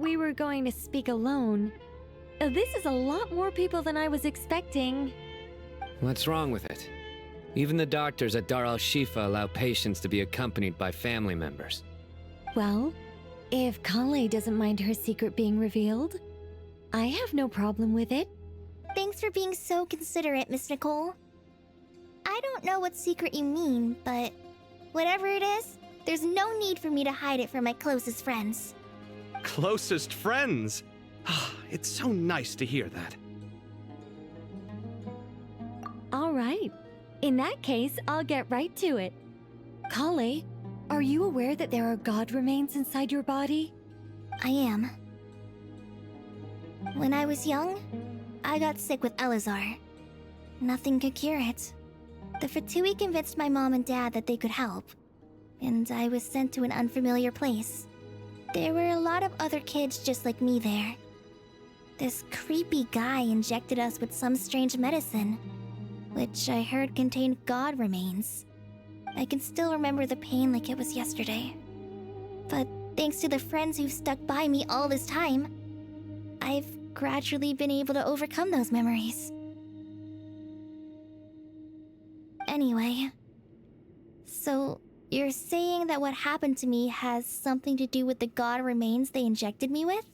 we were going to speak alone. This is a lot more people than I was expecting. What's wrong with it? Even the doctors at Dar al-Shifa allow patients to be accompanied by family members. Well, if Kale doesn't mind her secret being revealed, I have no problem with it. Thanks for being so considerate, Miss Nicole. I don't know what secret you mean, but whatever it is, there's no need for me to hide it from my closest friends. Closest friends? It's so nice to hear that. All right. In that case, I'll get right to it. Kale, are you aware that there are god remains inside your body? I am. When I was young, I got sick with Elazar. Nothing could cure it. The Fatui convinced my mom and dad that they could help, and I was sent to an unfamiliar place. There were a lot of other kids just like me there. This creepy guy injected us with some strange medicine, which I heard contained god remains. I can still remember the pain like it was yesterday. But thanks to the friends who've stuck by me all this time, I've gradually been able to overcome those memories. Anyway, so you're saying that what happened to me has something to do with the god remains they injected me with?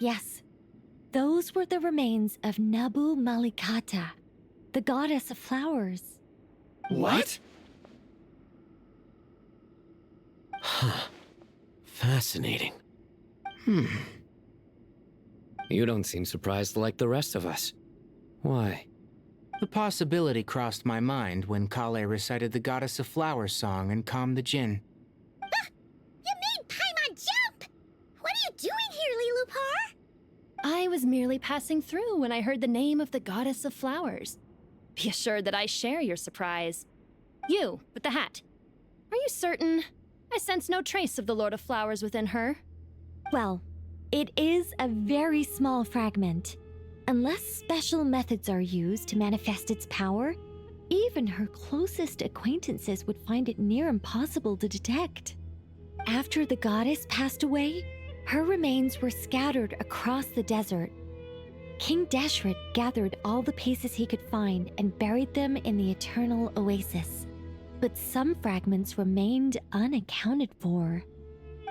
Yes. Those were the remains of Nabu Malikata, the goddess of flowers. What? Huh. Fascinating. You don't seem surprised like the rest of us. Why? The possibility crossed my mind when Kale recited the Goddess of Flowers song and calmed the djinn. You made Paimon jump! What are you doing here, Lilupar? I was merely passing through when I heard the name of the Goddess of Flowers. Be assured that I share your surprise. You, with the hat. Are you certain? I sense no trace of the Lord of Flowers within her. Well, it is a very small fragment. Unless special methods are used to manifest its power, even her closest acquaintances would find it near impossible to detect. After the goddess passed away, her remains were scattered across the desert. King Deshret gathered all the pieces he could find and buried them in the Eternal Oasis. But some fragments remained unaccounted for.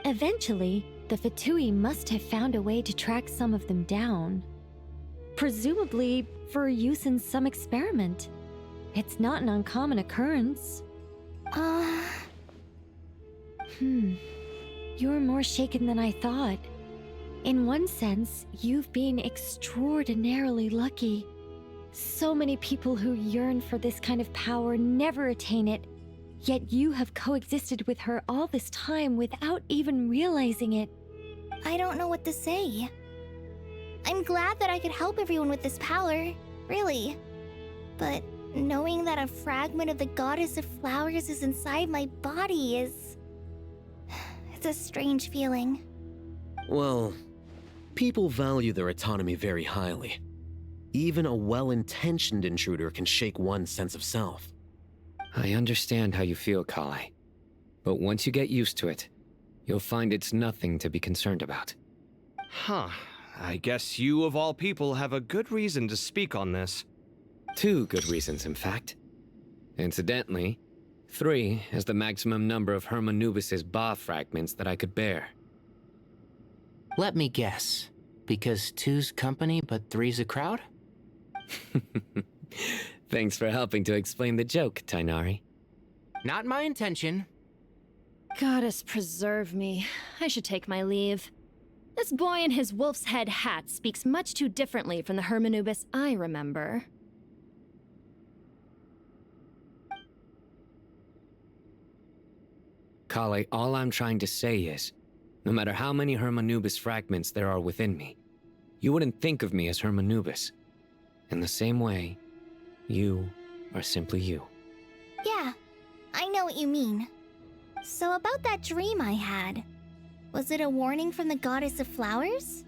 Eventually, the Fatui must have found a way to track some of them down. Presumably for use in some experiment. It's not an uncommon occurrence. You're more shaken than I thought. In one sense, you've been extraordinarily lucky. So many people who yearn for this kind of power never attain it, yet you have coexisted with her all this time without even realizing it. I don't know what to say. I'm glad that I could help everyone with this power, really. But knowing that a fragment of the Goddess of Flowers is inside my body is... it's a strange feeling. Well, people value their autonomy very highly. Even a well-intentioned intruder can shake one's sense of self. I understand how you feel, Kale. But once you get used to it, you'll find it's nothing to be concerned about. Huh. I guess you, of all people, have a good reason to speak on this. 2 good reasons, in fact. Incidentally, 3 is the maximum number of Hermanubis' Ba fragments that I could bear. Let me guess. Because 2's company, but 3's a crowd? Thanks for helping to explain the joke, Tainari. Not my intention. Goddess preserve me. I should take my leave. This boy in his wolf's head hat speaks much too differently from the Hermanubis I remember. Kale, all I'm trying to say is, no matter how many Hermanubis fragments there are within me, you wouldn't think of me as Hermanubis. In the same way, you are simply you. Yeah, I know what you mean. So about that dream I had, was it a warning from the Goddess of Flowers?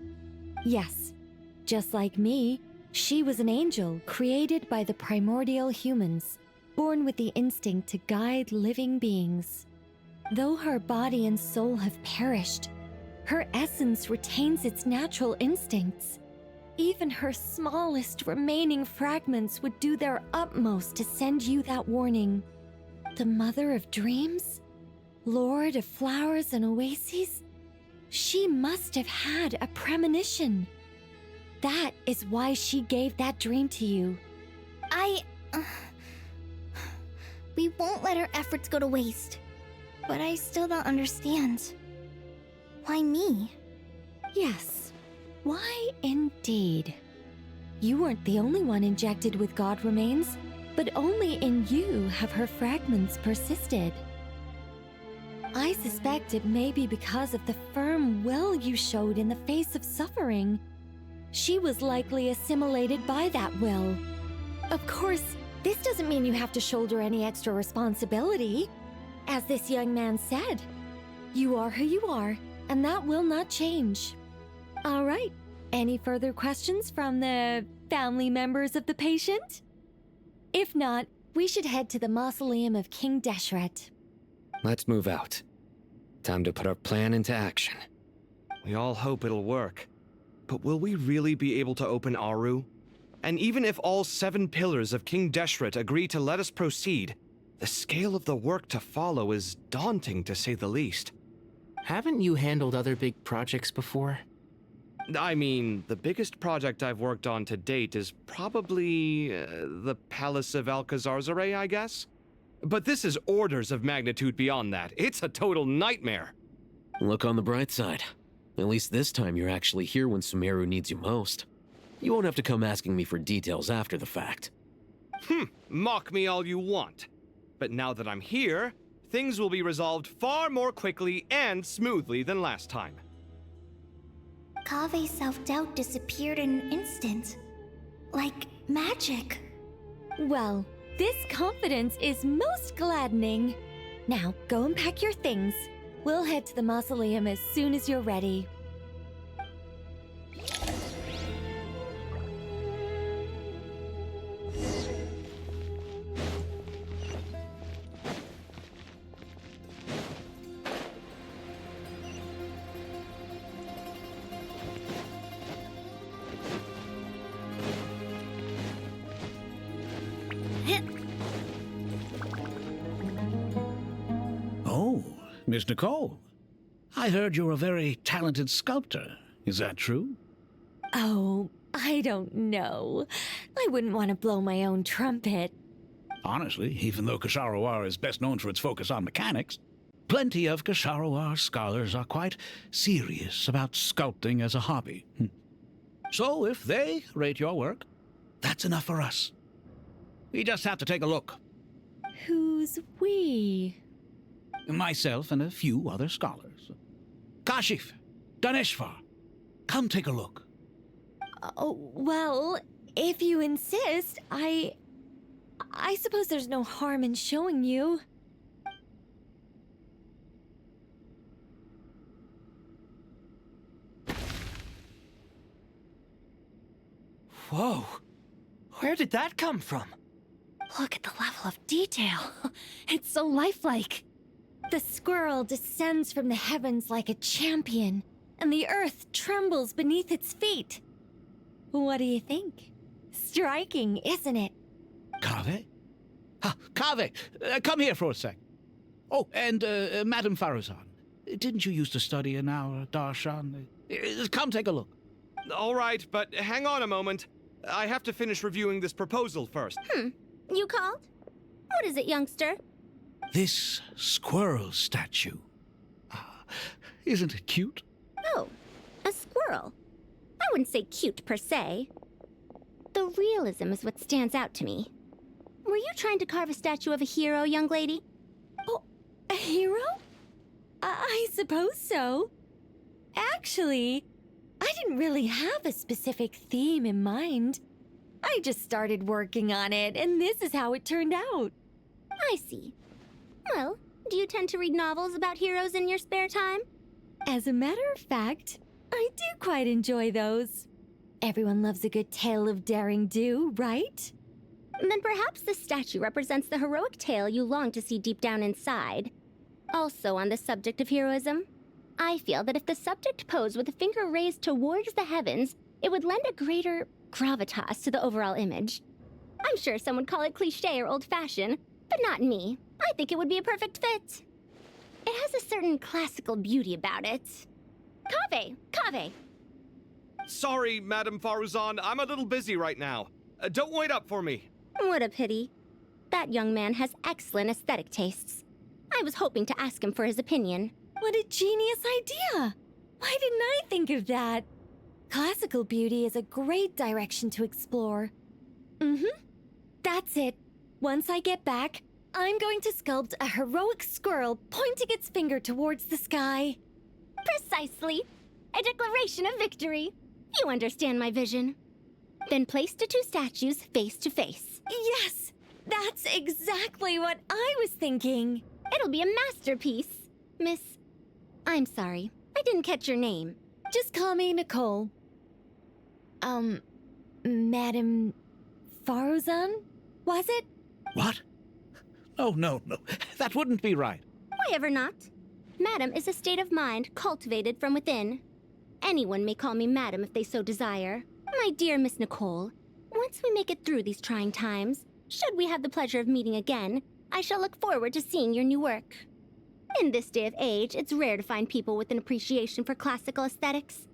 Yes. Just like me, she was an angel created by the primordial humans, born with the instinct to guide living beings. Though her body and soul have perished, Her essence retains its natural instincts. Even her smallest remaining fragments would do their utmost to send you that warning. The Mother of Dreams? Lord of Flowers and Oases? She must have had a premonition. That is why she gave that dream to you. We won't let our efforts go to waste. But I still don't understand. Why me? Yes. Why indeed? You weren't the only one injected with God remains, but only in you have her fragments persisted. I suspect it may be because of the firm will you showed in the face of suffering. She was likely assimilated by that will. Of course, this doesn't mean you have to shoulder any extra responsibility. As this young man said, you are who you are, and that will not change. All right, any further questions from the family members of the patient? If not, we should head to the mausoleum of King Deshret. Let's move out. Time to put our plan into action. We all hope it'll work. But will we really be able to open Aru? And even if all 7 pillars of King Deshret agree to let us proceed, the scale of the work to follow is daunting to say the least. Haven't you handled other big projects before? I mean, the biggest project I've worked on to date is probably the Palace of Alcazarzaray, I guess? But this is orders of magnitude beyond that. It's a total nightmare. Look on the bright side. At least this time you're actually here when Sumeru needs you most. You won't have to come asking me for details after the fact. Mock me all you want. But now that I'm here, things will be resolved far more quickly and smoothly than last time. Kave's self-doubt disappeared in an instant. Like magic. Well, this confidence is most gladdening. Now, go and pack your things. We'll head to the mausoleum as soon as you're ready. Oh, Miss Nicole. I heard you're a very talented sculptor. Is that true? Oh, I don't know. I wouldn't want to blow my own trumpet. Honestly, even though Kasharawar is best known for its focus on mechanics, plenty of Kasharawar scholars are quite serious about sculpting as a hobby. So if they rate your work, that's enough for us. We just have to take a look. Who's we? Myself and a few other scholars. Kashif, Daneshvar, come take a look. Oh, well, if you insist, I suppose there's no harm in showing you. Whoa! Where did that come from? Look at the level of detail. It's so lifelike. The squirrel descends from the heavens like a champion, and the earth trembles beneath its feet. What do you think? Striking, isn't it? Kave? Kave, come here for a sec. Oh, and Madame Faruzan, didn't you used to study in our darshan? Come take a look. All right, but hang on a moment. I have to finish reviewing this proposal first. You called? What is it, youngster? This squirrel statue. Isn't it cute? Oh, a squirrel. I wouldn't say cute per se. The realism is what stands out to me. Were you trying to carve a statue of a hero, young lady? Oh, a hero? I suppose so. Actually, I didn't really have a specific theme in mind. I just started working on it, and this is how it turned out. I see. Well, do you tend to read novels about heroes in your spare time? As a matter of fact, I do quite enjoy those. Everyone loves a good tale of daring do, right? Then perhaps the statue represents the heroic tale you long to see deep down inside. Also on the subject of heroism, I feel that if the subject posed with a finger raised towards the heavens, it would lend a greater gravitas to the overall image. I'm sure some would call it cliché or old-fashioned, but not me. I think it would be a perfect fit. It has a certain classical beauty about it. Kaveh! Sorry, Madame Faruzan, I'm a little busy right now. Don't wait up for me. What a pity. That young man has excellent aesthetic tastes. I was hoping to ask him for his opinion. What a genius idea! Why didn't I think of that? Classical beauty is a great direction to explore. That's it. Once I get back, I'm going to sculpt a heroic squirrel pointing its finger towards the sky. Precisely. A declaration of victory. You understand my vision. Then place the two statues face to face. Yes! That's exactly what I was thinking. It'll be a masterpiece. Miss... I'm sorry. I didn't catch your name. Just call me Nicole. Madame Faruzan? Was it? What? Oh, no. That wouldn't be right. Why ever not? Madam is a state of mind cultivated from within. Anyone may call me Madam if they so desire. My dear Miss Nicole, once we make it through these trying times, should we have the pleasure of meeting again, I shall look forward to seeing your new work. In this day of age, it's rare to find people with an appreciation for classical aesthetics.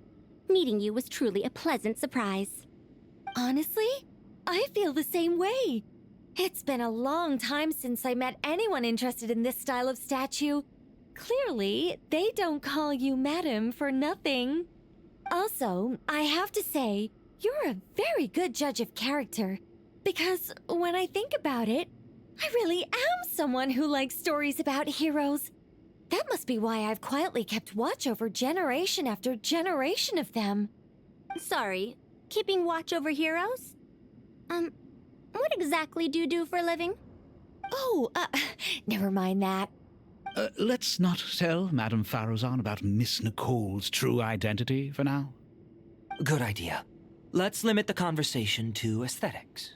Meeting you was truly a pleasant surprise. Honestly, I feel the same way. It's been a long time since I met anyone interested in this style of statue. Clearly, they don't call you Madam for nothing. Also, I have to say, you're a very good judge of character. Because when I think about it, I really am someone who likes stories about heroes. That must be why I've quietly kept watch over generation after generation of them. Sorry, keeping watch over heroes? What exactly do you do for a living? Oh, never mind that. Let's not tell Madame Faruzan about Miss Nicole's true identity for now. Good idea. Let's limit the conversation to aesthetics.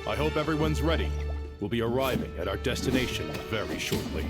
I hope everyone's ready. We'll be arriving at our destination very shortly.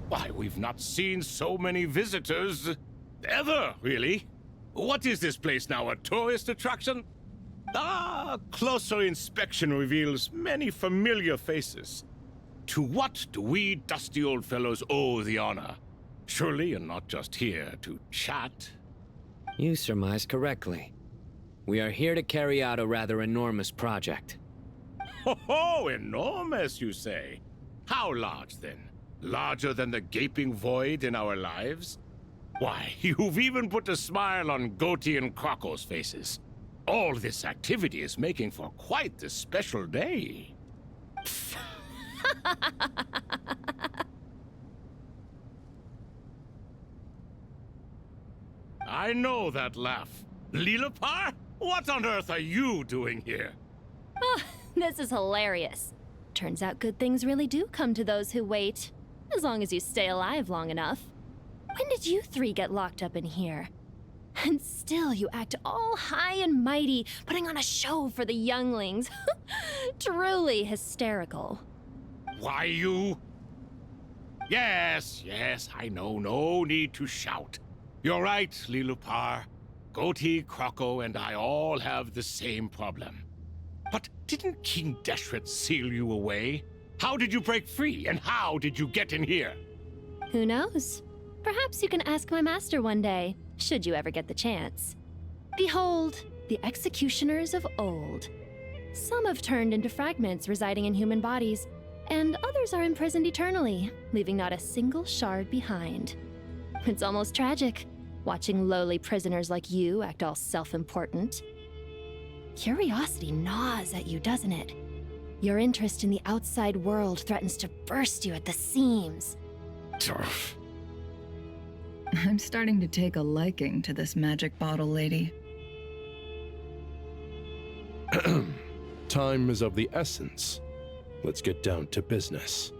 Why, we've not seen so many visitors ever, really. What is this place now, a tourist attraction? Closer inspection reveals many familiar faces. To what do we dusty old fellows owe the honor? Surely you're not just here to chat. You surmise correctly. We are here to carry out a rather enormous project. Ho, enormous, you say? How large, then? Larger than the gaping void in our lives? Why, you've even put a smile on Goatee and Crocco's faces. All this activity is making for quite the special day. I know that laugh. Lilipar? What on earth are you doing here? Oh, this is hilarious. Turns out good things really do come to those who wait. As long as you stay alive long enough. When did you three get locked up in here? And still you act all high and mighty, putting on a show for the younglings. Truly hysterical. Why, you... Yes, I know. No need to shout. You're right, Lilipar. Goatee, Crocco, and I all have the same problem. But didn't King Deshret seal you away? How did you break free, and how did you get in here? Who knows? Perhaps you can ask my master one day, should you ever get the chance. Behold, the executioners of old. Some have turned into fragments residing in human bodies, and others are imprisoned eternally, leaving not a single shard behind. It's almost tragic, watching lowly prisoners like you act all self-important. Curiosity gnaws at you, doesn't it? Your interest in the outside world threatens to burst you at the seams. Turf. I'm starting to take a liking to this magic bottle lady. Time is of the essence. Let's get down to business.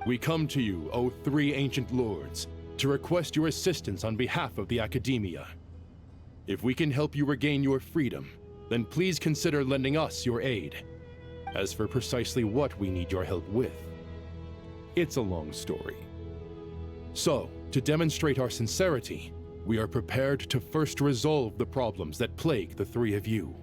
We come to you, O three ancient lords, to request your assistance on behalf of the Academia. If we can help you regain your freedom, then please consider lending us your aid. As for precisely what we need your help with, it's a long story. So, to demonstrate our sincerity, we are prepared to first resolve the problems that plague the three of you.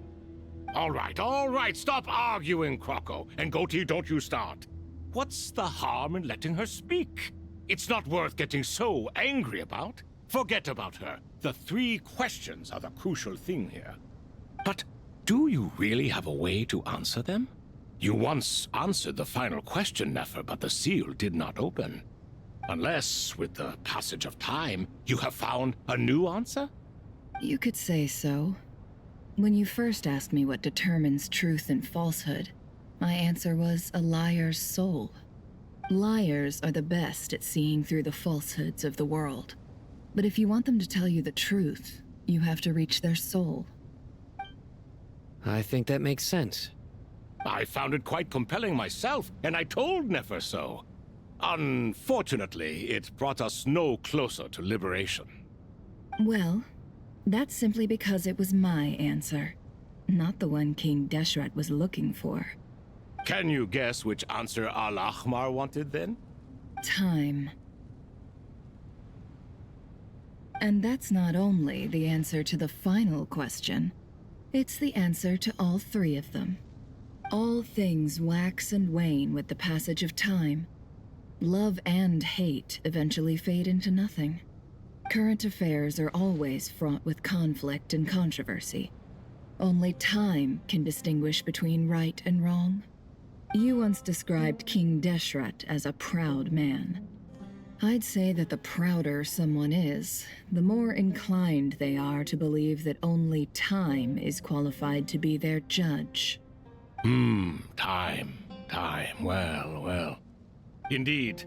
All right, stop arguing, Crocco. And Goatee, don't you start. What's the harm in letting her speak? It's not worth getting so angry about. Forget about her. The three questions are the crucial thing here. But do you really have a way to answer them? You once answered the final question, Nefer, but the seal did not open. Unless, with the passage of time, you have found a new answer? You could say so. When you first asked me what determines truth and falsehood, my answer was a liar's soul. Liars are the best at seeing through the falsehoods of the world. But if you want them to tell you the truth, you have to reach their soul. I think that makes sense. I found it quite compelling myself, and I told Nefer so. Unfortunately, it brought us no closer to liberation. Well, that's simply because it was my answer, not the one King Deshret was looking for. Can you guess which answer Al-Ahmar wanted then? Time. And that's not only the answer to the final question, it's the answer to all three of them. All things wax and wane with the passage of time. Love and hate eventually fade into nothing. Current affairs are always fraught with conflict and controversy. Only time can distinguish between right and wrong. You once described King Deshret as a proud man. I'd say that the prouder someone is, the more inclined they are to believe that only time is qualified to be their judge. Time. Well. Indeed.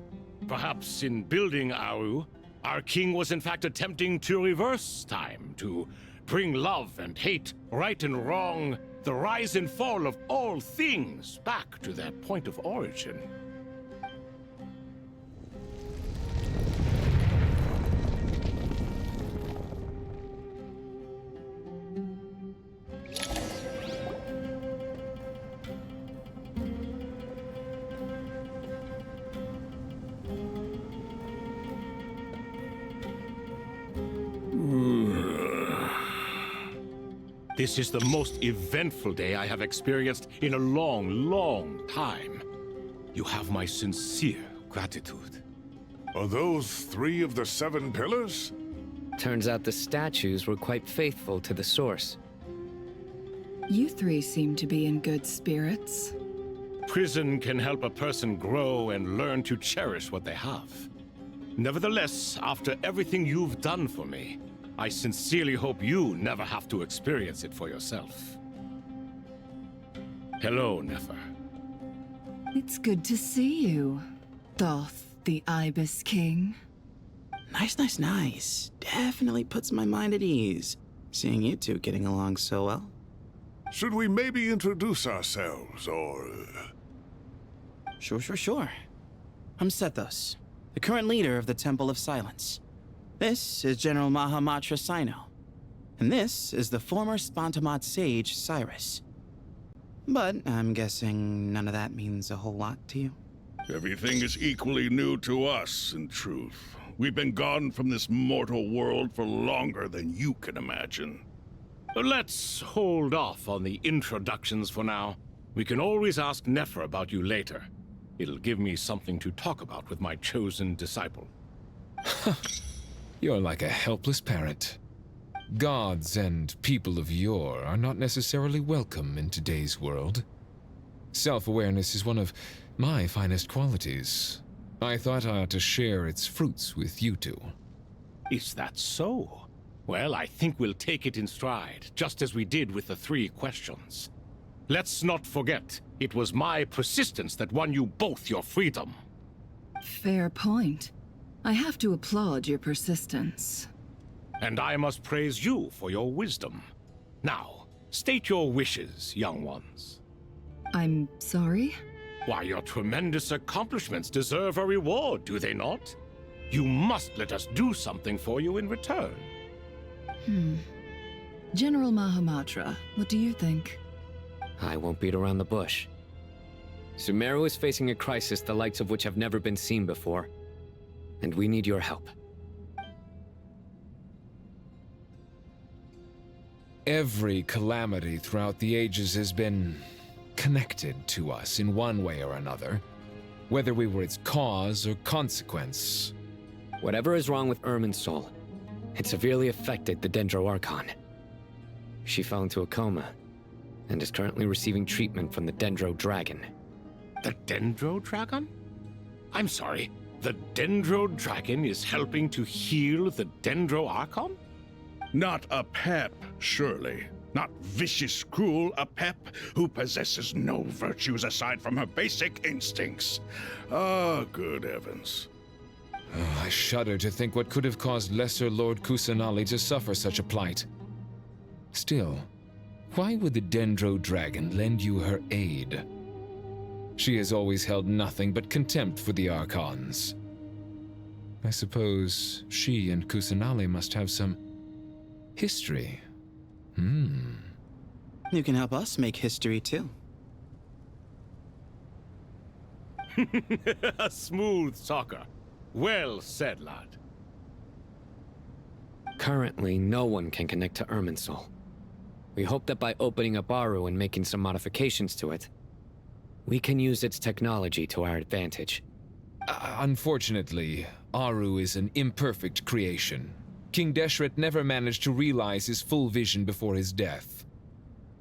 Perhaps in building Aru, our king was in fact attempting to reverse time, to bring love and hate, right and wrong, the rise and fall of all things back to their point of origin. This is the most eventful day I have experienced in a long time. You have my sincere gratitude. Are those 3 of the 7 pillars? Turns out the statues were quite faithful to the source. You three seem to be in good spirits. Prison can help a person grow and learn to cherish what they have. Nevertheless, after everything you've done for me, I sincerely hope you never have to experience it for yourself. Hello, Nefer. It's good to see you, Thoth the Ibis King. Nice. Definitely puts my mind at ease, seeing you two getting along so well. Should we maybe introduce ourselves, or... Sure. I'm Sethos, the current leader of the Temple of Silence. This is General Mahamatra Sino, and this is the former Spantamot sage, Cyrus. But I'm guessing none of that means a whole lot to you. Everything is equally new to us, in truth. We've been gone from this mortal world for longer than you can imagine. Let's hold off on the introductions for now. We can always ask Nefer about you later. It'll give me something to talk about with my chosen disciple. You're like a helpless parrot. Gods and people of yore are not necessarily welcome in today's world. Self-awareness is one of my finest qualities. I thought I ought to share its fruits with you two. Is that so? Well, I think we'll take it in stride, just as we did with the 3 questions. Let's not forget, it was my persistence that won you both your freedom. Fair point. I have to applaud your persistence. And I must praise you for your wisdom. Now, state your wishes, young ones. I'm sorry? Why, your tremendous accomplishments deserve a reward, do they not? You must let us do something for you in return. General Mahamatra, what do you think? I won't beat around the bush. Sumeru is facing a crisis the likes of which have never been seen before, and we need your help. Every calamity throughout the ages has been connected to us in one way or another, whether we were its cause or consequence. Whatever is wrong with Irminsul, it severely affected the Dendro Archon. She fell into a coma and is currently receiving treatment from the Dendro Dragon. The Dendro Dragon? I'm sorry, the Dendro Dragon is helping to heal the Dendro Archon? Not a pep, surely. Not vicious, cruel a pep who possesses no virtues aside from her basic instincts. Ah, good heavens. Oh, I shudder to think what could have caused Lesser Lord Kusanali to suffer such a plight. Still, why would the Dendro Dragon lend you her aid? She has always held nothing but contempt for the Archons. I suppose she and Kusanali must have some history. You can help us make history, too. A smooth talker. Well said, lad. Currently, no one can connect to Irminsul. We hope that by opening up Aru and making some modifications to it, we can use its technology to our advantage. Unfortunately, Aru is an imperfect creation. King Deshret never managed to realize his full vision before his death.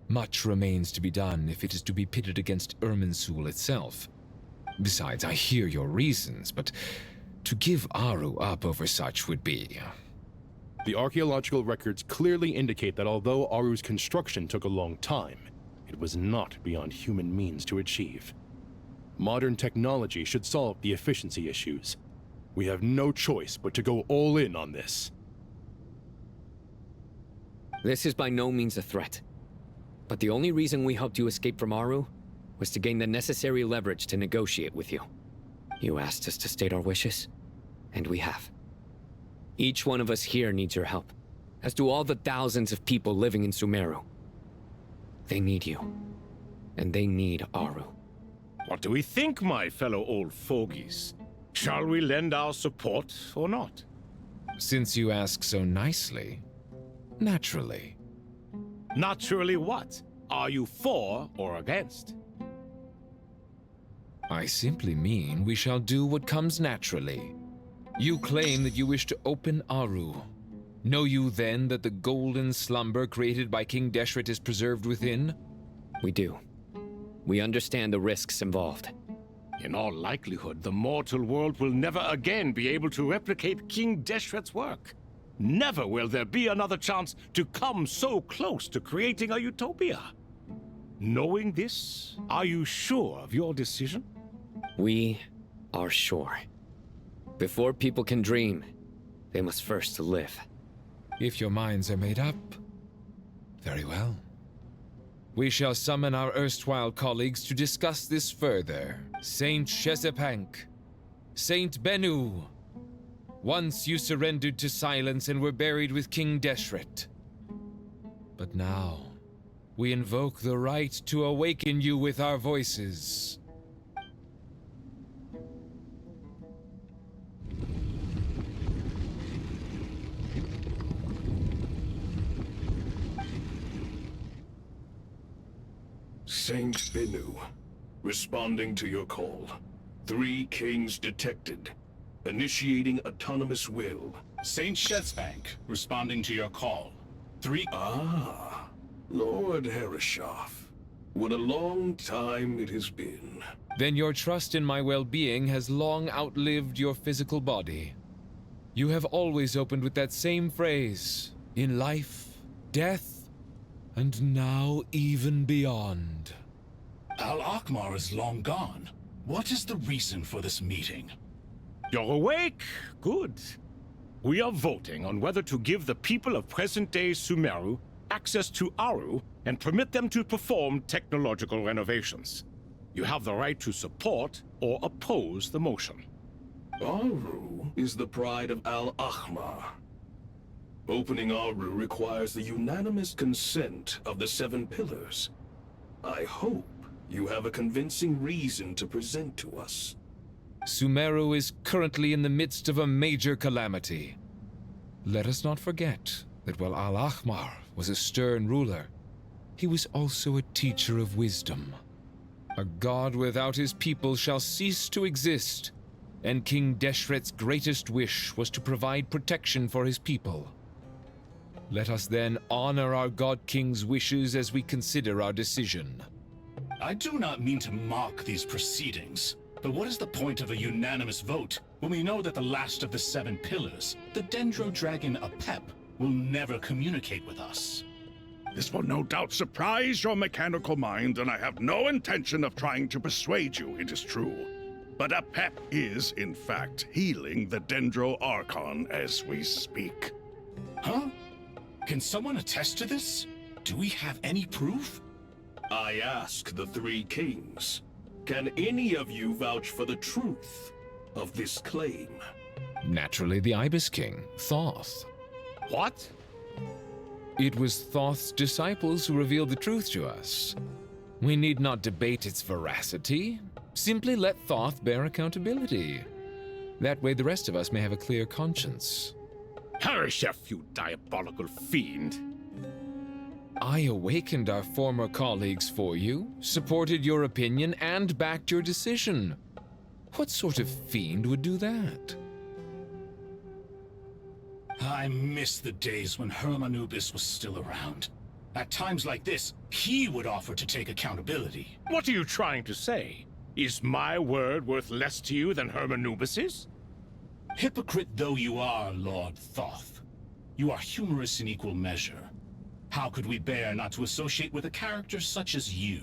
Much remains to be done if it is to be pitted against Irminsul itself. Besides, I hear your reasons, but to give Aru up over such would be... The archaeological records clearly indicate that although Aru's construction took a long time, it was not beyond human means to achieve. Modern technology should solve the efficiency issues. We have no choice but to go all in on this. This is by no means a threat. But the only reason we helped you escape from Aru was to gain the necessary leverage to negotiate with you. You asked us to state our wishes, and we have. Each one of us here needs your help, as do all the thousands of people living in Sumeru. They need you, and they need Aru. What do we think, my fellow old fogies? Shall we lend our support or not? Since you ask so nicely, naturally. Naturally what? Are you for or against? I simply mean we shall do what comes naturally. You claim that you wish to open Aru. Know you then that the golden slumber created by King Deshret is preserved within? We do. We understand the risks involved. In all likelihood, the mortal world will never again be able to replicate King Deshret's work. Never will there be another chance to come so close to creating a utopia. Knowing this, are you sure of your decision? We are sure. Before people can dream, they must first live. If your minds are made up, very well. We shall summon our erstwhile colleagues to discuss this further. Saint Shezepank, Saint Bennu. Once you surrendered to silence and were buried with King Deshret. But now, we invoke the right to awaken you with our voices. Saint Bennu, responding to your call. 3 kings detected. Initiating autonomous will. Saint Shezepank, responding to your call. 3... Ah, Lord Herreshoff. What a long time it has been. Then your trust in my well-being has long outlived your physical body. You have always opened with that same phrase, in life, death, and now even beyond. Al-Akhmar is long gone. What is the reason for this meeting? You're awake? Good. We are voting on whether to give the people of present-day Sumeru access to Aru and permit them to perform technological renovations. You have the right to support or oppose the motion. Aru is the pride of Al-Akhmar. Opening Aru requires the unanimous consent of the 7 pillars. I hope you have a convincing reason to present to us. Sumeru is currently in the midst of a major calamity. Let us not forget that while Al-Akhmar was a stern ruler, he was also a teacher of wisdom. A god without his people shall cease to exist, and King Deshret's greatest wish was to provide protection for his people. Let us then honor our God King's wishes as we consider our decision. I do not mean to mock these proceedings, but what is the point of a unanimous vote when we know that the last of the 7 pillars, the Dendro Dragon Apep, will never communicate with us? This will no doubt surprise your mechanical mind, and I have no intention of trying to persuade you it is true. But Apep is, in fact, healing the Dendro Archon as we speak. Huh? Can someone attest to this? Do we have any proof? I ask the 3 kings. Can any of you vouch for the truth of this claim? Naturally, the Ibis King, Thoth. What? It was Thoth's disciples who revealed the truth to us. We need not debate its veracity. Simply let Thoth bear accountability. That way the rest of us may have a clear conscience. Herreshoff, you diabolical fiend! I awakened our former colleagues for you, supported your opinion, and backed your decision. What sort of fiend would do that? I miss the days when Hermanubis was still around. At times like this, he would offer to take accountability. What are you trying to say? Is my word worth less to you than Hermanubis's? Hypocrite though you are, Lord Thoth, you are humorous in equal measure. How could we bear not to associate with a character such as you?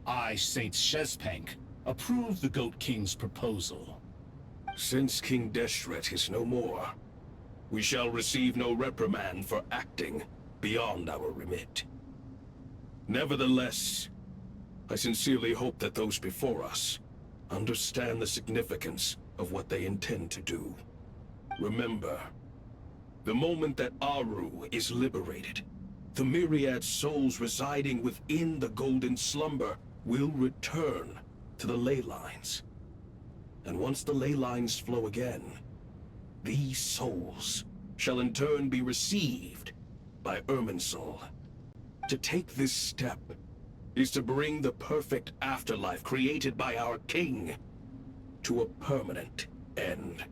I, Saint Shezepank, approve the Goat King's proposal. Since King Deshret is no more, we shall receive no reprimand for acting beyond our remit. Nevertheless, I sincerely hope that those before us understand the significance of what they intend to do. Remember, the moment that Aru is liberated, the myriad souls residing within the Golden Slumber will return to the ley lines. And once the ley lines flow again, these souls shall in turn be received by Irminsul. To take this step is to bring the perfect afterlife created by our king to a permanent end.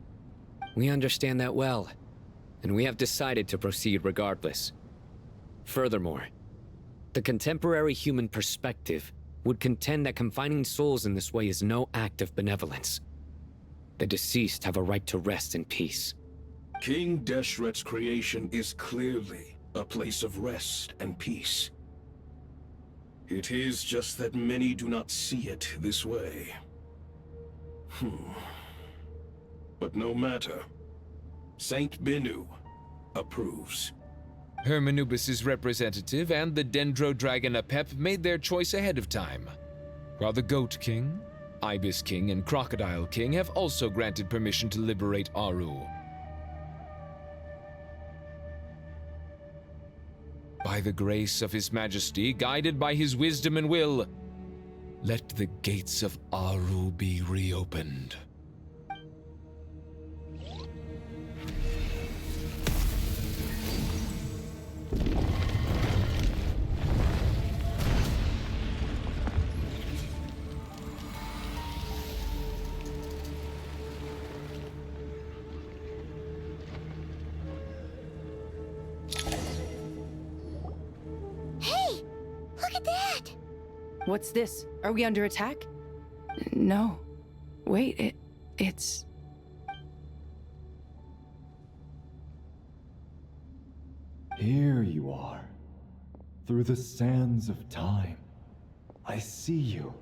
We understand that well. and we have decided to proceed regardless. Furthermore, the contemporary human perspective would contend that confining souls in this way is no act of benevolence. The deceased have a right to rest in peace. King Deshret's creation is clearly a place of rest and peace. It is just that many do not see it this way. But no matter. Saint Benu approves. Hermanubis' representative and the Dendro Dragon Apep made their choice ahead of time, while the Goat King, Ibis King, and Crocodile King have also granted permission to liberate Aru. By the grace of His Majesty, guided by his wisdom and will, let the gates of Aru be reopened. Hey! Look at that! What's this? Are we under attack? No. Wait, it's... Here you are. Through the sands of time. I see you.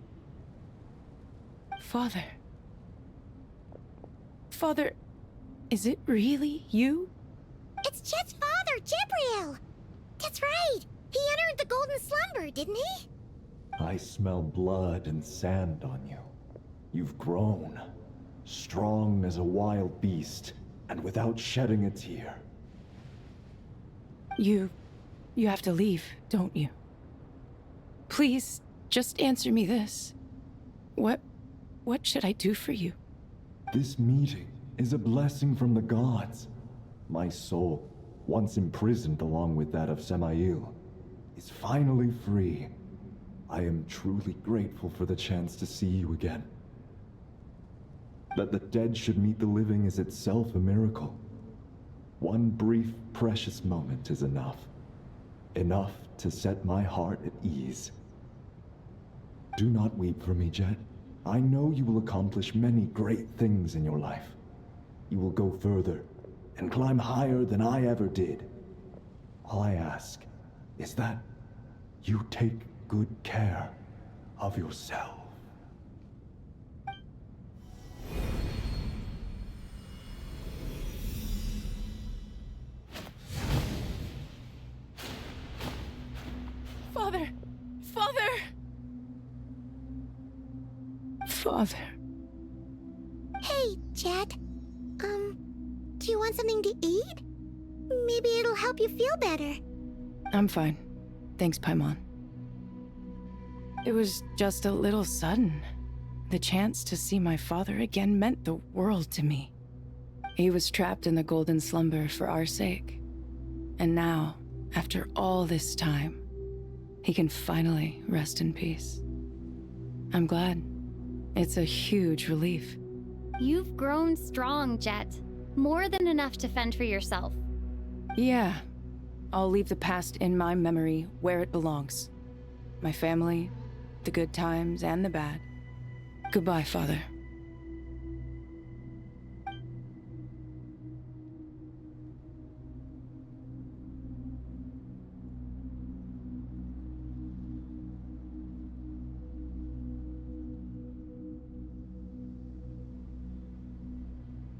Father. Father, is it really you? It's Chet's father, Jibriel! That's right! He entered the Golden Slumber, didn't he? I smell blood and sand on you. You've grown. Strong as a wild beast, and without shedding a tear. You have to leave, don't you? Please, just answer me this. What should I do for you? This meeting is a blessing from the gods. My soul, once imprisoned along with that of Samael, is finally free. I am truly grateful for the chance to see you again. That the dead should meet the living is itself a miracle. One brief, precious moment is enough. Enough to set my heart at ease. Do not weep for me, Jet. I know you will accomplish many great things in your life. You will go further and climb higher than I ever did. All I ask is that you take good care of yourself. Father! Father! Father. Hey, Jet. Do you want something to eat? Maybe it'll help you feel better. I'm fine. Thanks, Paimon. It was just a little sudden. The chance to see my father again meant the world to me. He was trapped in the Golden Slumber for our sake. And now, after all this time, he can finally rest in peace. I'm glad. It's a huge relief. You've grown strong, Jet. More than enough to fend for yourself. Yeah. I'll leave the past in my memory where it belongs. My family, the good times and the bad. Goodbye, Father.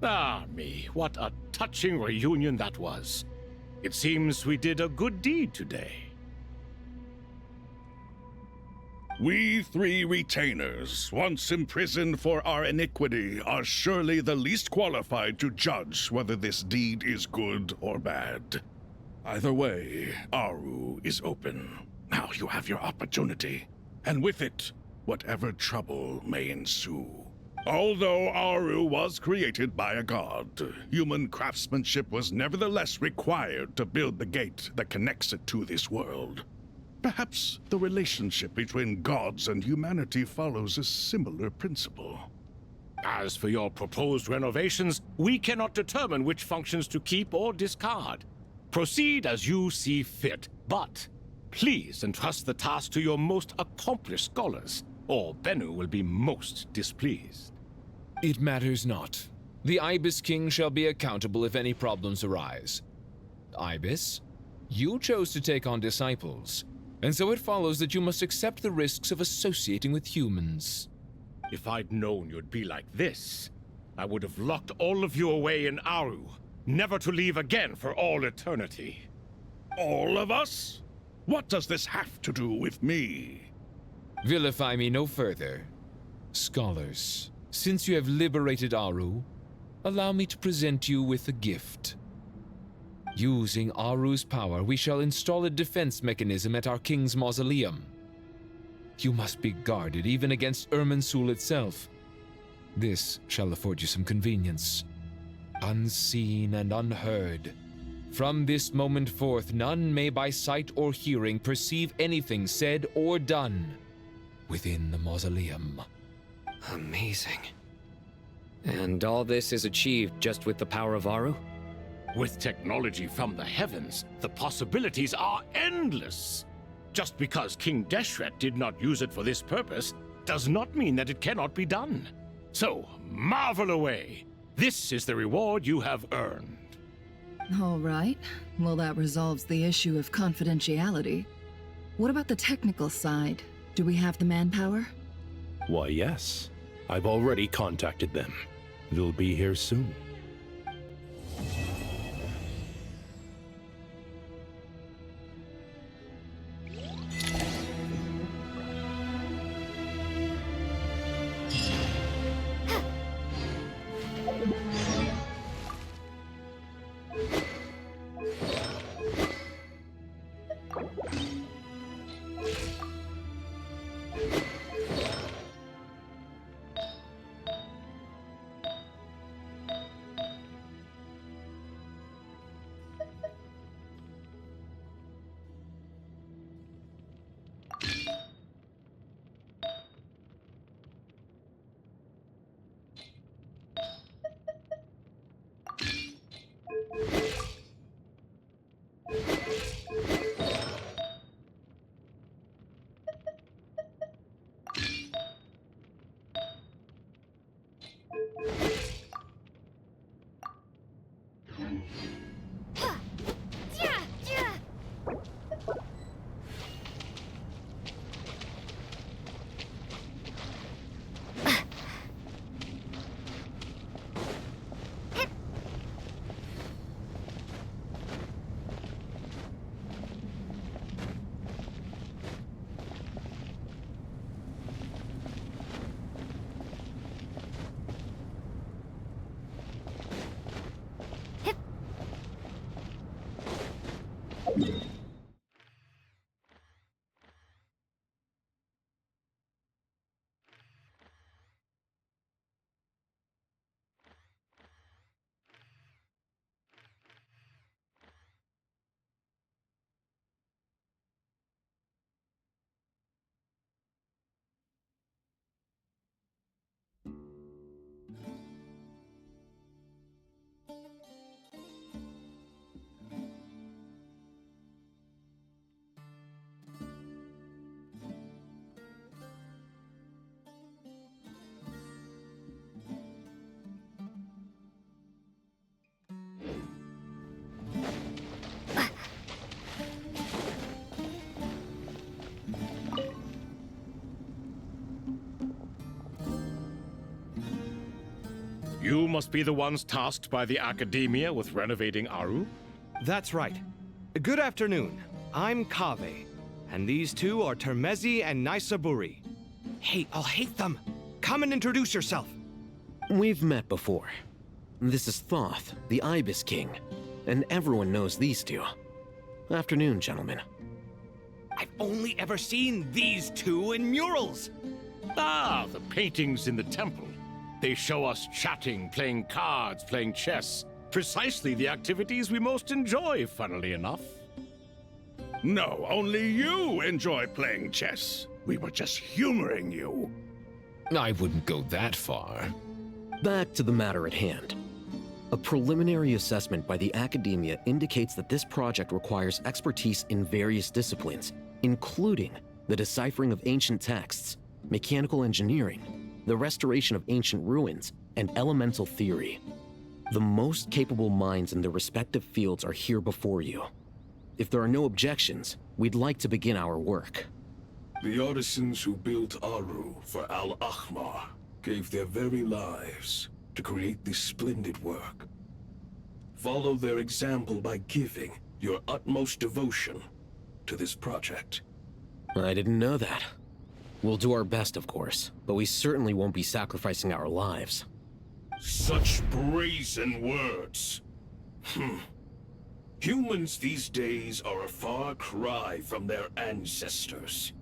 Ah, me, what a touching reunion that was. It seems we did a good deed today. We three retainers, once imprisoned for our iniquity, are surely the least qualified to judge whether this deed is good or bad. Either way, Aru is open. Now you have your opportunity, and with it, whatever trouble may ensue. Although Aru was created by a god, human craftsmanship was nevertheless required to build the gate that connects it to this world. Perhaps the relationship between gods and humanity follows a similar principle. As for your proposed renovations, we cannot determine which functions to keep or discard. Proceed as you see fit, but please entrust the task to your most accomplished scholars, or Bennu will be most displeased. It matters not. The Ibis King shall be accountable if any problems arise. Ibis, you chose to take on disciples, and so it follows that you must accept the risks of associating with humans. If I'd known you'd be like this, I would have locked all of you away in Aru, never to leave again for all eternity. All of us? What does this have to do with me? Vilify me no further. Scholars, since you have liberated Aru, allow me to present you with a gift. Using Aru's power, we shall install a defense mechanism at our king's mausoleum. You must be guarded even against Irminsul itself. This shall afford you some convenience. Unseen and unheard. From this moment forth, none may by sight or hearing perceive anything said or done within the mausoleum. Amazing. And all this is achieved just with the power of Aru? With technology from the heavens, the possibilities are endless. Just because King Deshret did not use it for this purpose does not mean that it cannot be done. So, marvel away. This is the reward you have earned. All right. Well, that resolves the issue of confidentiality. What about the technical side? Do we have the manpower? Why, yes. I've already contacted them. They'll be here soon. You must be the ones tasked by the Academia with renovating Aru? That's right. Good afternoon. I'm Kaveh, and these two are Termezi and Naisaburi. Hey, I'll hate them. Come and introduce yourself. We've met before. This is Thoth, the Ibis King, and everyone knows these two. Afternoon, gentlemen. I've only ever seen these two in murals. Ah, the paintings in the temple. They show us chatting, playing cards, playing chess. Precisely the activities we most enjoy, funnily enough. No, only you enjoy playing chess. We were just humoring you. I wouldn't go that far. Back to the matter at hand. A preliminary assessment by the academia indicates that this project requires expertise in various disciplines, including the deciphering of ancient texts, mechanical engineering, the restoration of ancient ruins, and elemental theory. The most capable minds in their respective fields are here before you. If there are no objections, we'd like to begin our work. The artisans who built Aru for Al-Ahmar gave their very lives to create this splendid work. Follow their example by giving your utmost devotion to this project. I didn't know that. We'll do our best, of course, but we certainly won't be sacrificing our lives. Such brazen words. Humans these days are a far cry from their ancestors.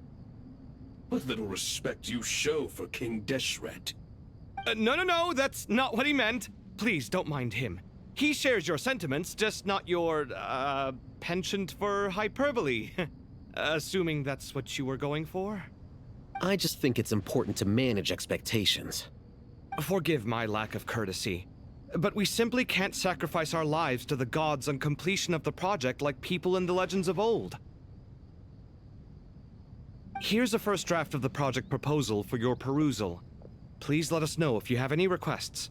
What little respect you show for King Deshret. No, that's not what he meant. Please, don't mind him. He shares your sentiments, just not your, penchant for hyperbole. Assuming that's what you were going for? I just think it's important to manage expectations. Forgive my lack of courtesy, but we simply can't sacrifice our lives to the gods on completion of the project like people in the legends of old. Here's a first draft of the project proposal for your perusal. Please let us know if you have any requests.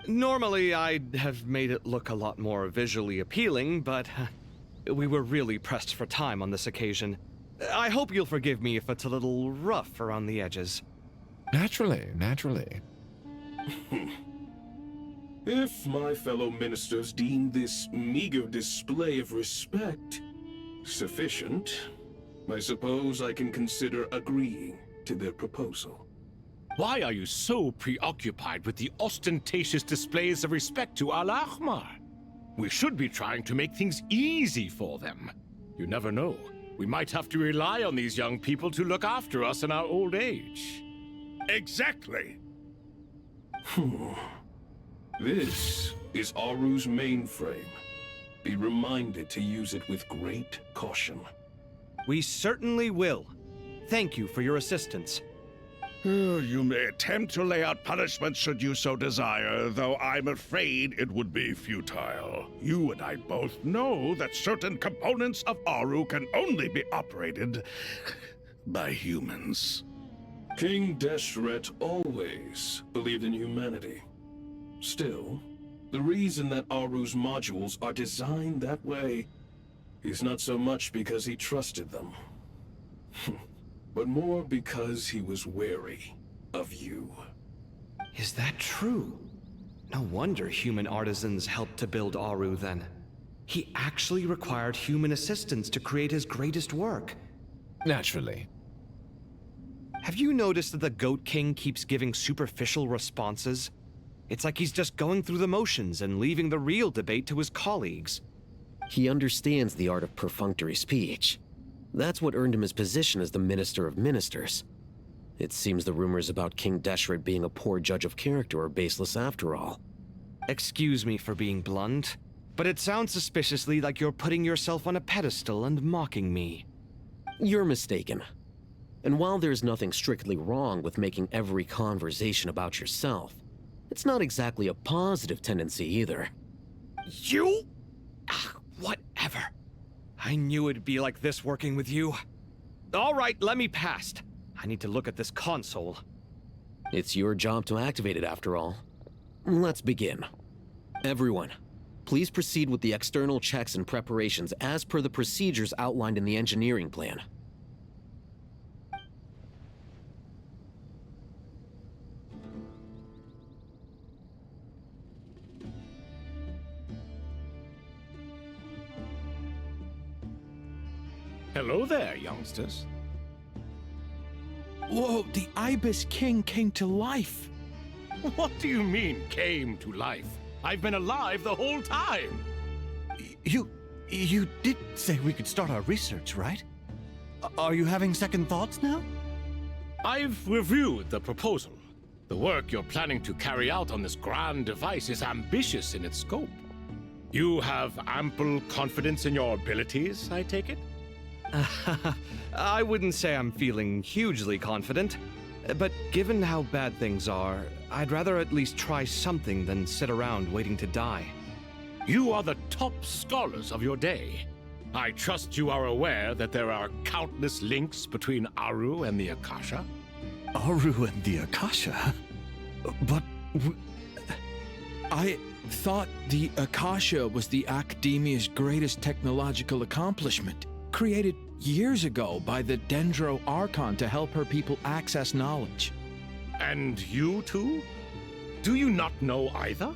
Normally, I'd have made it look a lot more visually appealing, but we were really pressed for time on this occasion. I hope you'll forgive me if it's a little rough around the edges. Naturally. If my fellow ministers deem this meager display of respect sufficient, I suppose I can consider agreeing to their proposal. Why are you so preoccupied with the ostentatious displays of respect to Al-Ahmar? We should be trying to make things easy for them. You never know. We might have to rely on these young people to look after us in our old age. Exactly. This is Aru's mainframe. Be reminded to use it with great caution. We certainly will. Thank you for your assistance. You may attempt to lay out punishment should you so desire, though I'm afraid it would be futile. You and I both know that certain components of Aru can only be operated by humans. King Deshret always believed in humanity. Still, the reason that Aru's modules are designed that way is not so much because he trusted them, but more because he was wary of you. Is that true? No wonder human artisans helped to build Aru then. He actually required human assistance to create his greatest work. Naturally. Have you noticed that the Goat King keeps giving superficial responses? It's like he's just going through the motions and leaving the real debate to his colleagues. He understands the art of perfunctory speech. That's what earned him his position as the Minister of Ministers. It seems the rumors about King Deshret being a poor judge of character are baseless after all. Excuse me for being blunt, but it sounds suspiciously like you're putting yourself on a pedestal and mocking me. You're mistaken. And while there's nothing strictly wrong with making every conversation about yourself, it's not exactly a positive tendency either. You? Whatever. I knew it'd be like this working with you. All right, let me past. I need to look at this console. It's your job to activate it after all. Let's begin. Everyone, please proceed with the external checks and preparations as per the procedures outlined in the engineering plan. Hello there, youngsters. Whoa, the Ibis King came to life. What do you mean, came to life? I've been alive the whole time. You did say we could start our research, right? Are you having second thoughts now? I've reviewed the proposal. The work you're planning to carry out on this grand device is ambitious in its scope. You have ample confidence in your abilities, I take it? I wouldn't say I'm feeling hugely confident. But given how bad things are, I'd rather at least try something than sit around waiting to die. You are the top scholars of your day. I trust you are aware that there are countless links between Aru and the Akasha? Aru and the Akasha? But... I thought the Akasha was the Academia's greatest technological accomplishment, created years ago by the Dendro Archon to help her people access knowledge. And you too? Do you not know either?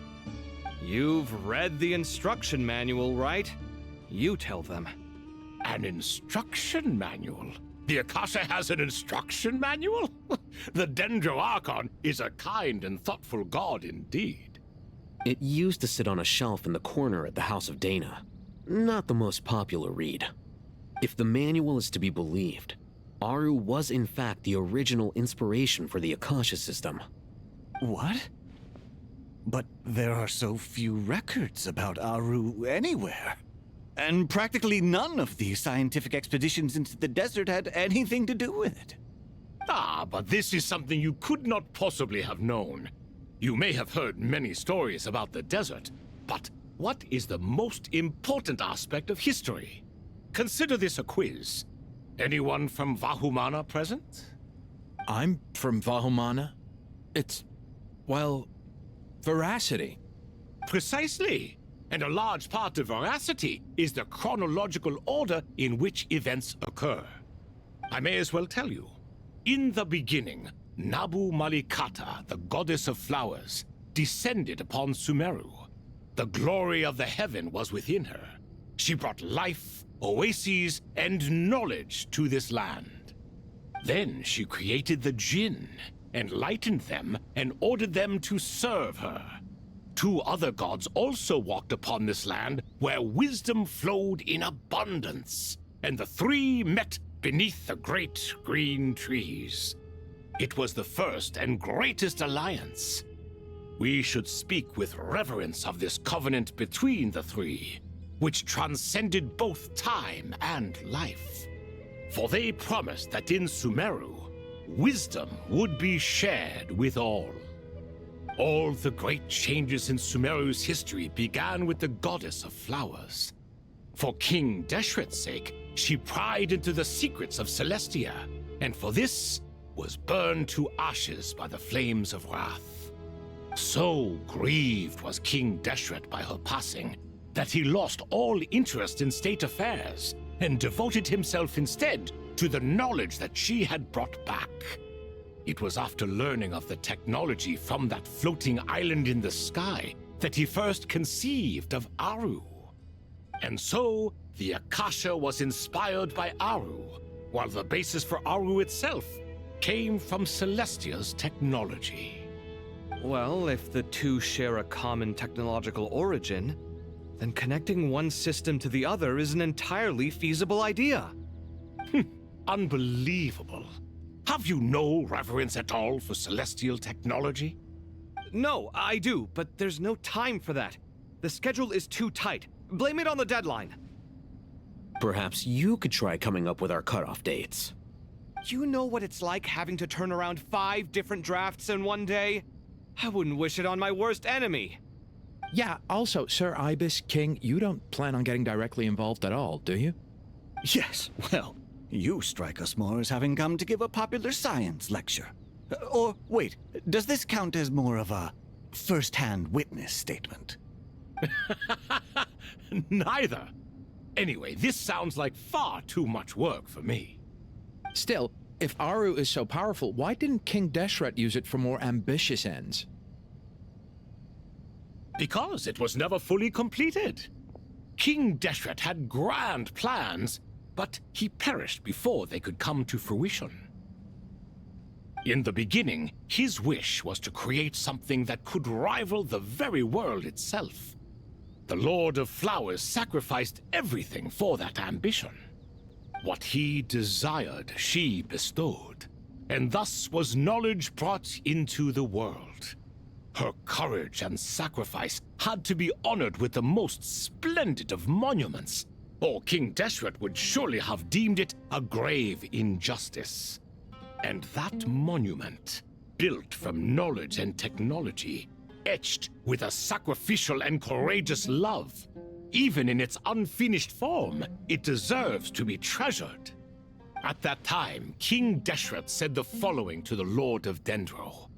You've read the instruction manual, right? You tell them. An instruction manual? The Akasha has an instruction manual? The Dendro Archon is a kind and thoughtful god indeed. It used to sit on a shelf in the corner at the House of Dana. Not the most popular read. If the manual is to be believed, Aru was in fact the original inspiration for the Akasha system. What? But there are so few records about Aru anywhere. And practically none of the scientific expeditions into the desert had anything to do with it. Ah, but this is something you could not possibly have known. You may have heard many stories about the desert, but what is the most important aspect of history? Consider this a quiz. Anyone from Vahumana present? I'm from Vahumana. It's, well, veracity. Precisely. And a large part of veracity is the chronological order in which events occur. I may as well tell you. In the beginning, Nabu Malikata, the goddess of flowers, descended upon Sumeru. The glory of the heaven was within her. She brought life, oases, and knowledge to this land. Then she created the Jinn, enlightened them, and ordered them to serve her. Two other gods also walked upon this land where wisdom flowed in abundance, and the three met beneath the great green trees. It was the first and greatest alliance. We should speak with reverence of this covenant between the three, which transcended both time and life. For they promised that in Sumeru, wisdom would be shared with all. All the great changes in Sumeru's history began with the goddess of flowers. For King Deshret's sake, she pried into the secrets of Celestia, and for this was burned to ashes by the flames of wrath. So grieved was King Deshret by her passing that he lost all interest in state affairs and devoted himself instead to the knowledge that she had brought back. It was after learning of the technology from that floating island in the sky that he first conceived of Aru. And so, the Akasha was inspired by Aru, while the basis for Aru itself came from Celestia's technology. Well, if the two share a common technological origin, then connecting one system to the other is an entirely feasible idea. Unbelievable. Have you no reverence at all for celestial technology? No, I do, but there's no time for that. The schedule is too tight. Blame it on the deadline. Perhaps you could try coming up with our cutoff dates. You know what it's like having to turn around 5 different drafts in one day? I wouldn't wish it on my worst enemy. Yeah, also, Sir Ibis, King, you don't plan on getting directly involved at all, do you? Yes, well, you strike us more as having come to give a popular science lecture. Or, wait, does this count as more of a first-hand witness statement? Neither. Anyway, this sounds like far too much work for me. Still, if Aru is so powerful, why didn't King Deshret use it for more ambitious ends? Because it was never fully completed. King Deshret had grand plans, but he perished before they could come to fruition. In the beginning, his wish was to create something that could rival the very world itself. The Lord of Flowers sacrificed everything for that ambition. What he desired, she bestowed, and thus was knowledge brought into the world. Her courage and sacrifice had to be honored with the most splendid of monuments, or King Deshret would surely have deemed it a grave injustice. And that monument, built from knowledge and technology, etched with a sacrificial and courageous love, even in its unfinished form, it deserves to be treasured. At that time, King Deshret said the following to the Lord of Dendro.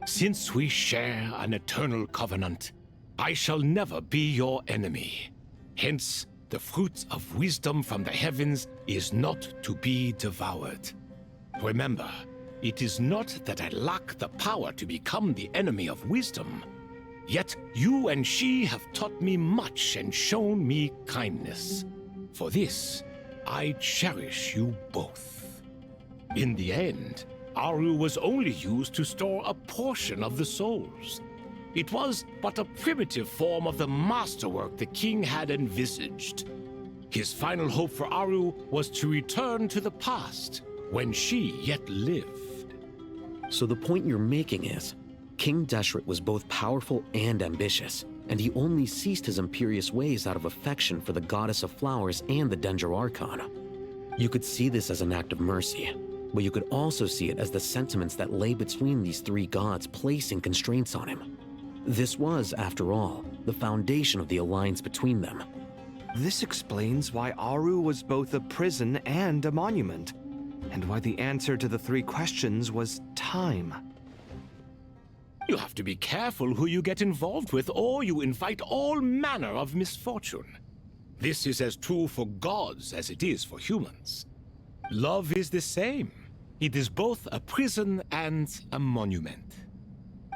Since we share an eternal covenant, I shall never be your enemy. Hence, the fruit of wisdom from the heavens is not to be devoured. Remember, it is not that I lack the power to become the enemy of wisdom. Yet you and she have taught me much and shown me kindness. For this, I cherish you both. In the end, Aru was only used to store a portion of the souls. It was but a primitive form of the masterwork the king had envisaged. His final hope for Aru was to return to the past, when she yet lived. So the point you're making is, King Deshret was both powerful and ambitious, and he only ceased his imperious ways out of affection for the goddess of flowers and the Dendro Archon. You could see this as an act of mercy, but you could also see it as the sentiments that lay between these three gods placing constraints on him. This was, after all, the foundation of the alliance between them. This explains why Aru was both a prison and a monument, and why the answer to the three questions was time. You have to be careful who you get involved with, or you invite all manner of misfortune. This is as true for gods as it is for humans. Love is the same. It is both a prison and a monument.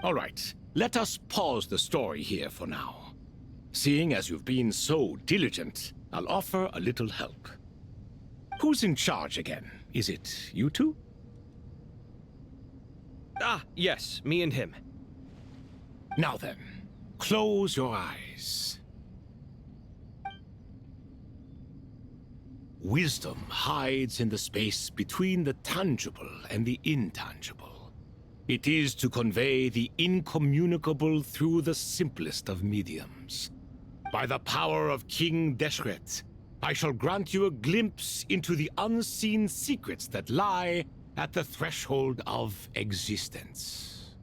All right, let us pause the story here for now. Seeing as you've been so diligent, I'll offer a little help. Who's in charge again? Is it you two? Ah, yes, me and him. Now then, close your eyes. Wisdom hides in the space between the tangible and the intangible. It is to convey the incommunicable through the simplest of mediums. By the power of King Deshret, I shall grant you a glimpse into the unseen secrets that lie at the threshold of existence.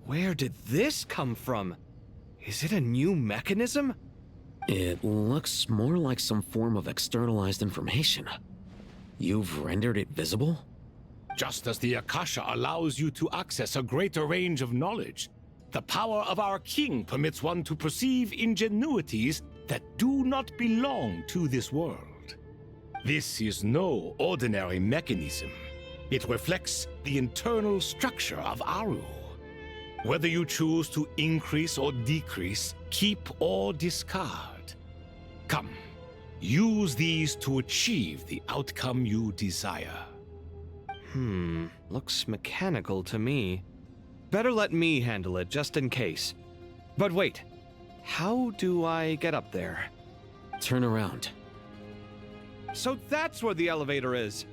Where did this come from? Is it a new mechanism? It looks more like some form of externalized information. You've rendered it visible? Just as the Akasha allows you to access a greater range of knowledge, the power of our king permits one to perceive ingenuities that do not belong to this world. This is no ordinary mechanism. It reflects the internal structure of Aru. Whether you choose to increase or decrease, keep or discard. Come, use these to achieve the outcome you desire. Looks mechanical to me. Better let me handle it, just in case. But wait, how do I get up there? Turn around. So that's where the elevator is.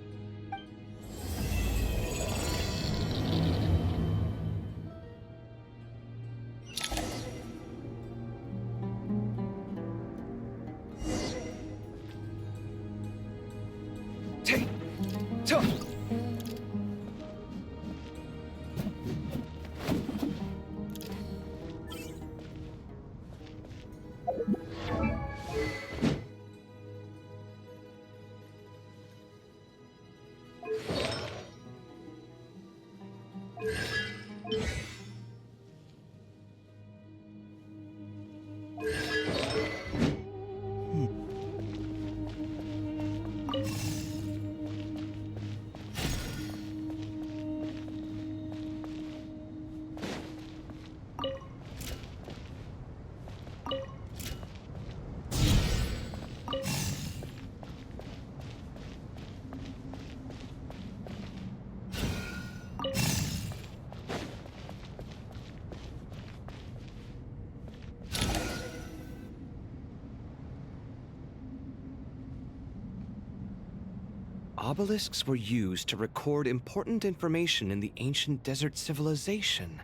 Obelisks were used to record important information in the ancient desert civilization.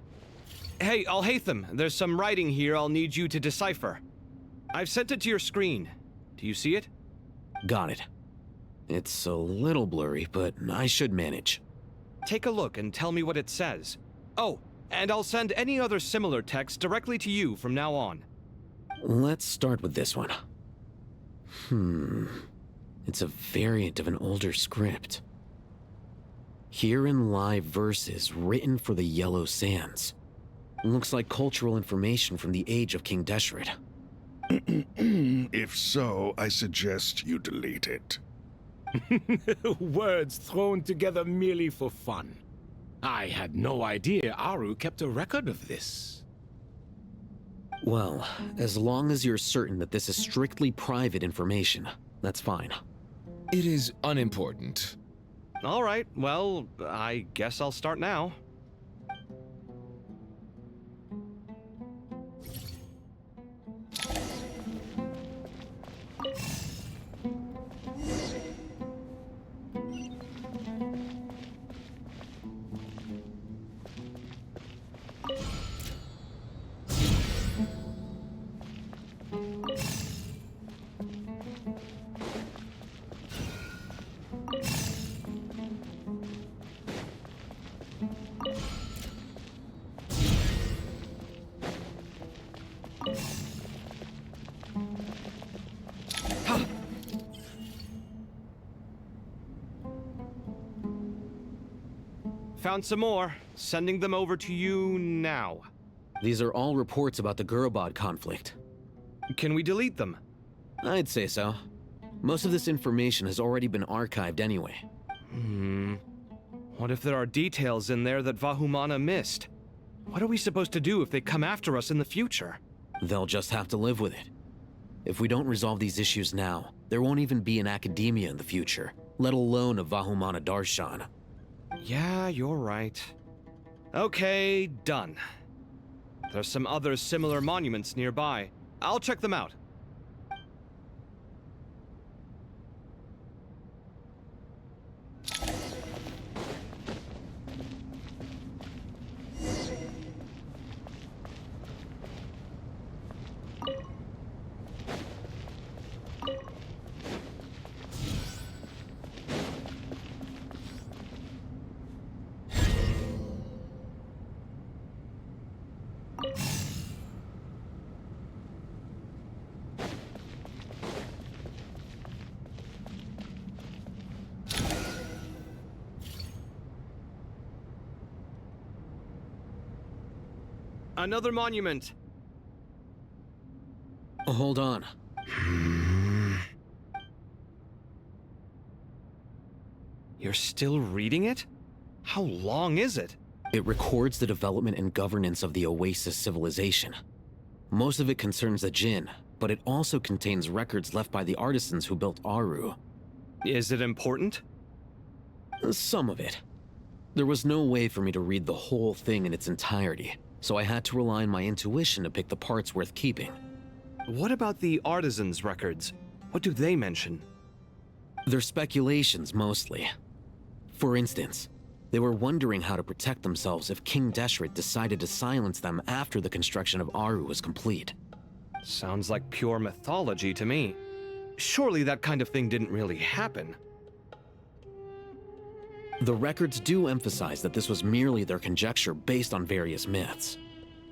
Hey, Al-Haytham, there's some writing here I'll need you to decipher. I've sent it to your screen. Do you see it? Got it. It's a little blurry, but I should manage. Take a look and tell me what it says. Oh, and I'll send any other similar text directly to you from now on. Let's start with this one. It's a variant of an older script. Herein lie verses written for the Yellow Sands. Looks like cultural information from the age of King Deshret. If so, I suggest you delete it. Words thrown together merely for fun. I had no idea Aru kept a record of this. Well, as long as you're certain that this is strictly private information, that's fine. It is unimportant. All right, well, I guess I'll start now. Found some more. Sending them over to you now. These are all reports about the Gurubad conflict. Can we delete them? I'd say so. Most of this information has already been archived anyway. What if there are details in there that Vahumana missed? What are we supposed to do if they come after us in the future? They'll just have to live with it. If we don't resolve these issues now, there won't even be an academia in the future, let alone a Vahumana Darshan. Yeah, you're right. Okay, done. There's some other similar monuments nearby. I'll check them out. Another monument. Hold on. You're still reading it? How long is it? It records the development and governance of the Oasis civilization. Most of it concerns the Jinn, but it also contains records left by the artisans who built Aru. Is it important? Some of it. There was no way for me to read the whole thing in its entirety, so I had to rely on my intuition to pick the parts worth keeping. What about the artisans' records? What do they mention? They're speculations, mostly. For instance, they were wondering how to protect themselves if King Deshret decided to silence them after the construction of Aru was complete. Sounds like pure mythology to me. Surely that kind of thing didn't really happen. The records do emphasize that this was merely their conjecture based on various myths.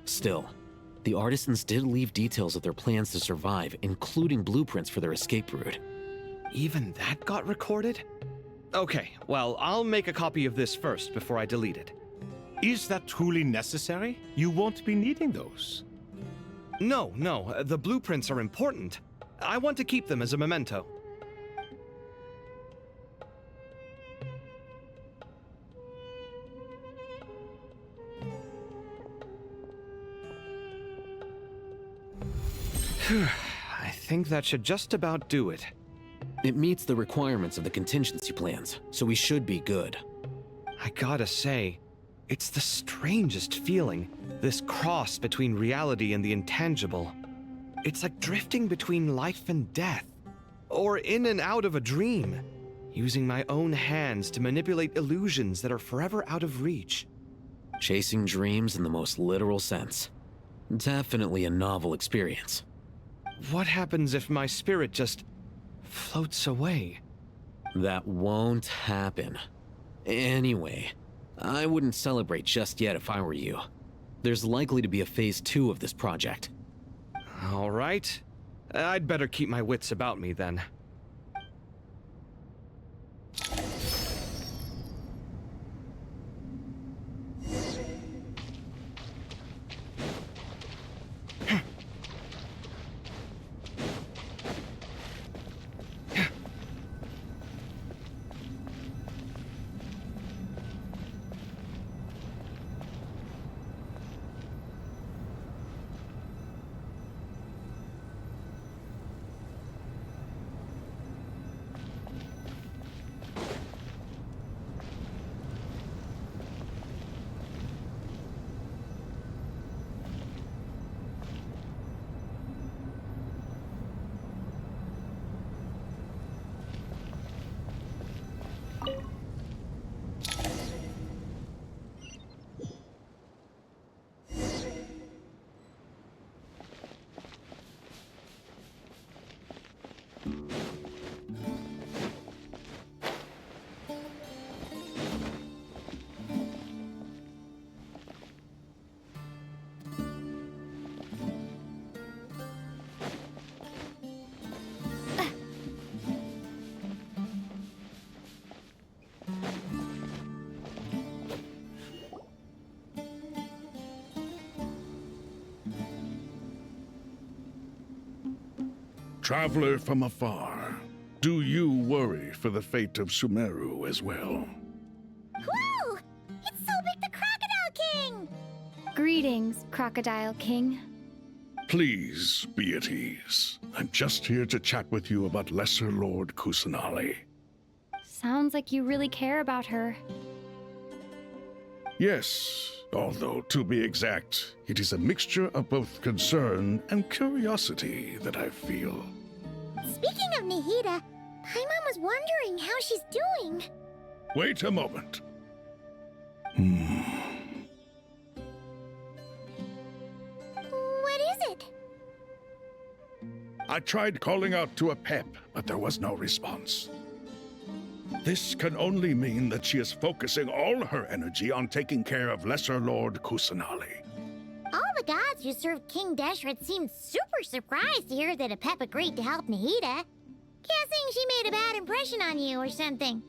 Still, the artisans did leave details of their plans to survive, including blueprints for their escape route. Even that got recorded? Okay, well, I'll make a copy of this first before I delete it. Is that truly necessary? You won't be needing those. No, the blueprints are important. I want to keep them as a memento. I think that should just about do it. It meets the requirements of the contingency plans, so we should be good. I gotta say, it's the strangest feeling, this cross between reality and the intangible. It's like drifting between life and death, or in and out of a dream, using my own hands to manipulate illusions that are forever out of reach. Chasing dreams in the most literal sense. Definitely a novel experience. What happens if my spirit just floats away. That won't happen. Anyway, I wouldn't celebrate just yet if I were you. There's likely to be a phase 2 of this project. All right. I'd better keep my wits about me then. Traveler from afar, do you worry for the fate of Sumeru as well? Whoa! It's Sobek the Crocodile King! Greetings, Crocodile King. Please be at ease. I'm just here to chat with you about Lesser Lord Kusanali. Sounds like you really care about her. Yes, although to be exact, it is a mixture of both concern and curiosity that I feel. Speaking of Nahida, Paimon was wondering how she's doing. Wait a moment. What is it? I tried calling out to a pep, but there was no response. This can only mean that she is focusing all her energy on taking care of Lesser Lord Kusanali. All the gods who serve King Deshret seemed super surprised to hear that a pep agreed to help Nahida. Guessing she made a bad impression on you or something.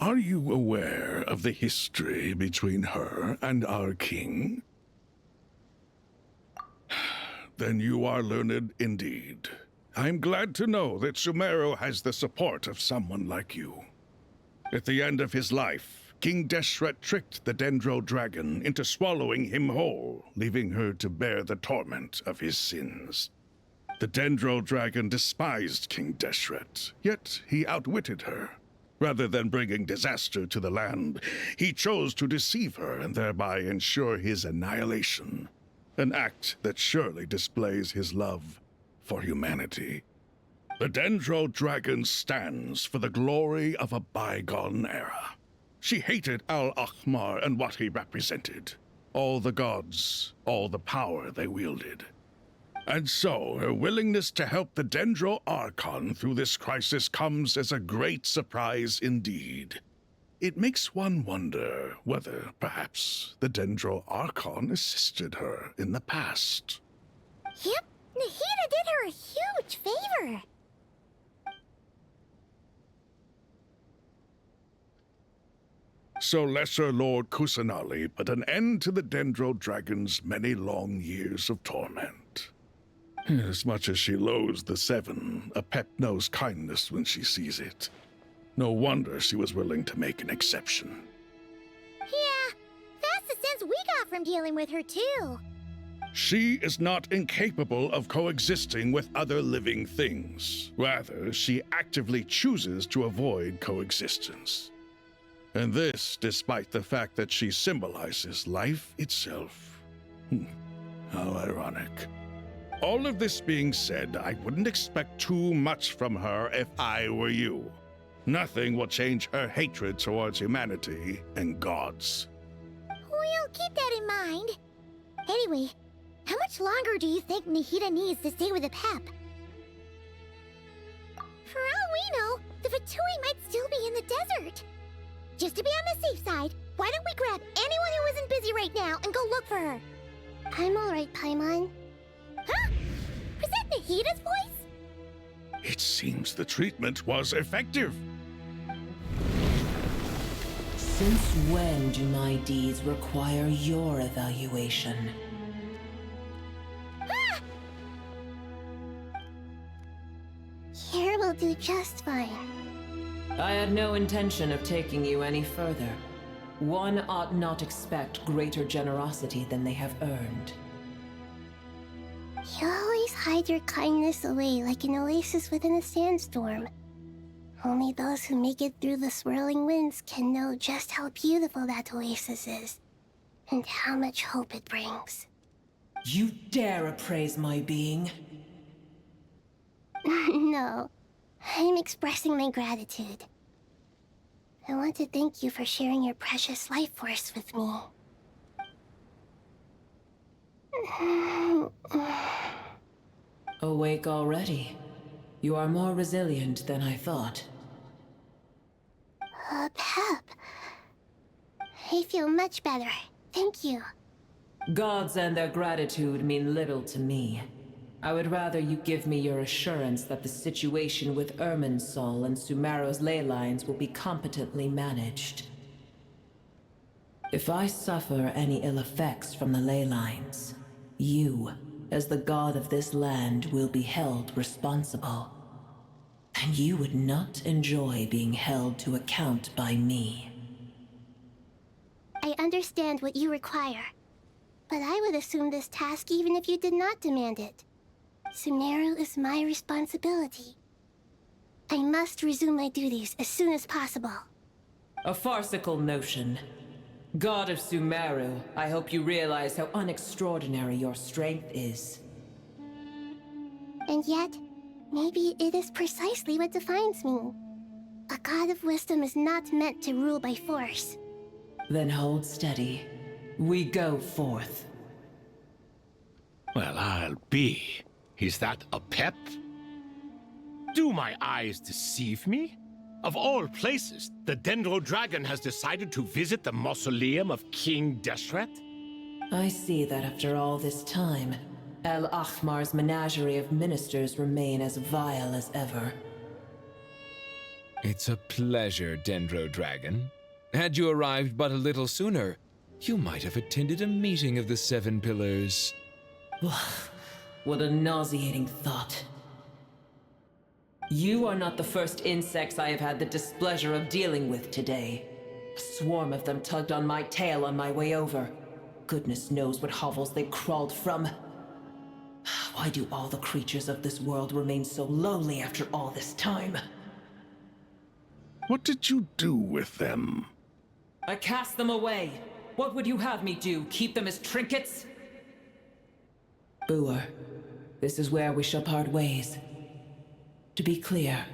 Are you aware of the history between her and our king? Then you are learned indeed. I'm glad to know that Sumeru has the support of someone like you. At the end of his life, King Deshret tricked the Dendro Dragon into swallowing him whole, leaving her to bear the torment of his sins. The Dendro Dragon despised King Deshret, yet he outwitted her. Rather than bringing disaster to the land, he chose to deceive her and thereby ensure his annihilation. An act that surely displays his love for humanity. The Dendro Dragon stands for the glory of a bygone era. She hated Al-Ahmar and what he represented. All the gods, all the power they wielded. And so, her willingness to help the Dendro Archon through this crisis comes as a great surprise indeed. It makes one wonder whether, perhaps, the Dendro Archon assisted her in the past. Yep, Nahida did her a huge favor. So Lesser Lord Kusanali put an end to the Dendro Dragon's many long years of torment. As much as she loathes the Seven, a pep knows kindness when she sees it. No wonder she was willing to make an exception. Yeah, that's the sense we got from dealing with her too. She is not incapable of coexisting with other living things. Rather, she actively chooses to avoid coexistence. And this despite the fact that she symbolizes life itself. How ironic. All of this being said, I wouldn't expect too much from her if I were you. Nothing will change her hatred towards humanity and gods. We'll keep that in mind. Anyway, how much longer do you think Nahida needs to stay with the pep? For all we know, the Fatui might still be in the desert. Just to be on the safe side, why don't we grab anyone who isn't busy right now and go look for her? I'm alright, Paimon. Huh? Was that Nahida's voice? It seems the treatment was effective. Since when do my deeds require your evaluation? Ah! Here will do just fine. I had no intention of taking you any further. One ought not expect greater generosity than they have earned. You always hide your kindness away like an oasis within a sandstorm. Only those who make it through the swirling winds can know just how beautiful that oasis is, and how much hope it brings. You dare appraise my being? No, I'm expressing my gratitude. I want to thank you for sharing your precious life force with me. Awake already? You are more resilient than I thought. Pep. I feel much better. Thank you. Gods and their gratitude mean little to me. I would rather you give me your assurance that the situation with Irminsul and Sumeru's ley lines will be competently managed. If I suffer any ill effects from the ley lines, you, as the god of this land, will be held responsible. And you would not enjoy being held to account by me. I understand what you require, but I would assume this task even if you did not demand it. Sumeru is my responsibility. I must resume my duties as soon as possible. A farcical notion. God of Sumeru, I hope you realize how unextraordinary your strength is. And yet, maybe it is precisely what defines me. A god of wisdom is not meant to rule by force. Then hold steady. We go forth. Well, I'll be. Is that a pep? Do my eyes deceive me? Of all places, the Dendro Dragon has decided to visit the mausoleum of King Deshret? I see that after all this time, El Ahmar's menagerie of ministers remain as vile as ever. It's a pleasure, Dendro Dragon. Had you arrived but a little sooner, you might have attended a meeting of the Seven Pillars. What a nauseating thought. You are not the first insects I have had the displeasure of dealing with today. A swarm of them tugged on my tail on my way over. Goodness knows what hovels they crawled from. Why do all the creatures of this world remain so lowly after all this time? What did you do with them? I cast them away. What would you have me do? Keep them as trinkets? Boer, this is where we shall part ways. To be clear,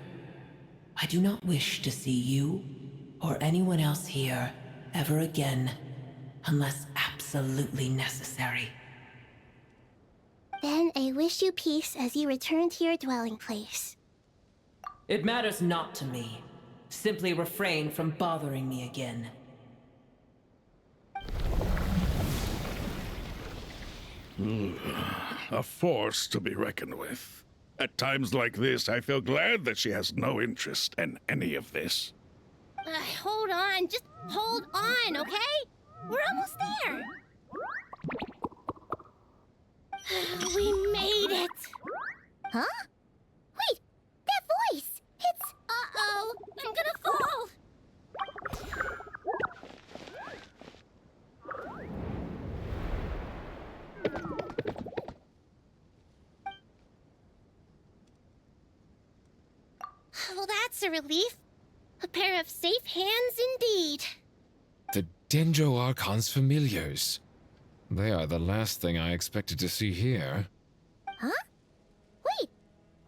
I do not wish to see you or anyone else here ever again, unless absolutely necessary. Then I wish you peace as you return to your dwelling place. It matters not to me. Simply refrain from bothering me again. A force to be reckoned with. At times like this, I feel glad that she has no interest in any of this. Hold on, just hold on, okay? We're almost there. We made it. Huh? Wait, that voice! It's... Uh-oh, I'm gonna fall. Well, that's a relief. A pair of safe hands indeed. The Dendro Archon's familiars. They are the last thing I expected to see here. Huh? Wait,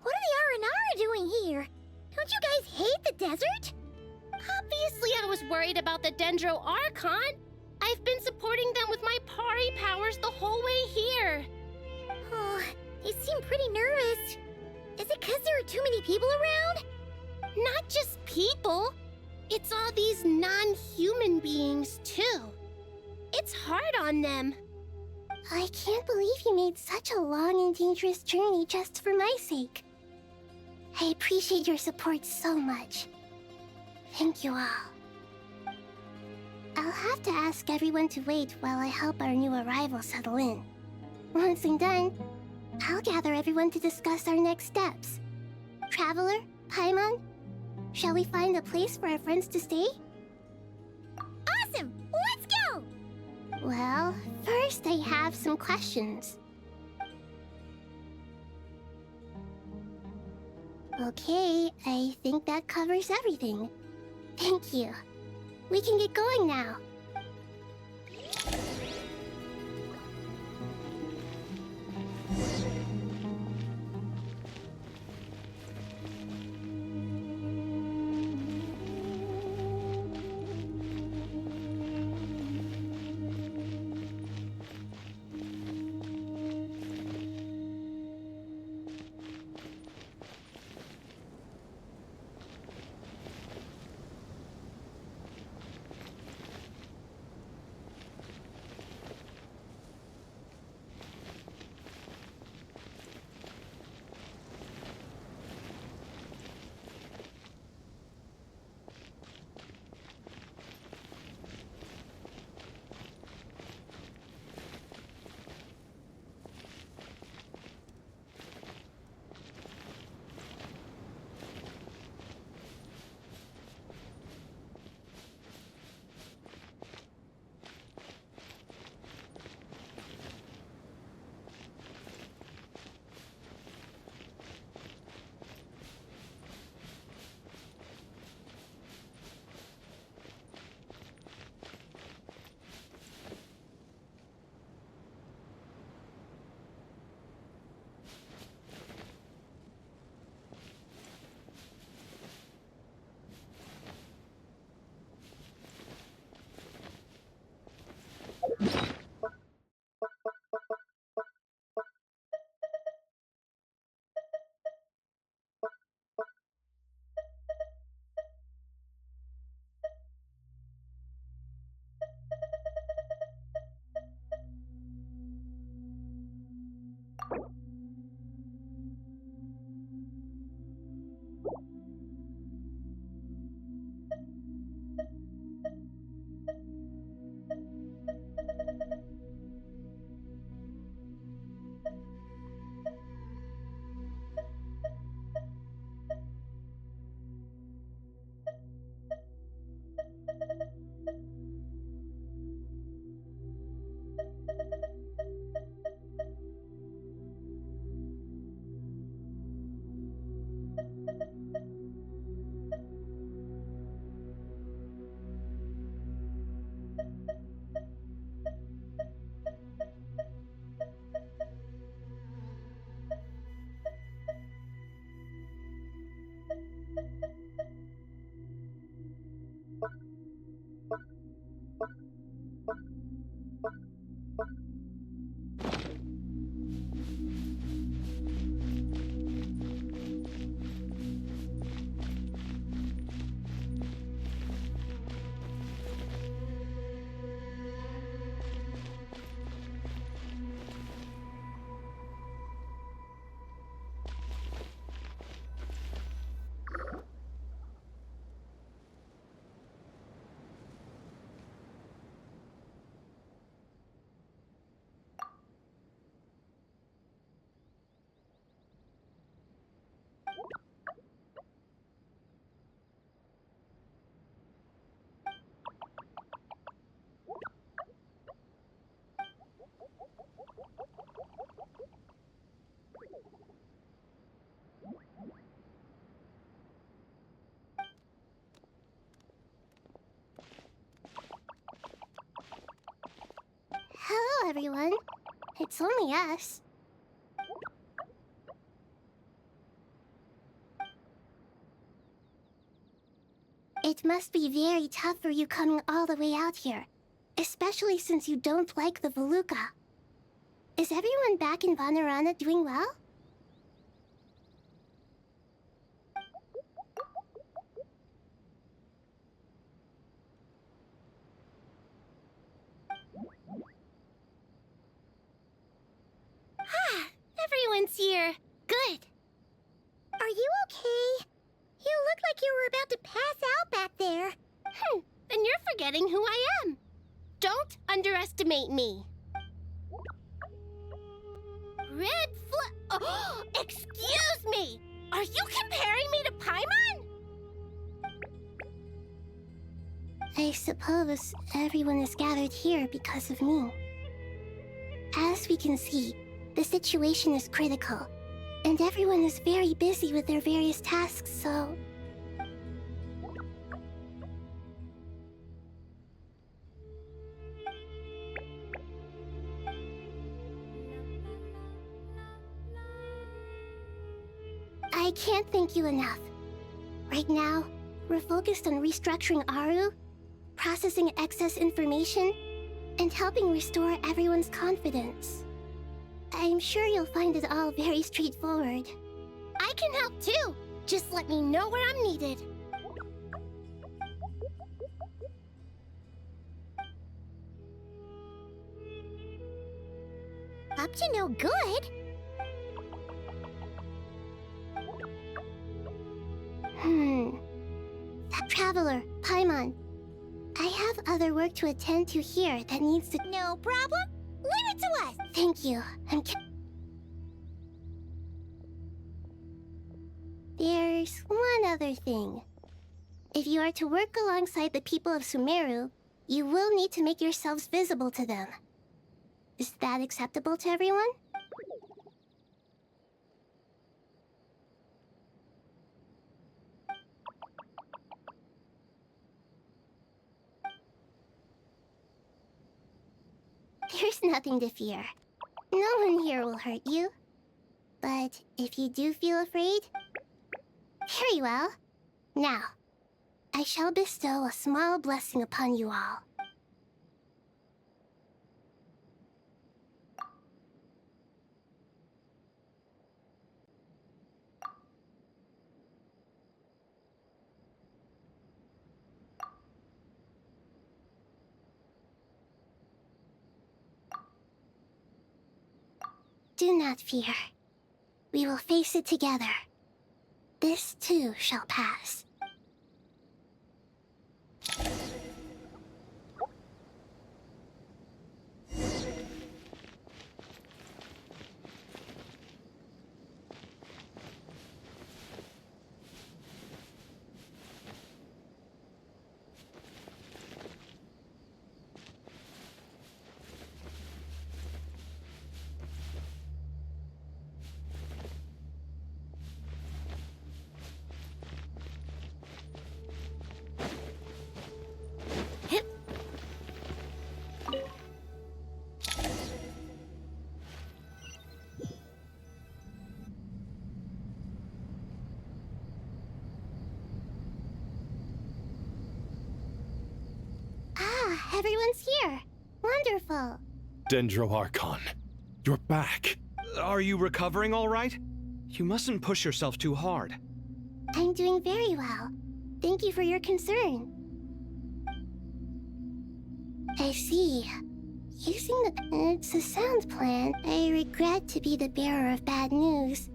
what are the Aranara doing here? Don't you guys hate the desert? Obviously I was worried about the Dendro Archon. I've been supporting them with my Pari powers the whole way here. Oh, they seem pretty nervous. Is it because there are too many people around? Not just people. It's all these non-human beings, too. It's hard on them. I can't believe you made such a long and dangerous journey just for my sake. I appreciate your support so much. Thank you all. I'll have to ask everyone to wait while I help our new arrival settle in. Once I'm done, I'll gather everyone to discuss our next steps. Traveler, Paimon, shall we find a place for our friends to stay? Awesome! Let's go! Well, first I have some questions. Okay, I think that covers everything. Thank you. We can get going now. Hello, everyone. It's only us. It must be very tough for you coming all the way out here, especially since you don't like the Voluka. Is everyone back in Vanarana doing well? everyone's here. Good. Are you okay? You look like you were about to pass out back there. Then you're forgetting who I am. Don't underestimate me. Oh, excuse me! Are you comparing me to Paimon? I suppose everyone is gathered here because of me. As we can see, the situation is critical, and everyone is very busy with their various tasks, so... I can't thank you enough. Right now, we're focused on restructuring Aru, processing excess information, and helping restore everyone's confidence. I'm sure you'll find it all very straightforward. I can help too. Just let me know where I'm needed. Up to no good? That traveler, Paimon. I have other work to attend to here that needs to... No problem. Leave it to us. Thank you. There's one other thing. If you are to work alongside the people of Sumeru, you will need to make yourselves visible to them. Is that acceptable to everyone? There's nothing to fear. No one here will hurt you. But if you do feel afraid... Very well. Now, I shall bestow a small blessing upon you all. Do not fear. We will face it together. This too shall pass. Everyone's here. Wonderful. Dendro Archon, you're back. Are you recovering all right? You mustn't push yourself too hard. I'm doing very well. Thank you for your concern. I see. It's a sound plan. I regret to be the bearer of bad news.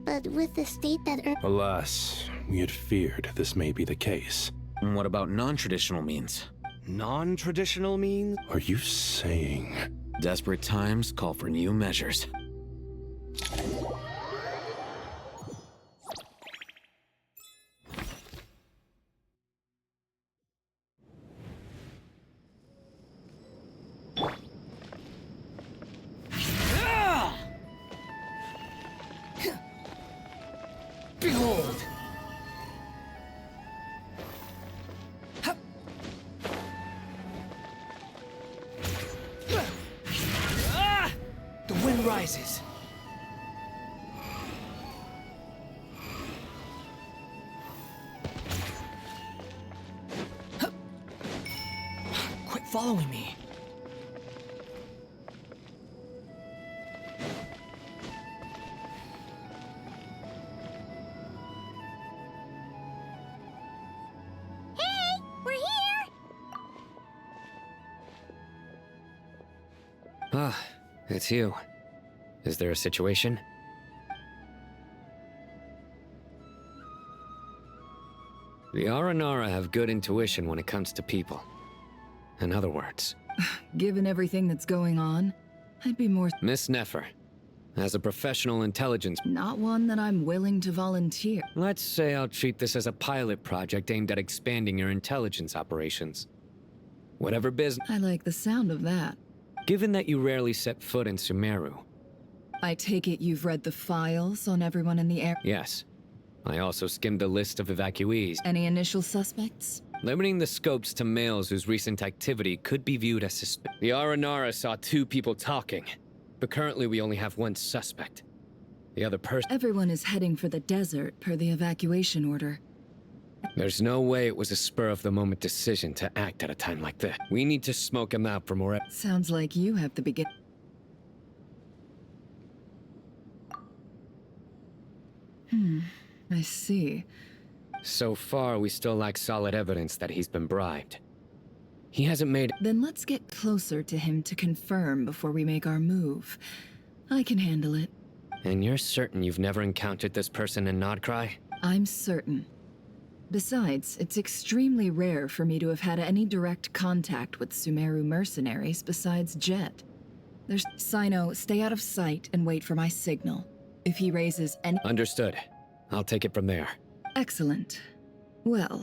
But with the state that... Alas, we had feared this may be the case. And what about non-traditional means? Non-traditional means? Are you saying... Desperate times call for new measures. Behold! The wind rises. Quit following me. Hey, we're here! Ah, it's you. Is there a situation? The Aranara have good intuition when it comes to people. In other words, Given everything that's going on, I'd be more... Miss Nefer, as a professional intelligence... Not one that I'm willing to volunteer. Let's say I'll treat this as a pilot project aimed at expanding your intelligence operations. Whatever business... I like the sound of that. Given that you rarely set foot in Sumeru... I take it you've read the files on everyone in the air? Yes. I also skimmed the list of evacuees. Any initial suspects? Limiting the scopes to males whose recent activity could be viewed as suspect. The Aranara saw 2 people talking, but currently we only have 1 suspect. The other person... Everyone is heading for the desert per the evacuation order. There's no way it was a spur-of-the-moment decision to act at a time like this. We need to smoke him out for more... Sounds like you have the begin... I see. So far, we still lack solid evidence that he's been bribed. He hasn't made... Then let's get closer to him to confirm before we make our move. I can handle it. And you're certain you've never encountered this person in Nodcry? I'm certain. Besides, it's extremely rare for me to have had any direct contact with Sumeru mercenaries besides Jet. There's... Sino, stay out of sight and wait for my signal. If he raises any... Understood. I'll take it from there. Excellent. Well...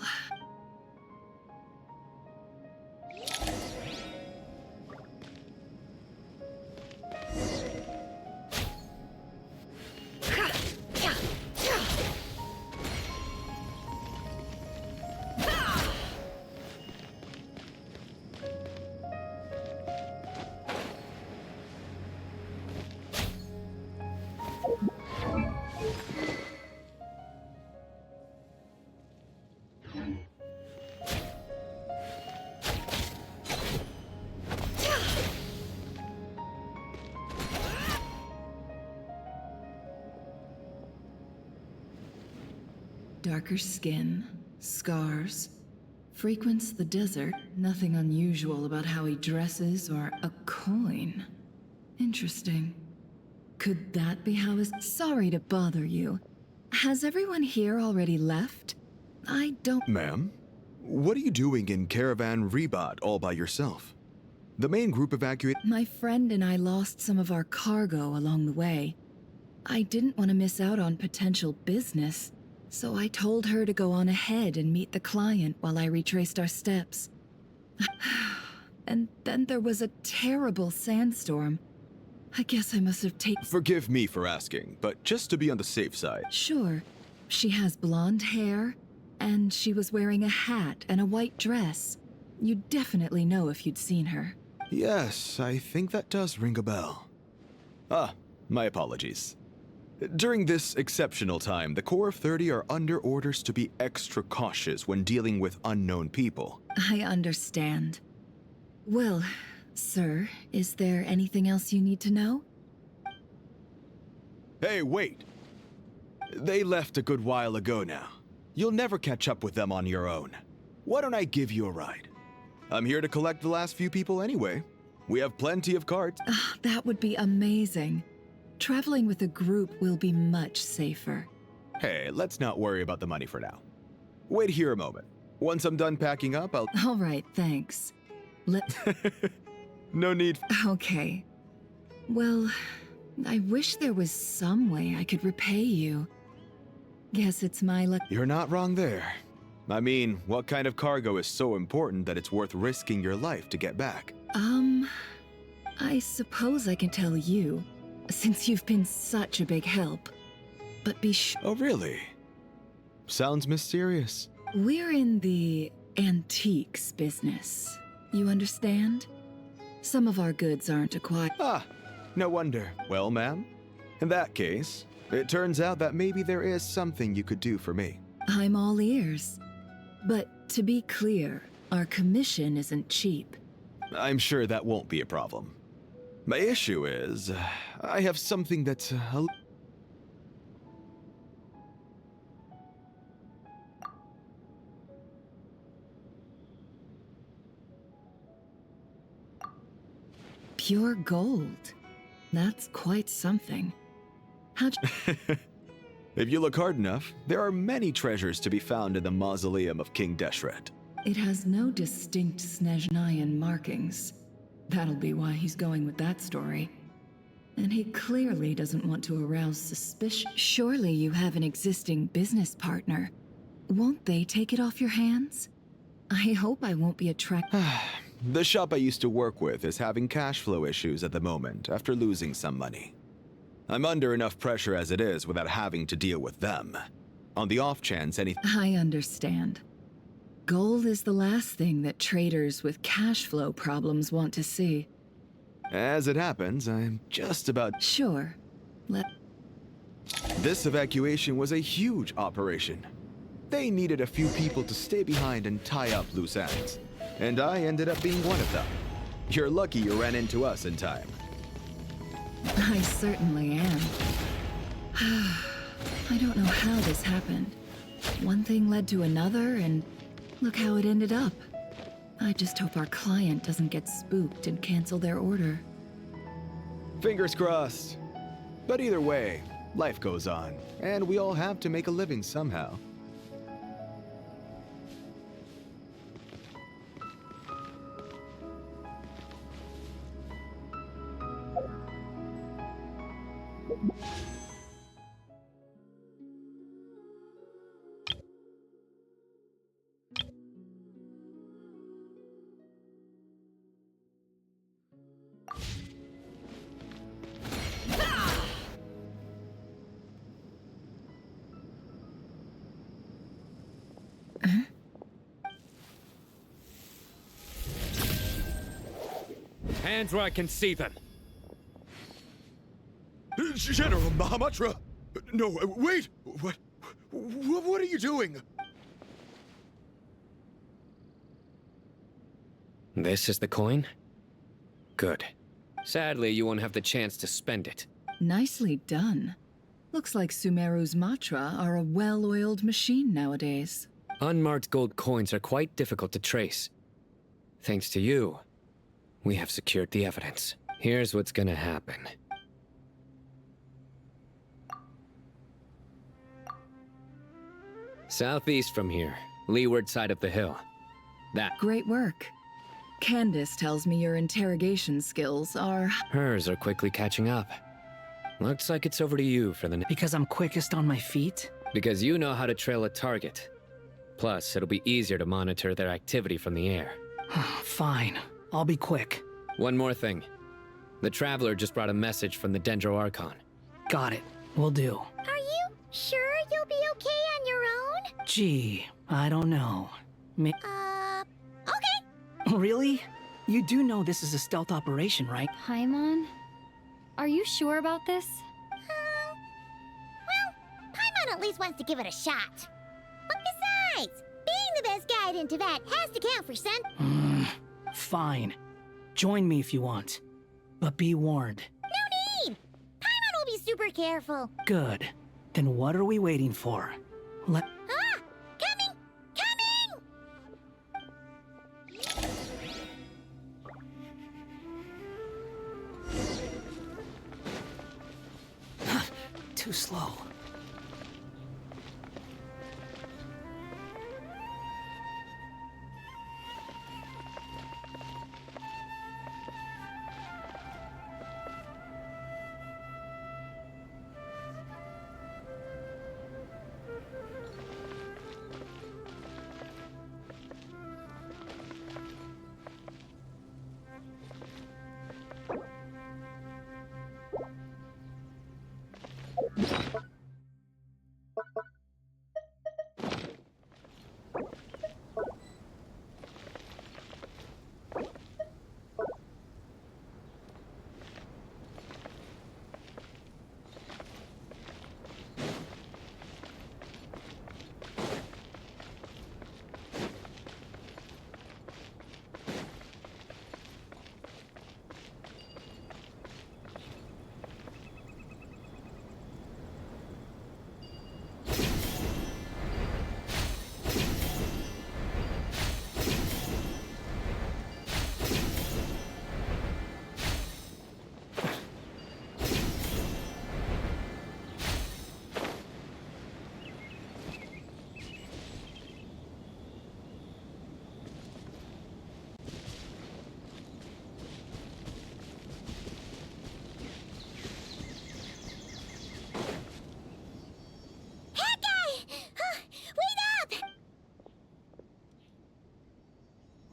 Darker skin, scars, frequents the desert. Nothing unusual about how he dresses or a coin. Interesting. Could that be how his... Sorry to bother you. Has everyone here already left? I don't... Ma'am, what are you doing in Caravan Rebat all by yourself? The main group evacuated... My friend and I lost some of our cargo along the way. I didn't want to miss out on potential business. So I told her to go on ahead and meet the client while I retraced our steps. And then there was a terrible sandstorm. I guess I must have taken... Forgive me for asking, but just to be on the safe side. Sure. She has blonde hair, and she was wearing a hat and a white dress. You'd definitely know if you'd seen her. Yes, I think that does ring a bell. Ah, my apologies. During this exceptional time, the Corps of 30 are under orders to be extra cautious when dealing with unknown people. I understand. Well, sir, is there anything else you need to know? Hey, wait! They left a good while ago now. You'll never catch up with them on your own. Why don't I give you a ride? I'm here to collect the last few people anyway. We have plenty of carts. That would be amazing. Traveling with a group will be much safer. Hey, let's not worry about the money for now. Wait here a moment. Once I'm done packing up, I'll... All right, thanks. No need... Okay. Well, I wish there was some way I could repay you. Guess it's my luck. You're not wrong there. I mean, what kind of cargo is so important that it's worth risking your life to get back? I suppose I can tell you, since you've been such a big help. But be sure... Oh, really? Sounds mysterious. We're in the antiques business. You understand? Some of our goods aren't acquired. Ah, no wonder. Well, ma'am, in that case, it turns out that maybe there is something you could do for me. I'm all ears. But to be clear, our commission isn't cheap. I'm sure that won't be a problem. My issue is, I have something that's Pure gold. That's quite something. How'd you... If you look hard enough, there are many treasures to be found in the mausoleum of King Deshret. It has no distinct Snezhnayan markings. That'll be why he's going with that story. And he clearly doesn't want to arouse suspicion. Surely you have an existing business partner. Won't they take it off your hands? I hope I won't be attracted. The shop I used to work with is having cash flow issues at the moment after losing some money. I'm under enough pressure as it is without having to deal with them. On the off chance anything... I understand. Gold is the last thing that traders with cash flow problems want to see. As it happens, I'm just about... Sure. This evacuation was a huge operation. They needed a few people to stay behind and tie up loose ends. And I ended up being one of them. You're lucky you ran into us in time. I certainly am. I don't know how this happened. One thing led to another, and look how it ended up. I just hope our client doesn't get spooked and cancel their order. Fingers crossed. But either way, life goes on, and we all have to make a living somehow. Hands where I can see them. General Mahamatra! No, wait! What are you doing? This is the coin? Good. Sadly, you won't have the chance to spend it. Nicely done. Looks like Sumeru's Matra are a well-oiled machine nowadays. Unmarked gold coins are quite difficult to trace. Thanks to you, we have secured the evidence. Here's what's gonna happen. Southeast from here, leeward side of the hill. That. Great work. Candace tells me your interrogation skills are... Hers are quickly catching up. Looks like it's over to you for the... Because I'm quickest on my feet? Because you know how to trail a target. Plus, it'll be easier to monitor their activity from the air. Fine. I'll be quick. One more thing. The Traveler just brought a message from the Dendro Archon. Got it. Will do. Are you sure you'll be okay on your own? Gee, I don't know. Okay. Really? You do know this is a stealth operation, right? Paimon? Are you sure about this? Well, Paimon at least wants to give it a shot. But besides, being the best guide into that has to count for something. Fine. Join me if you want. But be warned. No need! Paimon will be super careful. Good. Then what are we waiting for? Coming! Coming! Too slow.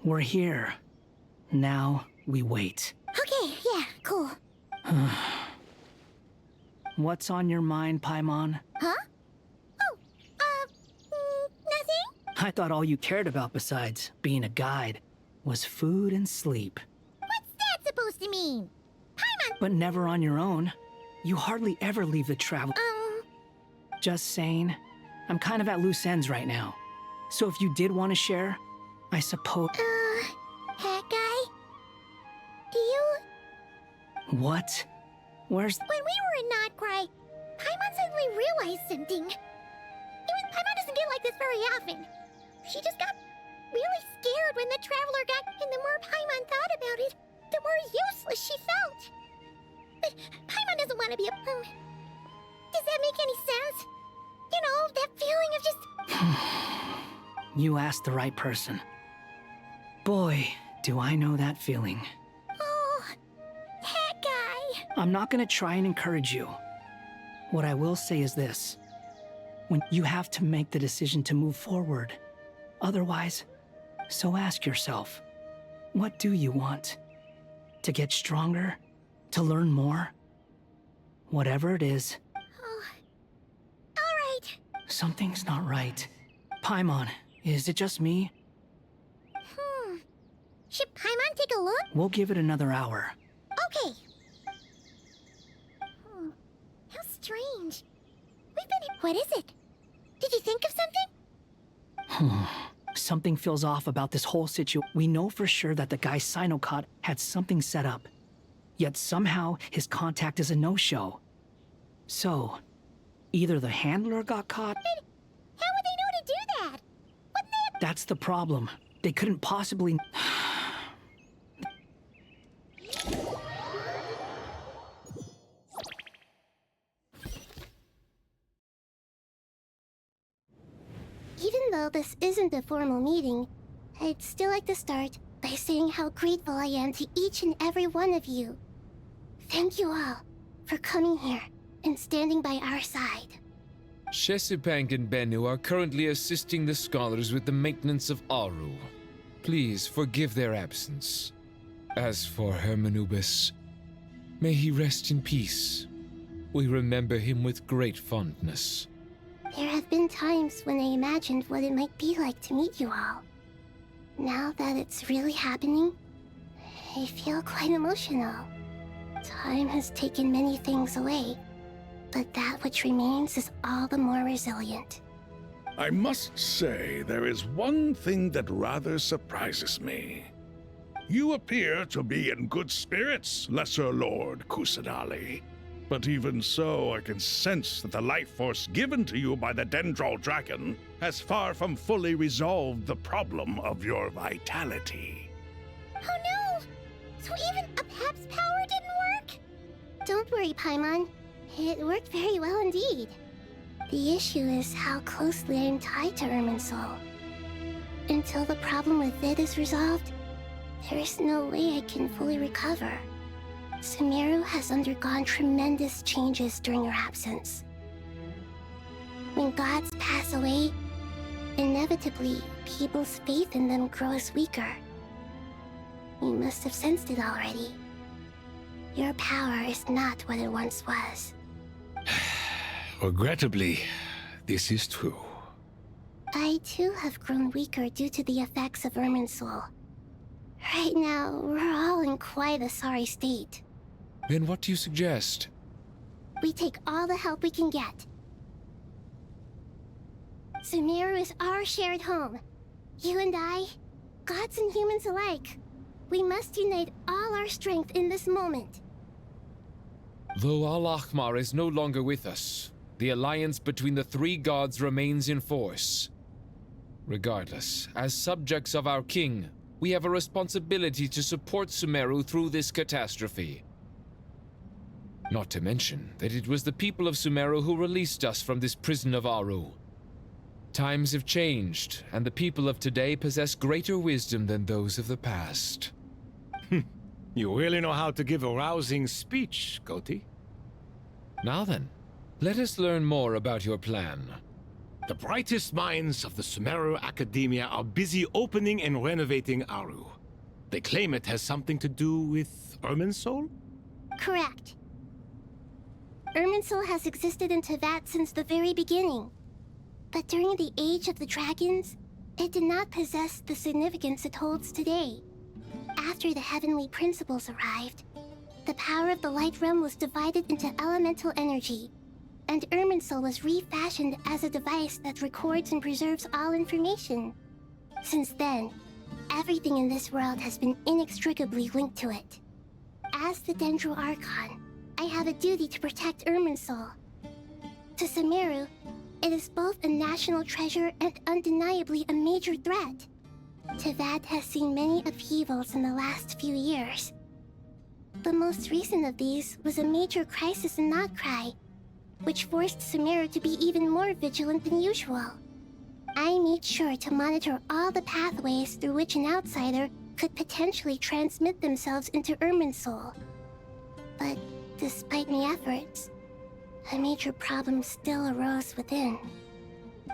We're here. Now we wait. Okay, yeah, cool. What's on your mind, Paimon? Huh? Oh, nothing? I thought all you cared about besides being a guide was food and sleep. What's that supposed to mean? Paimon! But never on your own. You hardly ever leave the travel. Just saying. I'm kind of at loose ends right now. So if you did want to share, I suppose... Hat guy? Do you... What? Where's... When we were in Notcry, Paimon suddenly realized something. Paimon doesn't get like this very often. She just got really scared when the Traveler got... And the more Paimon thought about it, the more useless she felt. But Paimon doesn't want to be a... does that make any sense? You know, that feeling of just... You asked the right person. Boy, do I know that feeling. Oh, that guy. I'm not gonna try and encourage you. What I will say is this. When you have to make the decision to move forward. Otherwise, so ask yourself, what do you want? To get stronger? To learn more? Whatever it is. Oh, all right. Something's not right. Paimon, is it just me? Should Paimon take a look? We'll give it another hour. Okay. How strange. We've been... What is it? Did you think of something? Something feels off about this whole situation. We know for sure that the guy Sinocot had something set up. Yet somehow his contact is a no-show. So, either the handler got caught... But how would they know to do that? Wouldn't they... That's the problem. They couldn't possibly... Even though this isn't a formal meeting, I'd still like to start by saying how grateful I am to each and every one of you. Thank you all for coming here and standing by our side. Shesipank and Bennu are currently assisting the scholars with the maintenance of Aru. Please forgive their absence. As for Hermanubis, may he rest in peace. We remember him with great fondness. There have been times when I imagined what it might be like to meet you all. Now that it's really happening, I feel quite emotional. Time has taken many things away, but that which remains is all the more resilient. I must say, there is one thing that rather surprises me. You appear to be in good spirits, Lesser Lord Kusanali. But even so, I can sense that the life force given to you by the Dendral Dragon has far from fully resolved the problem of your vitality. Oh no! So even Apep's power didn't work? Don't worry, Paimon. It worked very well indeed. The issue is how closely I am tied to Irminsul. Until the problem with it is resolved, there is no way I can fully recover. Sumeru has undergone tremendous changes during her absence. When gods pass away, inevitably, people's faith in them grows weaker. You must have sensed it already. Your power is not what it once was. Regrettably, this is true. I too have grown weaker due to the effects of Irminsul. Right now, we're all in quite a sorry state. Then what do you suggest? We take all the help we can get. Sumeru is our shared home. You and I, gods and humans alike. We must unite all our strength in this moment. Though Al-Ahmar is no longer with us, the alliance between the three gods remains in force. Regardless, as subjects of our king, we have a responsibility to support Sumeru through this catastrophe. Not to mention that it was the people of Sumeru who released us from this prison of Aru. Times have changed, and the people of today possess greater wisdom than those of the past. You really know how to give a rousing speech, Koti. Now then, let us learn more about your plan. The brightest minds of the Sumeru Academia are busy opening and renovating Aru. They claim it has something to do with Irminsul? Correct. Irminsul has existed in Tevat since the very beginning. But during the Age of the Dragons, it did not possess the significance it holds today. After the heavenly principles arrived, the power of the Light Realm was divided into elemental energy, and Irminsul was refashioned as a device that records and preserves all information. Since then, everything in this world has been inextricably linked to it. As the Dendro Archon, I have a duty to protect Irminsul. To Sumeru, it is both a national treasure and undeniably a major threat. Tevat has seen many upheavals in the last few years. The most recent of these was a major crisis in Notcry, which forced Sumeru to be even more vigilant than usual. I made sure to monitor all the pathways through which an outsider could potentially transmit themselves into Irminsul. But despite my efforts, a major problem still arose within.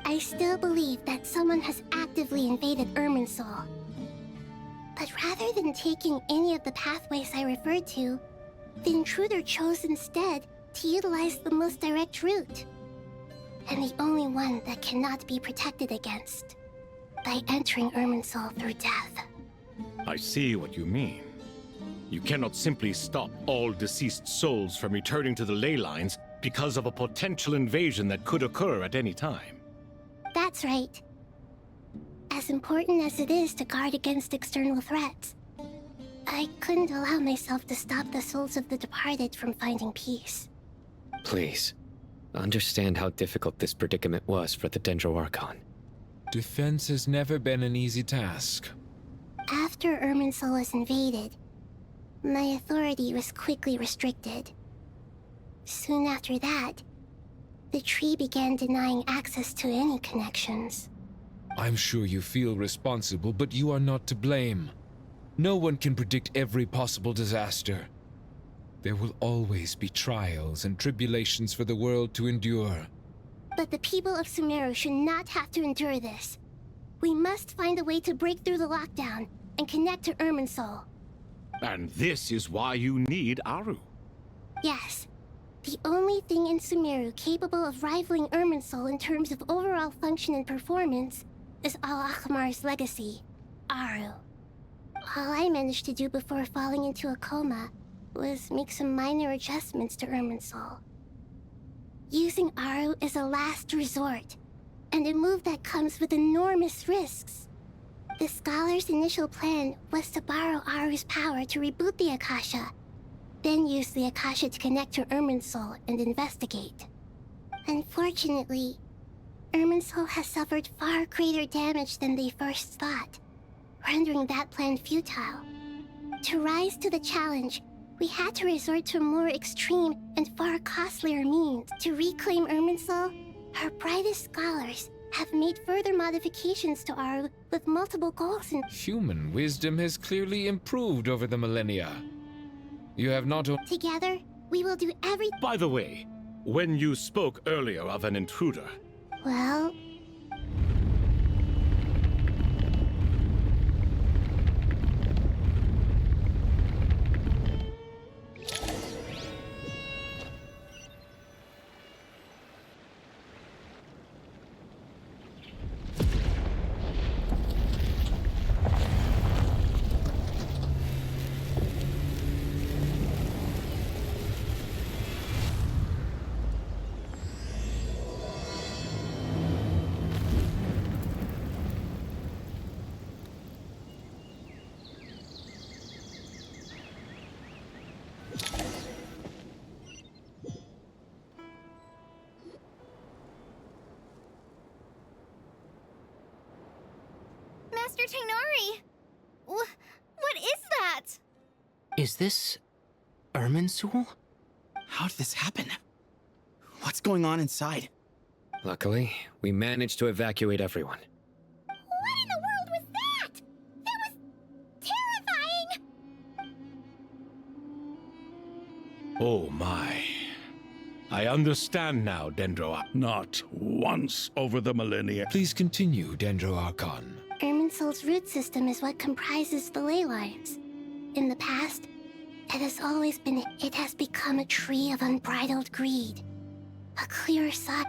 I still believe that someone has actively invaded Irminsul. But rather than taking any of the pathways I referred to, the intruder chose instead to utilize the most direct route, and the only one that cannot be protected against, by entering Irminsul through death. I see what you mean. You cannot simply stop all deceased souls from returning to the ley lines because of a potential invasion that could occur at any time. That's right. As important as it is to guard against external threats, I couldn't allow myself to stop the souls of the departed from finding peace. Please, understand how difficult this predicament was for the Dendro Archon. Defense has never been an easy task. After Irminsul was invaded, my authority was quickly restricted. Soon after that, the tree began denying access to any connections. I'm sure you feel responsible, but you are not to blame. No one can predict every possible disaster. There will always be trials and tribulations for the world to endure. But the people of Sumeru should not have to endure this. We must find a way to break through the lockdown and connect to Irminsul. And this is why you need Aru. Yes. The only thing in Sumeru capable of rivaling Irminsul in terms of overall function and performance is Al-Akhmar's legacy, Aru. All I managed to do before falling into a coma was make some minor adjustments to Irminsul. Using Aru is a last resort, and a move that comes with enormous risks. The Scholar's initial plan was to borrow Aru's power to reboot the Akasha, then use the Akasha to connect to Irminsul and investigate. Unfortunately, Irminsul has suffered far greater damage than they first thought, rendering that plan futile. To rise to the challenge, we had to resort to a more extreme and far costlier means. To reclaim Irminsul, our brightest scholars have made further modifications to Aru with multiple goals in Human wisdom has clearly improved over the millennia. You have not only... Together, we will do everything. By the way, when you spoke earlier of an intruder... Well... Master Tainari! What is that? Is this Irminsul? How did this happen? What's going on inside? Luckily, we managed to evacuate everyone. What in the world was that? That was terrifying! Oh my. I understand now, Dendro. Not once over the millennia. Please continue, Dendro Archon. Irminsul's root system is what comprises the ley lines. In the past, it has become a tree of unbridled greed. A clear sight.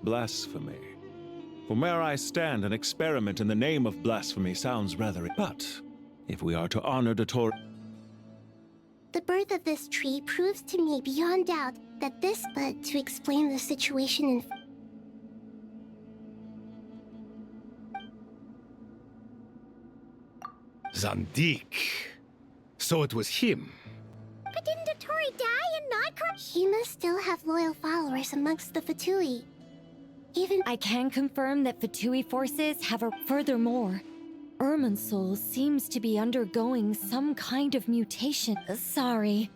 Blasphemy. From where I stand, an experiment in the name of blasphemy sounds rather... But, if we are to honor Dottore... The birth of this tree proves to me beyond doubt that this but to explain the situation in... Zandik. So it was him. But didn't Dottore die and not He must still have loyal followers amongst the Fatui. I can confirm that Fatui forces have a... Furthermore, Irminsul seems to be undergoing some kind of mutation. Sorry.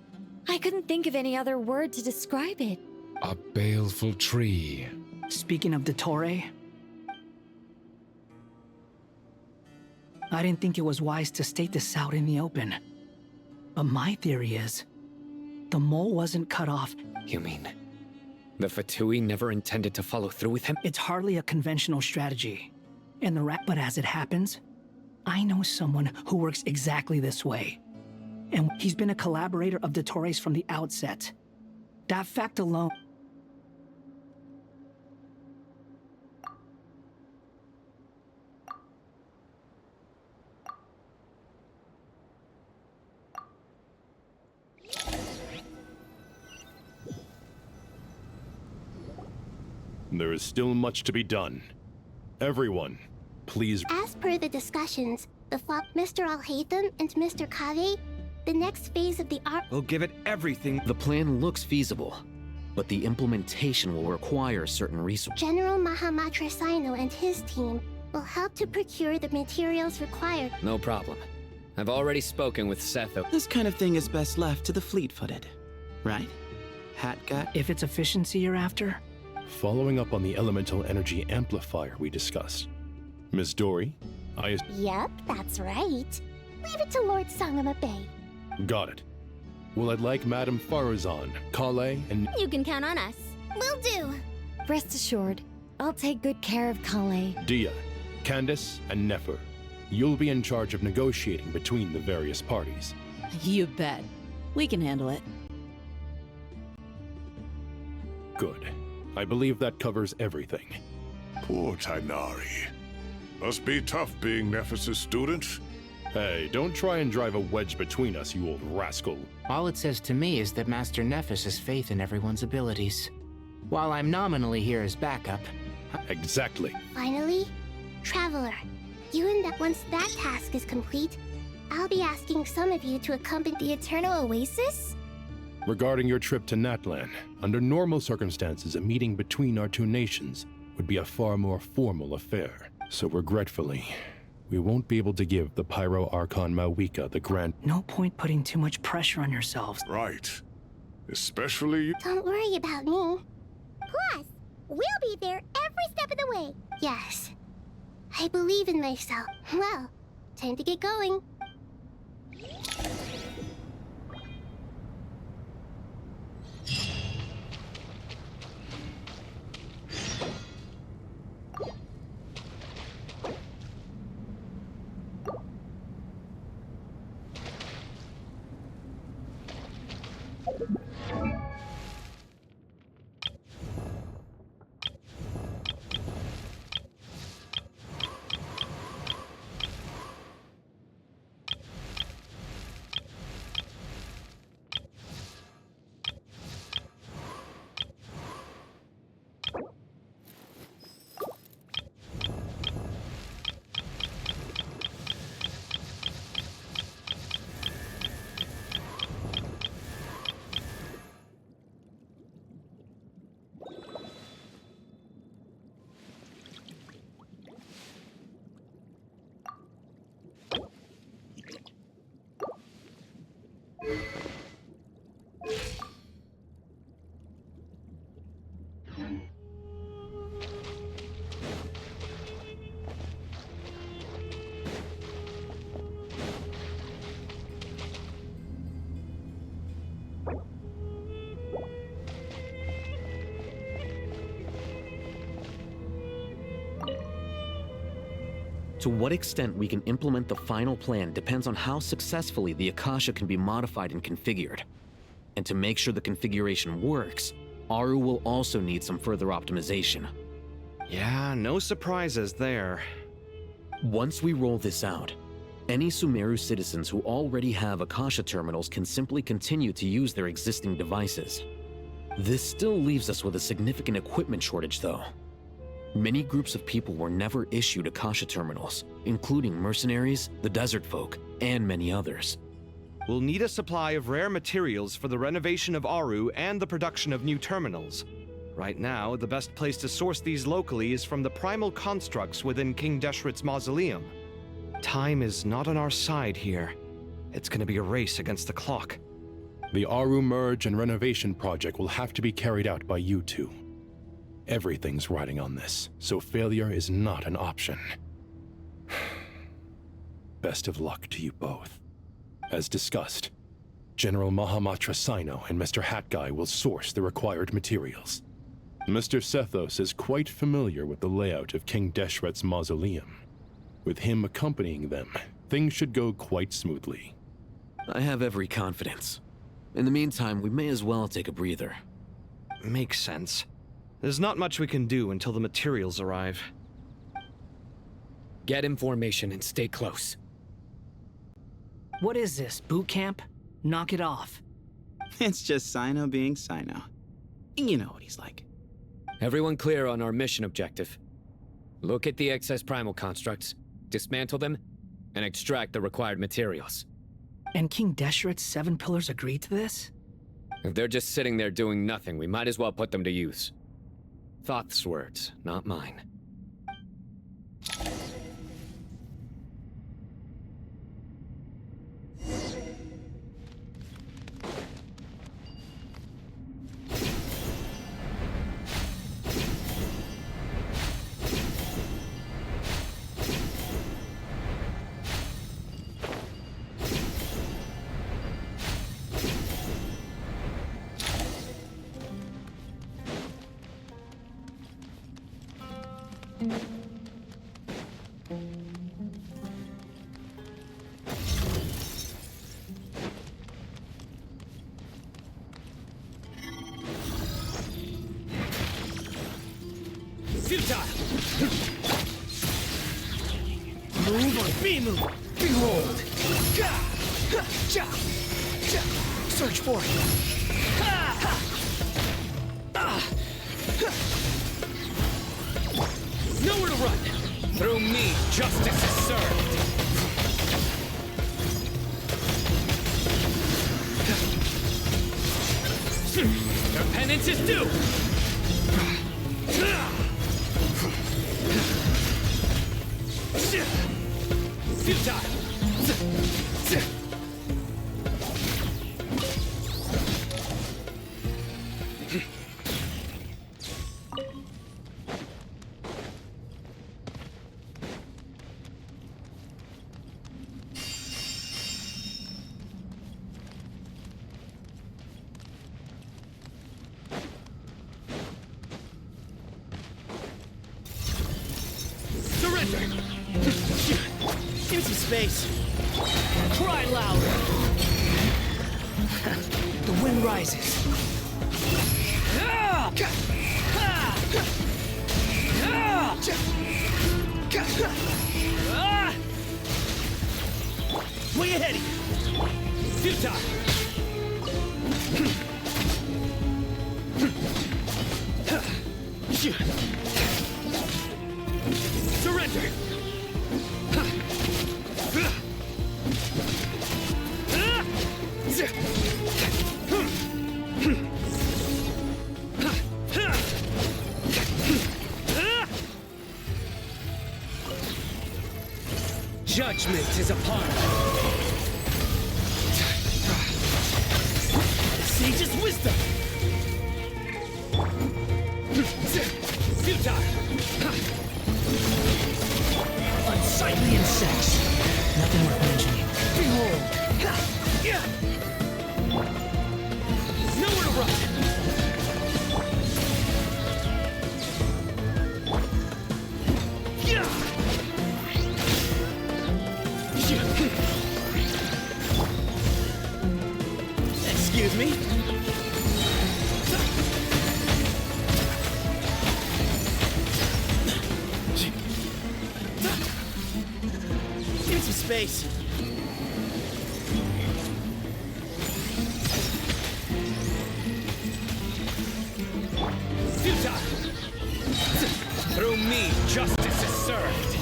I couldn't think of any other word to describe it. A baleful tree. Speaking of Dottore, I didn't think it was wise to state this out in the open. But my theory is, the mole wasn't cut off. You mean, the Fatui never intended to follow through with him? It's hardly a conventional strategy. But as it happens, I know someone who works exactly this way. And he's been a collaborator of Dottore's from the outset. That fact alone... There is still much to be done. Everyone, please... As per the discussions, Mr. Alhaitham and Mr. Kave, the next phase of the art... We'll give it everything. The plan looks feasible, but the implementation will require certain resources. General Mahamatra Sino and his team will help to procure the materials required. No problem. I've already spoken with Setho. This kind of thing is best left to the fleet-footed, right? Hat guy? If it's efficiency you're after... Following up on the elemental energy amplifier we discussed. Miss Dory, Yep, that's right. Leave it to Lord Sangama Bay. Got it. Well, I'd like Madame Farazan, Kale, and... You can count on us. Will do. Rest assured, I'll take good care of Kale. Dia, Candace, and Nefer. You'll be in charge of negotiating between the various parties. You bet. We can handle it. Good. I believe that covers everything. Poor Tainari. Must be tough being Nephis' student. Hey, don't try and drive a wedge between us, you old rascal. All it says to me is that Master Nephis has faith in everyone's abilities. While I'm nominally here as backup... Exactly. Finally, Traveler, you and once that task is complete, I'll be asking some of you to accompany the Eternal Oasis? Regarding your trip to Natlan, under normal circumstances, a meeting between our two nations would be a far more formal affair. So regretfully, we won't be able to give the Pyro Archon Mawika the grant. No point putting too much pressure on yourselves. Right. Especially... Don't worry about me. Plus, we'll be there every step of the way. Yes. I believe in myself. Well, time to get going. To what extent we can implement the final plan depends on how successfully the Akasha can be modified and configured. And to make sure the configuration works, Aru will also need some further optimization. Yeah, no surprises there. Once we roll this out, any Sumeru citizens who already have Akasha terminals can simply continue to use their existing devices. This still leaves us with a significant equipment shortage, though. Many groups of people were never issued Akasha terminals, including mercenaries, the desert folk, and many others. We'll need a supply of rare materials for the renovation of Aru and the production of new terminals. Right now, the best place to source these locally is from the primal constructs within King Deshret's mausoleum. Time is not on our side here. It's gonna be a race against the clock. The Aru merge and renovation project will have to be carried out by you two. Everything's riding on this, so failure is not an option. Best of luck to you both. As discussed, General Mahamatra Sino and Mr. Hat Guy will source the required materials. Mr. Sethos is quite familiar with the layout of King Deshret's mausoleum. With him accompanying them, things should go quite smoothly. I have every confidence. In the meantime, we may as well take a breather. Makes sense. There's not much we can do until the materials arrive. Get information and stay close. What is this, boot camp? Knock it off. It's just Sino being Sino. You know what he's like. Everyone clear on our mission objective. Look at the excess primal constructs, dismantle them, and extract the required materials. And King Deshret's 7 pillars agreed to this? If they're just sitting there doing nothing, we might as well put them to use. Thoth's words, not mine. Move or be moved. Behold. Search for it. Nowhere to run! Through me, justice is served! Their penance is due! Futile! Surrender! Give me some space. Cry louder. The wind rises. Way ahead of you. Futile. Surrender. Judgment is upon us. Sage's wisdom. Futile. Unsightly insects. Nothing worth mentioning. Behold. Nowhere to run. space. Futile! Through me, justice is served.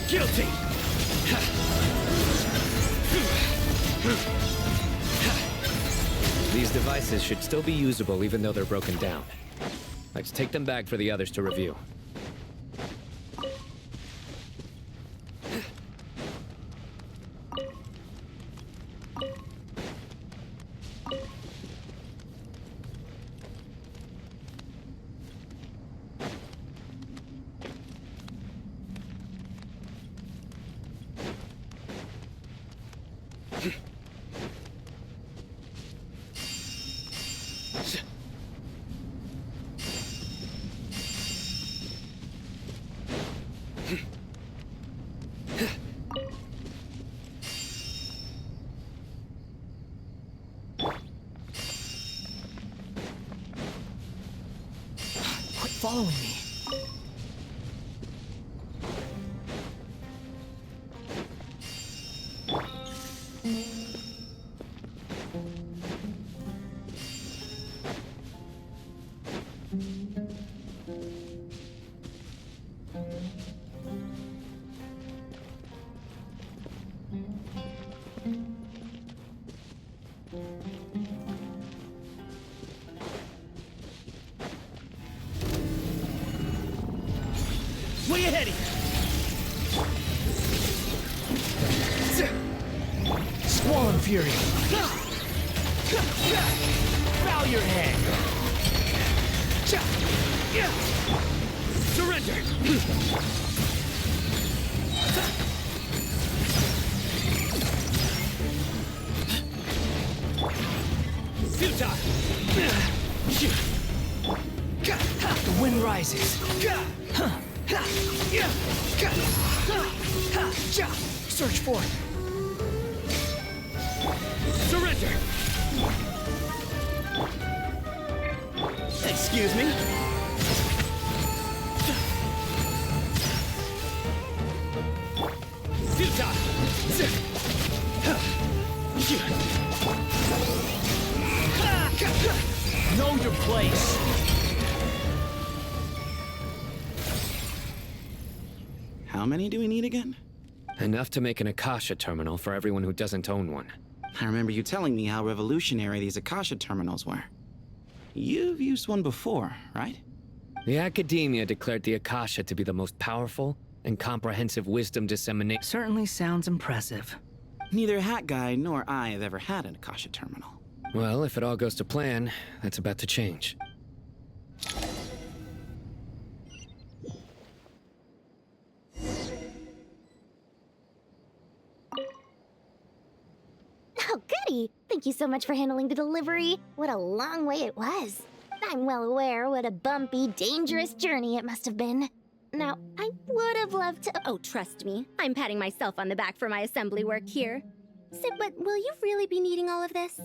Guilty! These devices should still be usable even though they're broken down. Let's take them back for the others to review. Quit following me. Way ahead of you! Squall Fury! Bow your head! Surrender! Futile! The wind rises. Search for it. Surrender. Excuse me. Futile. Know your place. How many do we need again? Enough to make an Akasha terminal for everyone who doesn't own one. I remember you telling me how revolutionary these Akasha terminals were. You've used one before, right? The Academia declared the Akasha to be the most powerful and comprehensive wisdom dissemination. Certainly sounds impressive. Neither Hat Guy nor I have ever had an Akasha terminal. Well, if it all goes to plan, that's about to change. Oh, goody! Thank you so much for handling the delivery. What a long way it was. I'm well aware what a bumpy, dangerous journey it must have been. Now, I would have loved to— Oh, trust me. I'm patting myself on the back for my assembly work here. So, but will you really be needing all of this?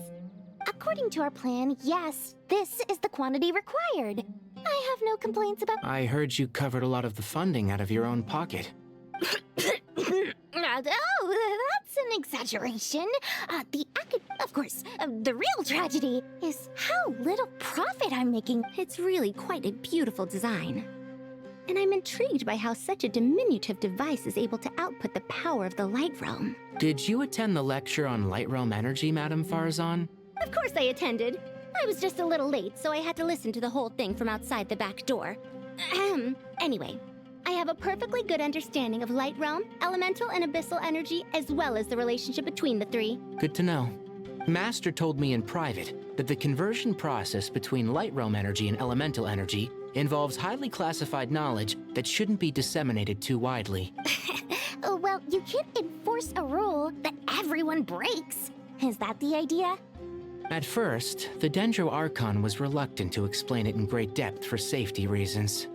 According to our plan, yes, this is the quantity required. I have no complaints about— I heard you covered a lot of the funding out of your own pocket. Oh, that's an exaggeration. Of course, the real tragedy is how little profit I'm making. It's really quite a beautiful design. And I'm intrigued by how such a diminutive device is able to output the power of the Light Realm. Did you attend the lecture on Light Realm energy, Madame Farazan? Of course I attended. I was just a little late, so I had to listen to the whole thing from outside the back door. Anyway, I have a perfectly good understanding of Light Realm, Elemental, and Abyssal energy, as well as the relationship between the three. Good to know. Master told me in private that the conversion process between Light Realm energy and Elemental energy involves highly classified knowledge that shouldn't be disseminated too widely. Well, you can't enforce a rule that everyone breaks. Is that the idea? At first, the Dendro Archon was reluctant to explain it in great depth for safety reasons.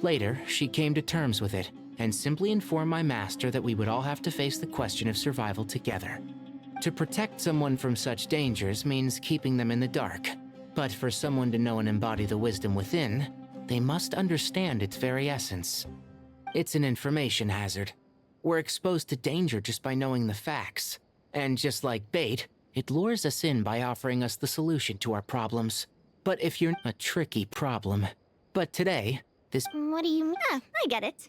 Later, she came to terms with it and simply informed my master that we would all have to face the question of survival together. To protect someone from such dangers means keeping them in the dark, but for someone to know and embody the wisdom within, they must understand its very essence. It's an information hazard. We're exposed to danger just by knowing the facts. And just like bait, it lures us in by offering us the solution to our problems. But if you're a tricky problem. But today, this... What do you mean? Ah, I get it.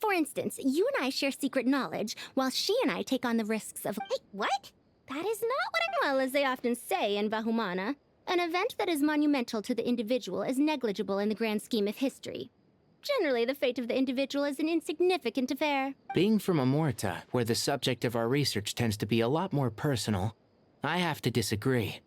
For instance, you and I share secret knowledge, while she and I take on the risks of... Wait, what? That is not what I... Well, as they often say in Bahumana, an event that is monumental to the individual is negligible in the grand scheme of history. Generally, the fate of the individual is an insignificant affair. Being from Amorta, where the subject of our research tends to be a lot more personal, I have to disagree.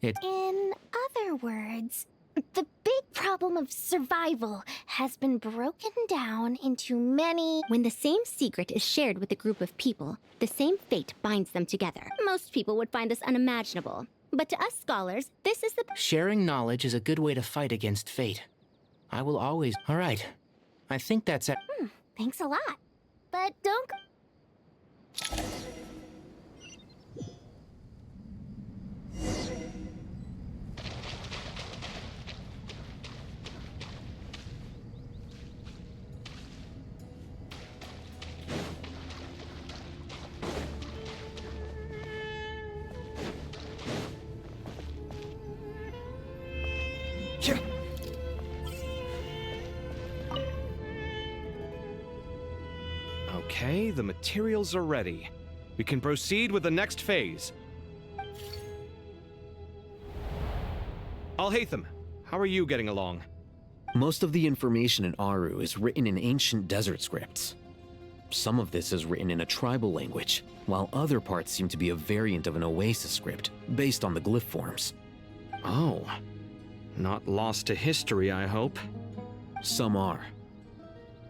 In other words, the big problem of survival has been broken down into many... When the same secret is shared with a group of people, the same fate binds them together. Most people would find this unimaginable. But to us scholars, this is the... Sharing knowledge is a good way to fight against fate. I will always... All right. I think that's it. Thanks a lot. But don't... Okay, the materials are ready. We can proceed with the next phase. Alhaitham, how are you getting along? Most of the information in Aru is written in ancient desert scripts. Some of this is written in a tribal language, while other parts seem to be a variant of an Oasis script, based on the glyph forms. Oh. Not lost to history, I hope. Some are.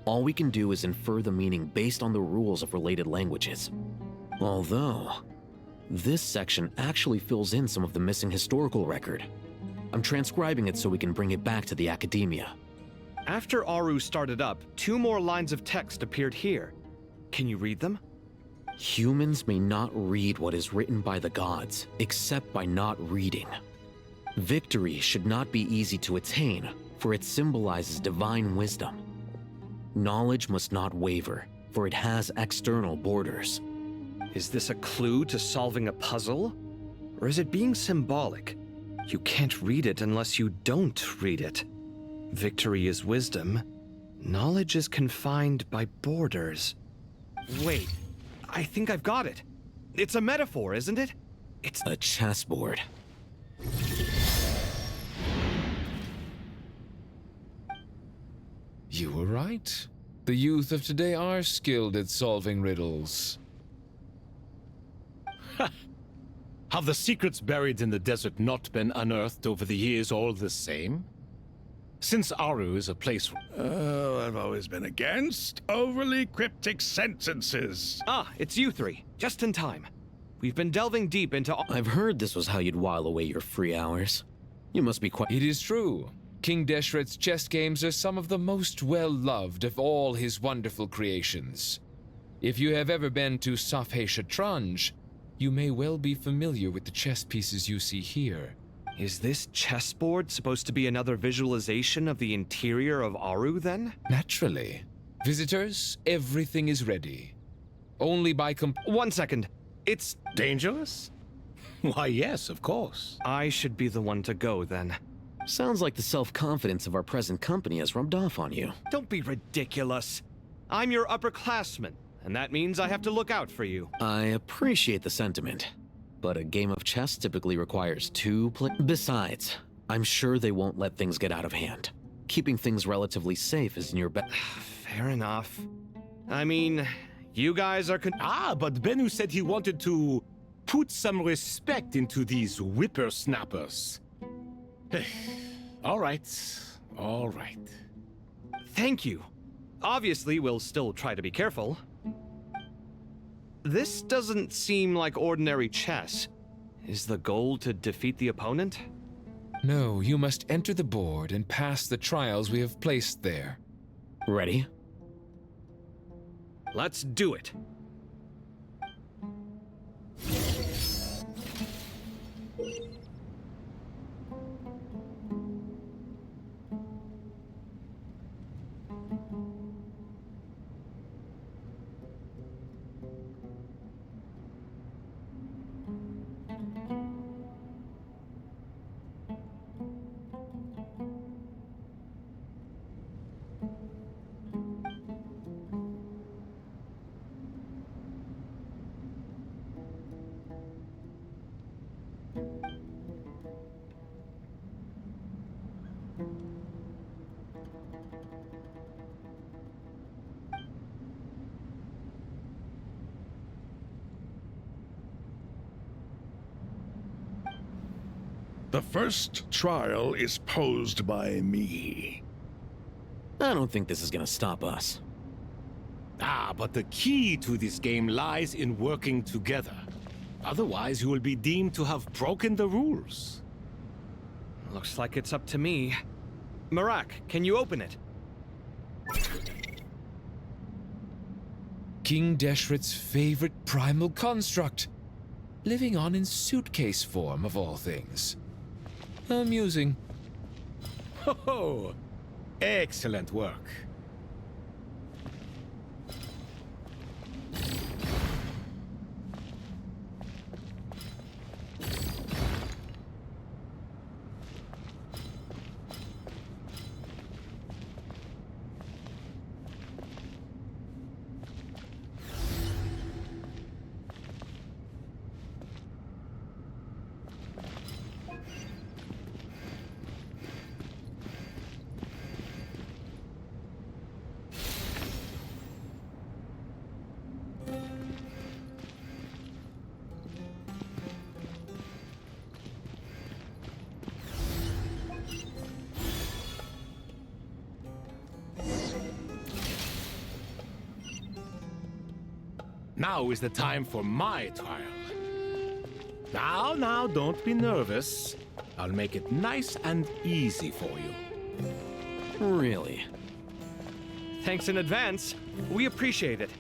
All we can do is infer the meaning based on the rules of related languages. Although, this section actually fills in some of the missing historical record. I'm transcribing it so we can bring it back to the academia. After Aru started up, 2 more lines of text appeared here. Can you read them? Humans may not read what is written by the gods, except by not reading. Victory should not be easy to attain, for it symbolizes divine wisdom. Knowledge must not waver, for it has external borders. Is this a clue to solving a puzzle? Or is it being symbolic? You can't read it unless you don't read it. Victory is wisdom. Knowledge is confined by borders. Wait, I think I've got it. It's a metaphor, isn't it? It's a chessboard. You were right. The youth of today are skilled at solving riddles. Have the secrets buried in the desert not been unearthed over the years all the same? Since Aru is a place... Oh, I've always been against overly cryptic sentences. Ah, it's you 3. Just in time. We've been delving deep into... I've heard this was how you'd while away your free hours. You must be quite... It is true. King Deshret's chess games are some of the most well-loved of all his wonderful creations. If you have ever been to Safhe Shatranj, you may well be familiar with the chess pieces you see here. Is this chessboard supposed to be another visualization of the interior of Aru, then? Naturally. Visitors, everything is ready. Only by 1 second. It's... dangerous? Why, yes, of course. I should be the one to go, then. Sounds like the self-confidence of our present company has rubbed off on you. Don't be ridiculous. I'm your upperclassman, and that means I have to look out for you. I appreciate the sentiment, but a game of chess typically requires 2 players. Besides, I'm sure they won't let things get out of hand. Keeping things relatively safe is in your best. Fair enough. I mean, you guys are but Bennu said he wanted to put some respect into these whippersnappers. All right. Thank you. Obviously, we'll still try to be careful. This doesn't seem like ordinary chess. Is the goal to defeat the opponent? No, you must enter the board and pass the trials we have placed there. Ready? Let's do it. The first trial is posed by me. I don't think this is gonna stop us. Ah, but the key to this game lies in working together. Otherwise, you will be deemed to have broken the rules. Looks like it's up to me. Marak, can you open it? King Deshret's favorite primal construct. Living on in suitcase form, of all things. Amusing. Ho ho! Excellent work. Now is the time for my trial. Now, don't be nervous. I'll make it nice and easy for you. Really? Thanks in advance. We appreciate it.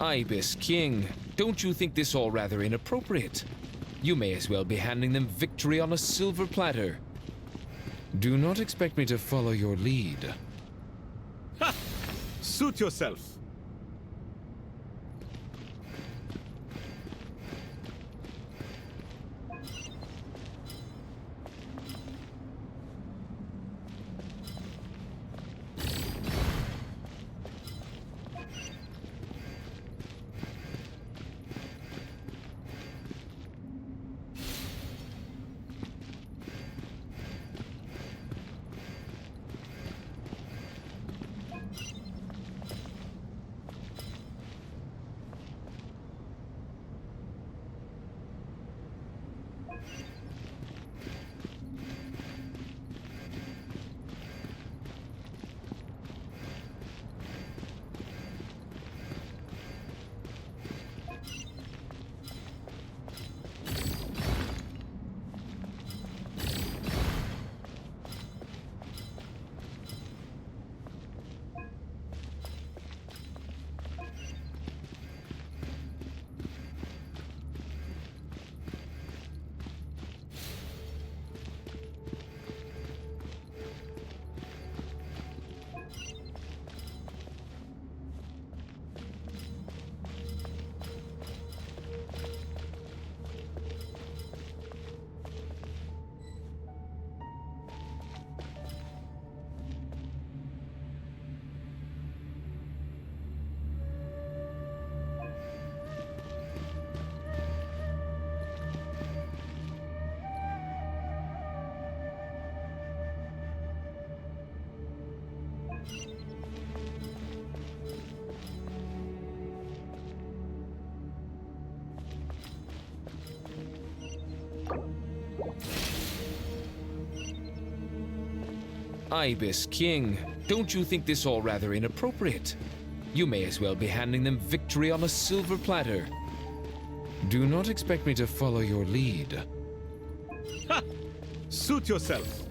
Ibis King, don't you think this all rather inappropriate? You may as well be handing them victory on a silver platter. Do not expect me to follow your lead. Ha! Suit yourself. Ibis King, don't you think this all rather inappropriate? You may as well be handing them victory on a silver platter. Do not expect me to follow your lead. Ha! Suit yourself.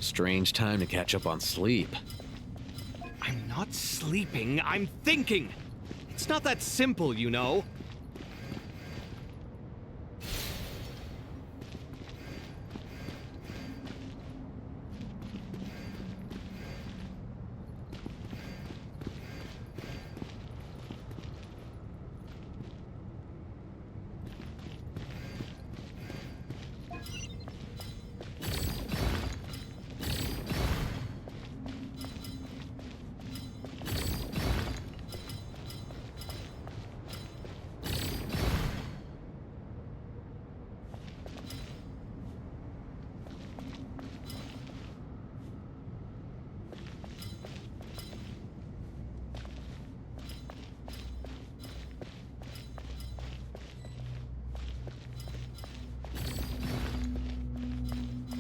Strange time to catch up on sleep. I'm not sleeping, I'm thinking! It's not that simple, you know.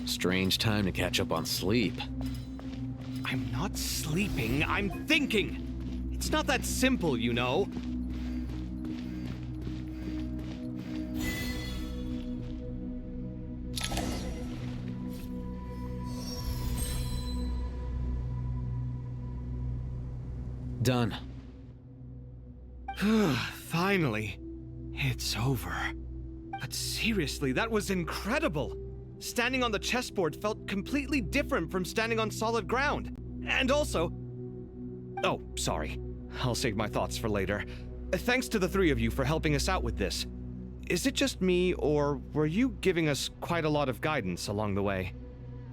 Strange time to catch up on sleep. I'm not sleeping, I'm thinking! It's not that simple, you know. Done. Finally. It's over. But seriously, that was incredible! Standing on the chessboard felt completely different from standing on solid ground. And also... Oh, sorry. I'll save my thoughts for later. Thanks to the three of you for helping us out with this. Is it just me, or were you giving us quite a lot of guidance along the way?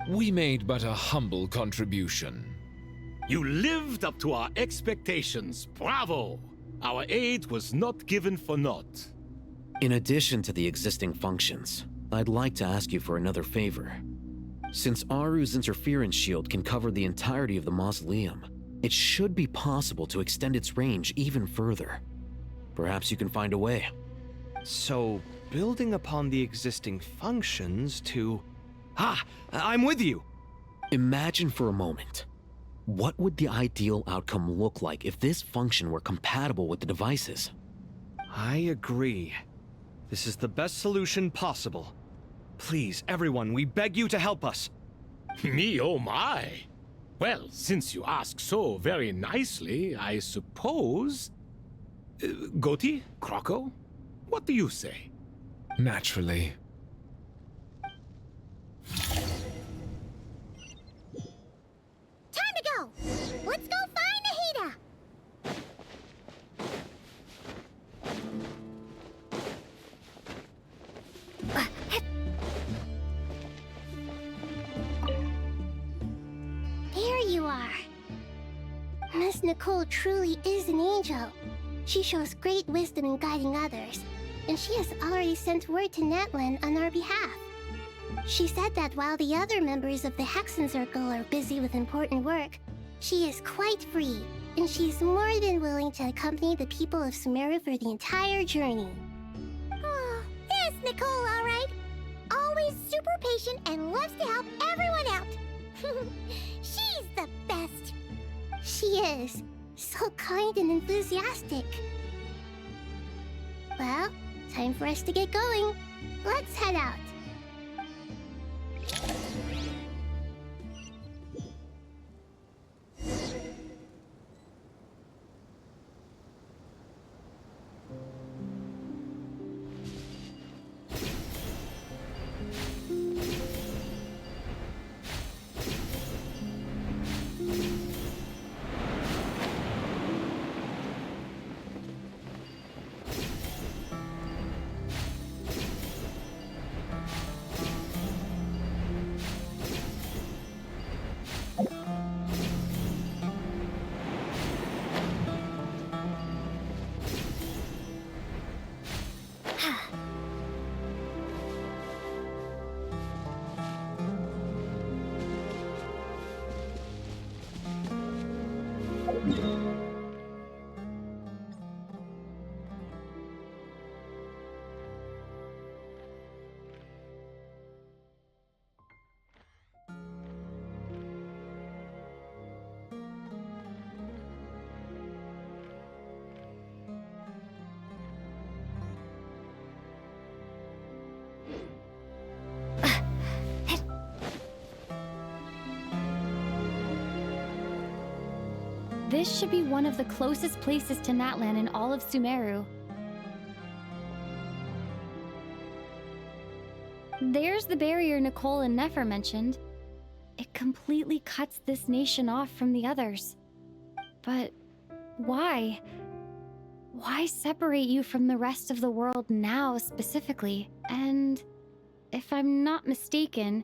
We made but a humble contribution. You lived up to our expectations. Bravo! Our aid was not given for naught. In addition to the existing functions, I'd like to ask you for another favor. Since Aru's interference shield can cover the entirety of the mausoleum, it should be possible to extend its range even further. Perhaps you can find a way. So, building upon the existing functions to... I'm with you! Imagine for a moment. What would the ideal outcome look like if this function were compatible with the devices? I agree. This is the best solution possible. Please, everyone, we beg you to help us. Me, oh my! Well, since you ask so very nicely, I suppose... Goti? Croco? What do you say? Naturally. Time to go! Let's go find Nahida! There you are. Miss Nicole truly is an angel. She shows great wisdom in guiding others, and she has already sent word to Natlan on our behalf. She said that while the other members of the Hexen Circle are busy with important work, she is quite free, and she's more than willing to accompany the people of Sumeru for the entire journey. Oh, there's Nicole, all right. Always super patient and loves to help everyone out. She's the best. She is. So kind and enthusiastic. Well, time for us to get going. Let's head out. This should be one of the closest places to Natlan in all of Sumeru. There's the barrier Nicole and Nefer mentioned. It completely cuts this nation off from the others. But why? Why separate you from the rest of the world now specifically? And if I'm not mistaken,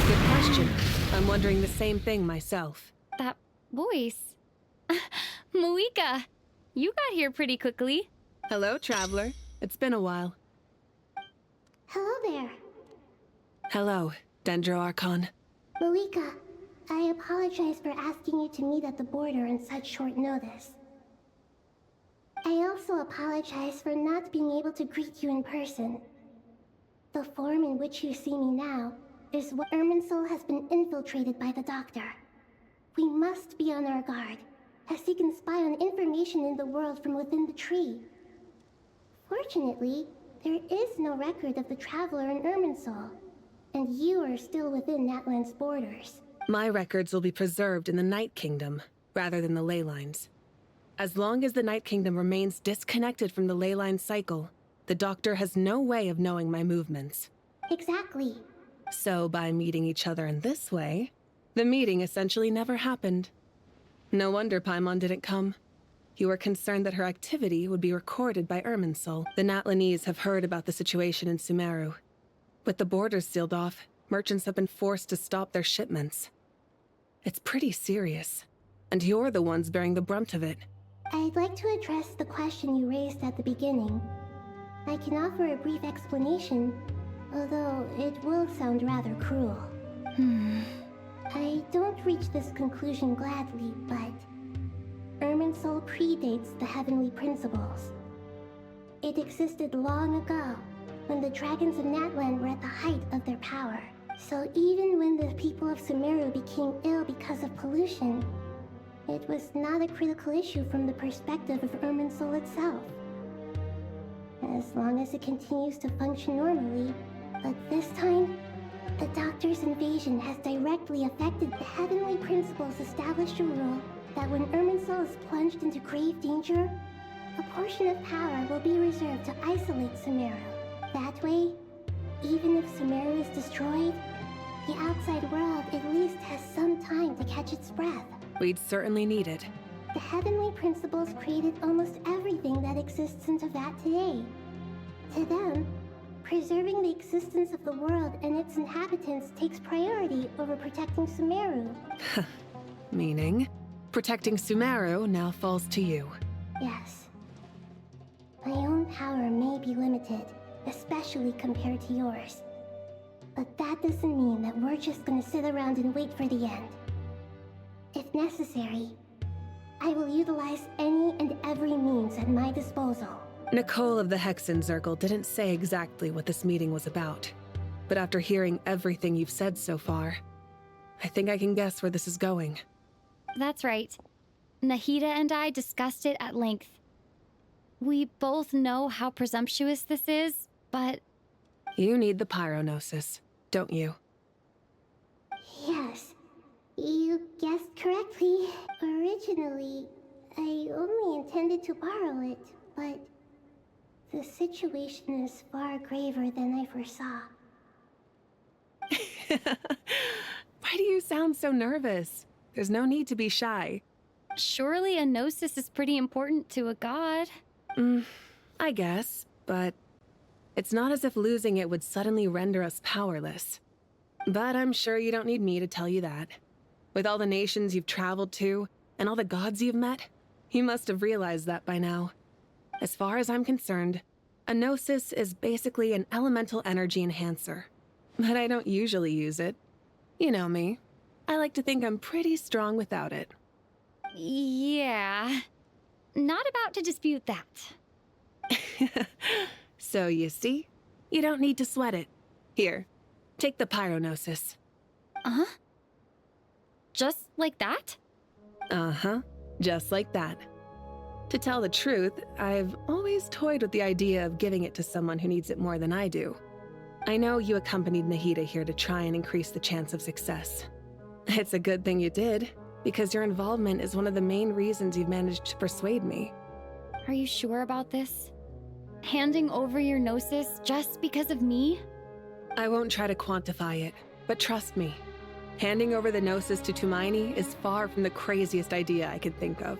Good question. I'm wondering the same thing myself. that voice. Moika, you got here pretty quickly. Hello, traveler. It's been a while. Hello there. Hello, Dendro Archon. Moika, I apologize for asking you to meet at the border on such short notice. I also apologize for not being able to greet you in person. The form in which you see me now is what Irminsul has been infiltrated by the Doctor. We must be on our guard, as he can spy on information in the world from within the tree. Fortunately, there is no record of the Traveler in Irminsul, and you are still within Natlan's borders. My records will be preserved in the Night Kingdom, rather than the ley lines. As long as the Night Kingdom remains disconnected from the ley line cycle, the Doctor has no way of knowing my movements. Exactly. So by meeting each other in this way, the meeting essentially never happened. No wonder Paimon didn't come. You were concerned that her activity would be recorded by Irminsul. The Natlanese have heard about the situation in Sumeru. With the borders sealed off, merchants have been forced to stop their shipments. It's pretty serious, and you're the ones bearing the brunt of it. I'd like to address the question you raised at the beginning. I can offer a brief explanation, although it will sound rather cruel. I don't reach this conclusion gladly, but Irminsul predates the heavenly principles. It existed long ago, when the dragons of Natlan were at the height of their power. So even when the people of Sumeru became ill because of pollution, it was not a critical issue from the perspective of Irminsul itself. As long as it continues to function normally, but this time, the Doctor's invasion has directly affected the heavenly principles established a rule that when Irminsul is plunged into grave danger, a portion of power will be reserved to isolate Sumeru. That way, even if Sumeru is destroyed, the outside world at least has some time to catch its breath. We'd certainly need it. The heavenly principles created almost everything that exists in Teyvat today. To them, preserving the existence of the world and its inhabitants takes priority over protecting Sumeru. Meaning, protecting Sumeru now falls to you. Yes. My own power may be limited, especially compared to yours. But that doesn't mean that we're just gonna sit around and wait for the end. If necessary, I will utilize any and every means at my disposal. Nicole of the Hexen Circle didn't say exactly what this meeting was about. But after hearing everything you've said so far, I think I can guess where this is going. That's right. Nahida and I discussed it at length. We both know how presumptuous this is, but... You need the pyronosis, don't you? Yes. You guessed correctly. Originally, I only intended to borrow it, but the situation is far graver than I foresaw. Why do you sound so nervous? There's no need to be shy. Surely a gnosis is pretty important to a god. I guess, but it's not as if losing it would suddenly render us powerless. But I'm sure you don't need me to tell you that. With all the nations you've traveled to, and all the gods you've met, you must have realized that by now. As far as I'm concerned, a gnosis is basically an elemental energy enhancer. But I don't usually use it. You know me. I like to think I'm pretty strong without it. Yeah. Not about to dispute that. So you see, you don't need to sweat it. Here, take the pyronosis. Uh-huh? Just like that? Uh-huh, just like that. To tell the truth, I've always toyed with the idea of giving it to someone who needs it more than I do. I know you accompanied Nahida here to try and increase the chance of success. It's a good thing you did, because your involvement is one of the main reasons you've managed to persuade me. Are you sure about this? Handing over your Gnosis just because of me? I won't try to quantify it, but trust me, handing over the Gnosis to Tumaini is far from the craziest idea I could think of.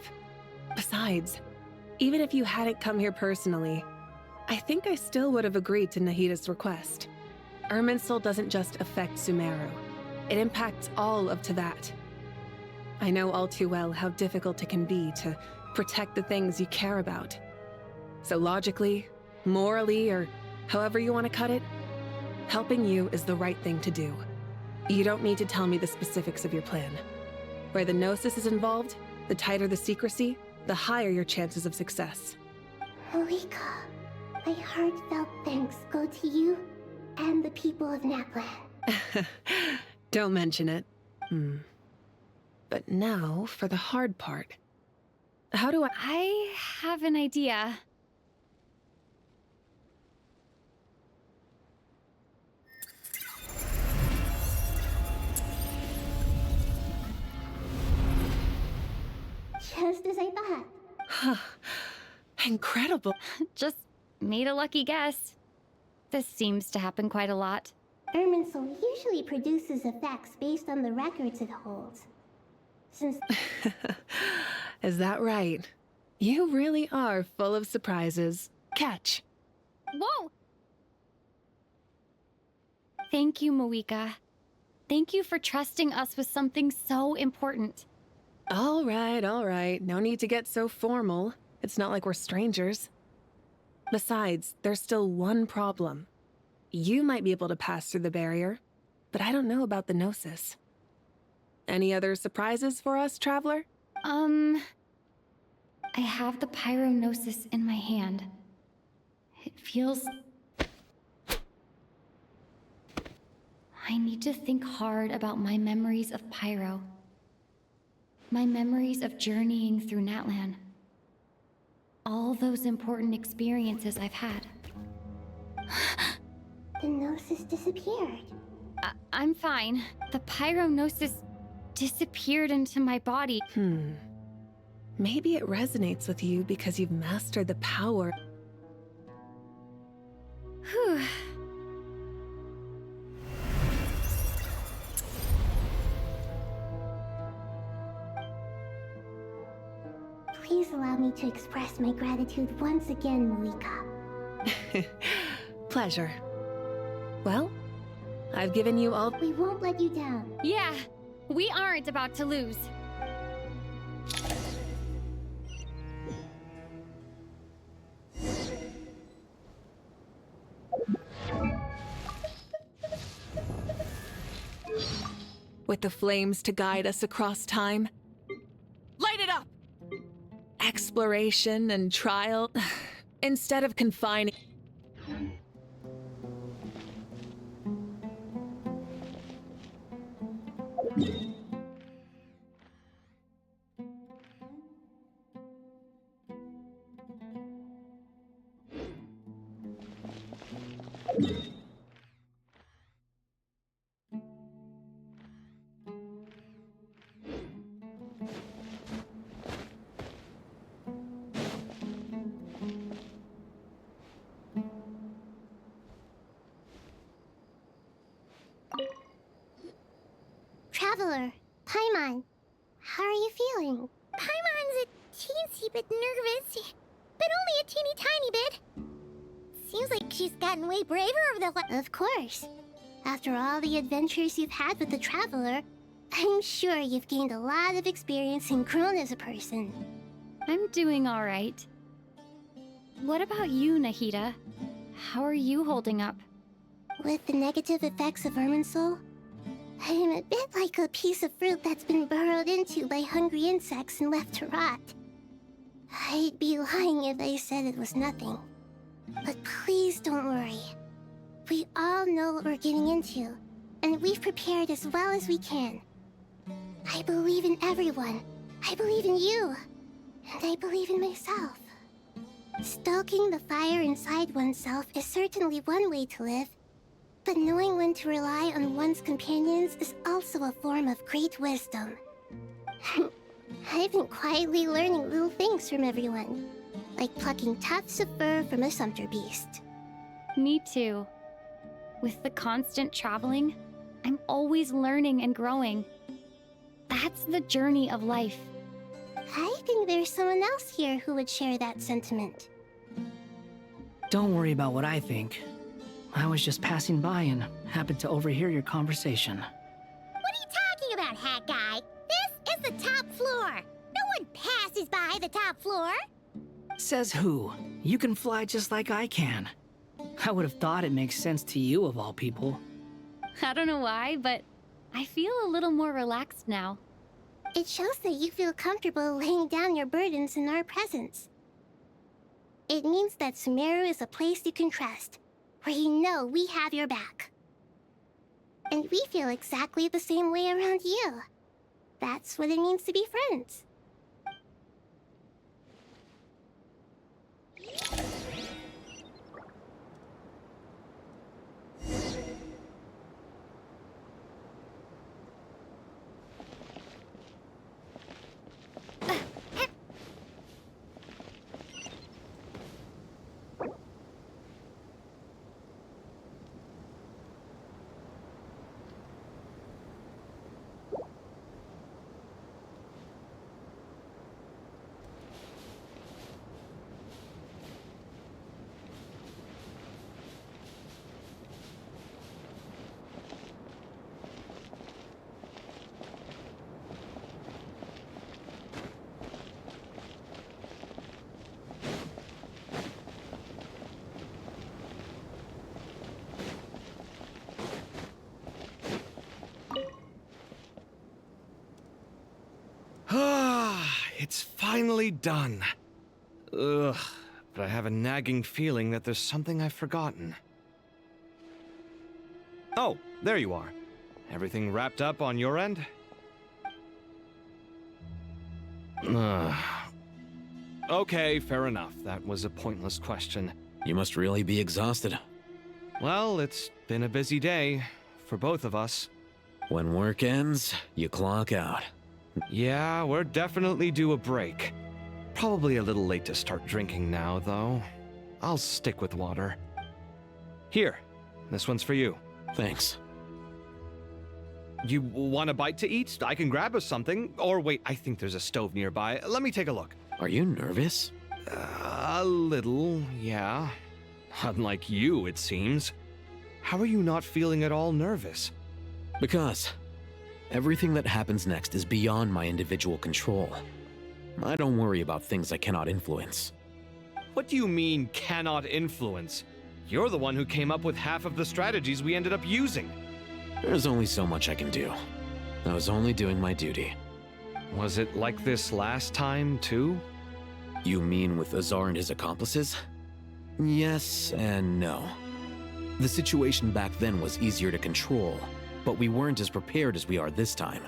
Besides, even if you hadn't come here personally, I think I still would have agreed to Nahida's request. Irminsul doesn't just affect Sumeru. It impacts all of Teyvat. I know all too well how difficult it can be to protect the things you care about. So logically, morally, or however you want to cut it, helping you is the right thing to do. You don't need to tell me the specifics of your plan. Where the Gnosis is involved, the tighter the secrecy, the higher your chances of success. Malika, my heartfelt thanks go to you and the people of Naplan. Don't mention it. But now for the hard part. How do I have an idea. Just as I thought. Incredible. Just made a lucky guess. This seems to happen quite a lot. Irminsul usually produces effects based on the records it holds. Since... Is that right? You really are full of surprises. Catch. Whoa! Thank you, Moika. Thank you for trusting us with something so important. All right. No need to get so formal. It's not like we're strangers. Besides, there's still one problem. You might be able to pass through the barrier, but I don't know about the Gnosis. Any other surprises for us, Traveler? I have the Pyrognosis in my hand. It feels... I need to think hard about my memories of Pyro. My memories of journeying through Natlan. All those important experiences I've had. The Gnosis disappeared. I'm fine. The Pyrognosis disappeared into my body. Maybe it resonates with you because you've mastered the power. Whew. Please allow me to express my gratitude once again, Malika. Pleasure. Well, I've given you all... We won't let you down. Yeah, we aren't about to lose. With the flames to guide us across time. Light it up! Exploration and trial, instead of confining... Traveler, Paimon, how are you feeling? Paimon's a teensy bit nervous, but only a teeny tiny bit. Seems like she's gotten way braver over the Of course. After all the adventures you've had with the Traveler, I'm sure you've gained a lot of experience and grown as a person. I'm doing all right. What about you, Nahida? How are you holding up? With the negative effects of Irminsul, I'm a bit like a piece of fruit that's been burrowed into by hungry insects and left to rot. I'd be lying if I said it was nothing. But please don't worry. We all know what we're getting into, and we've prepared as well as we can. I believe in everyone. I believe in you. And I believe in myself. Stoking the fire inside oneself is certainly one way to live, but knowing when to rely on one's companions is also a form of great wisdom. I've been quietly learning little things from everyone, like plucking tufts of fur from a sumpter beast. Me too. With the constant traveling, I'm always learning and growing. That's the journey of life. I think there's someone else here who would share that sentiment. Don't worry about what I think. I was just passing by and happened to overhear your conversation. What are you talking about, Hat Guy? This is the top floor. No one passes by the top floor. Says who? You can fly just like I can. I would have thought it makes sense to you of all people. I don't know why, but I feel a little more relaxed now. It shows that you feel comfortable laying down your burdens in our presence. It means that Sumeru is a place you can trust, where you know we have your back. And we feel exactly the same way around you. That's what it means to be friends. It's finally done. Ugh, but I have a nagging feeling that there's something I've forgotten. Oh, there you are. Everything wrapped up on your end? Okay, fair enough. That was a pointless question. You must really be exhausted. Well, it's been a busy day for both of us. When work ends, you clock out. Yeah, we're definitely due a break. Probably a little late to start drinking now, though. I'll stick with water. Here, this one's for you. Thanks. You want a bite to eat? I can grab us something. Or wait, I think there's a stove nearby. Let me take a look. Are you nervous? A little, yeah. Unlike you, it seems. How are you not feeling at all nervous? Because everything that happens next is beyond my individual control. I don't worry about things I cannot influence. What do you mean, cannot influence? You're the one who came up with half of the strategies we ended up using. There's only so much I can do. I was only doing my duty. Was it like this last time, too? You mean with Azar and his accomplices? Yes and no. The situation back then was easier to control, but we weren't as prepared as we are this time.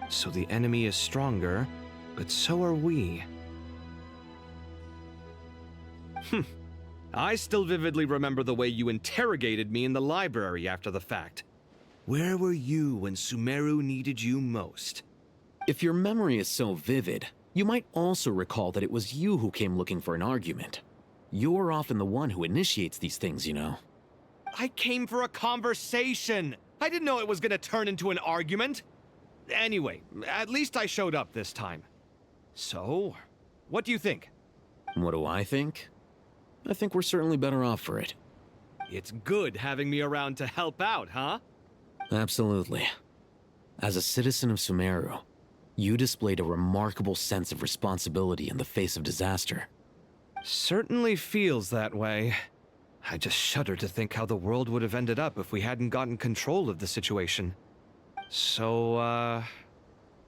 So the enemy is stronger, but so are we. I still vividly remember the way you interrogated me in the library after the fact. Where were you when Sumeru needed you most? If your memory is so vivid, you might also recall that it was you who came looking for an argument. You're often the one who initiates these things, you know. I came for a conversation! I didn't know it was gonna turn into an argument! Anyway, at least I showed up this time. So, what do you think? What do I think? I think we're certainly better off for it. It's good having me around to help out, huh? Absolutely. As a citizen of Sumeru, you displayed a remarkable sense of responsibility in the face of disaster. Certainly feels that way. I just shudder to think how the world would have ended up if we hadn't gotten control of the situation. So,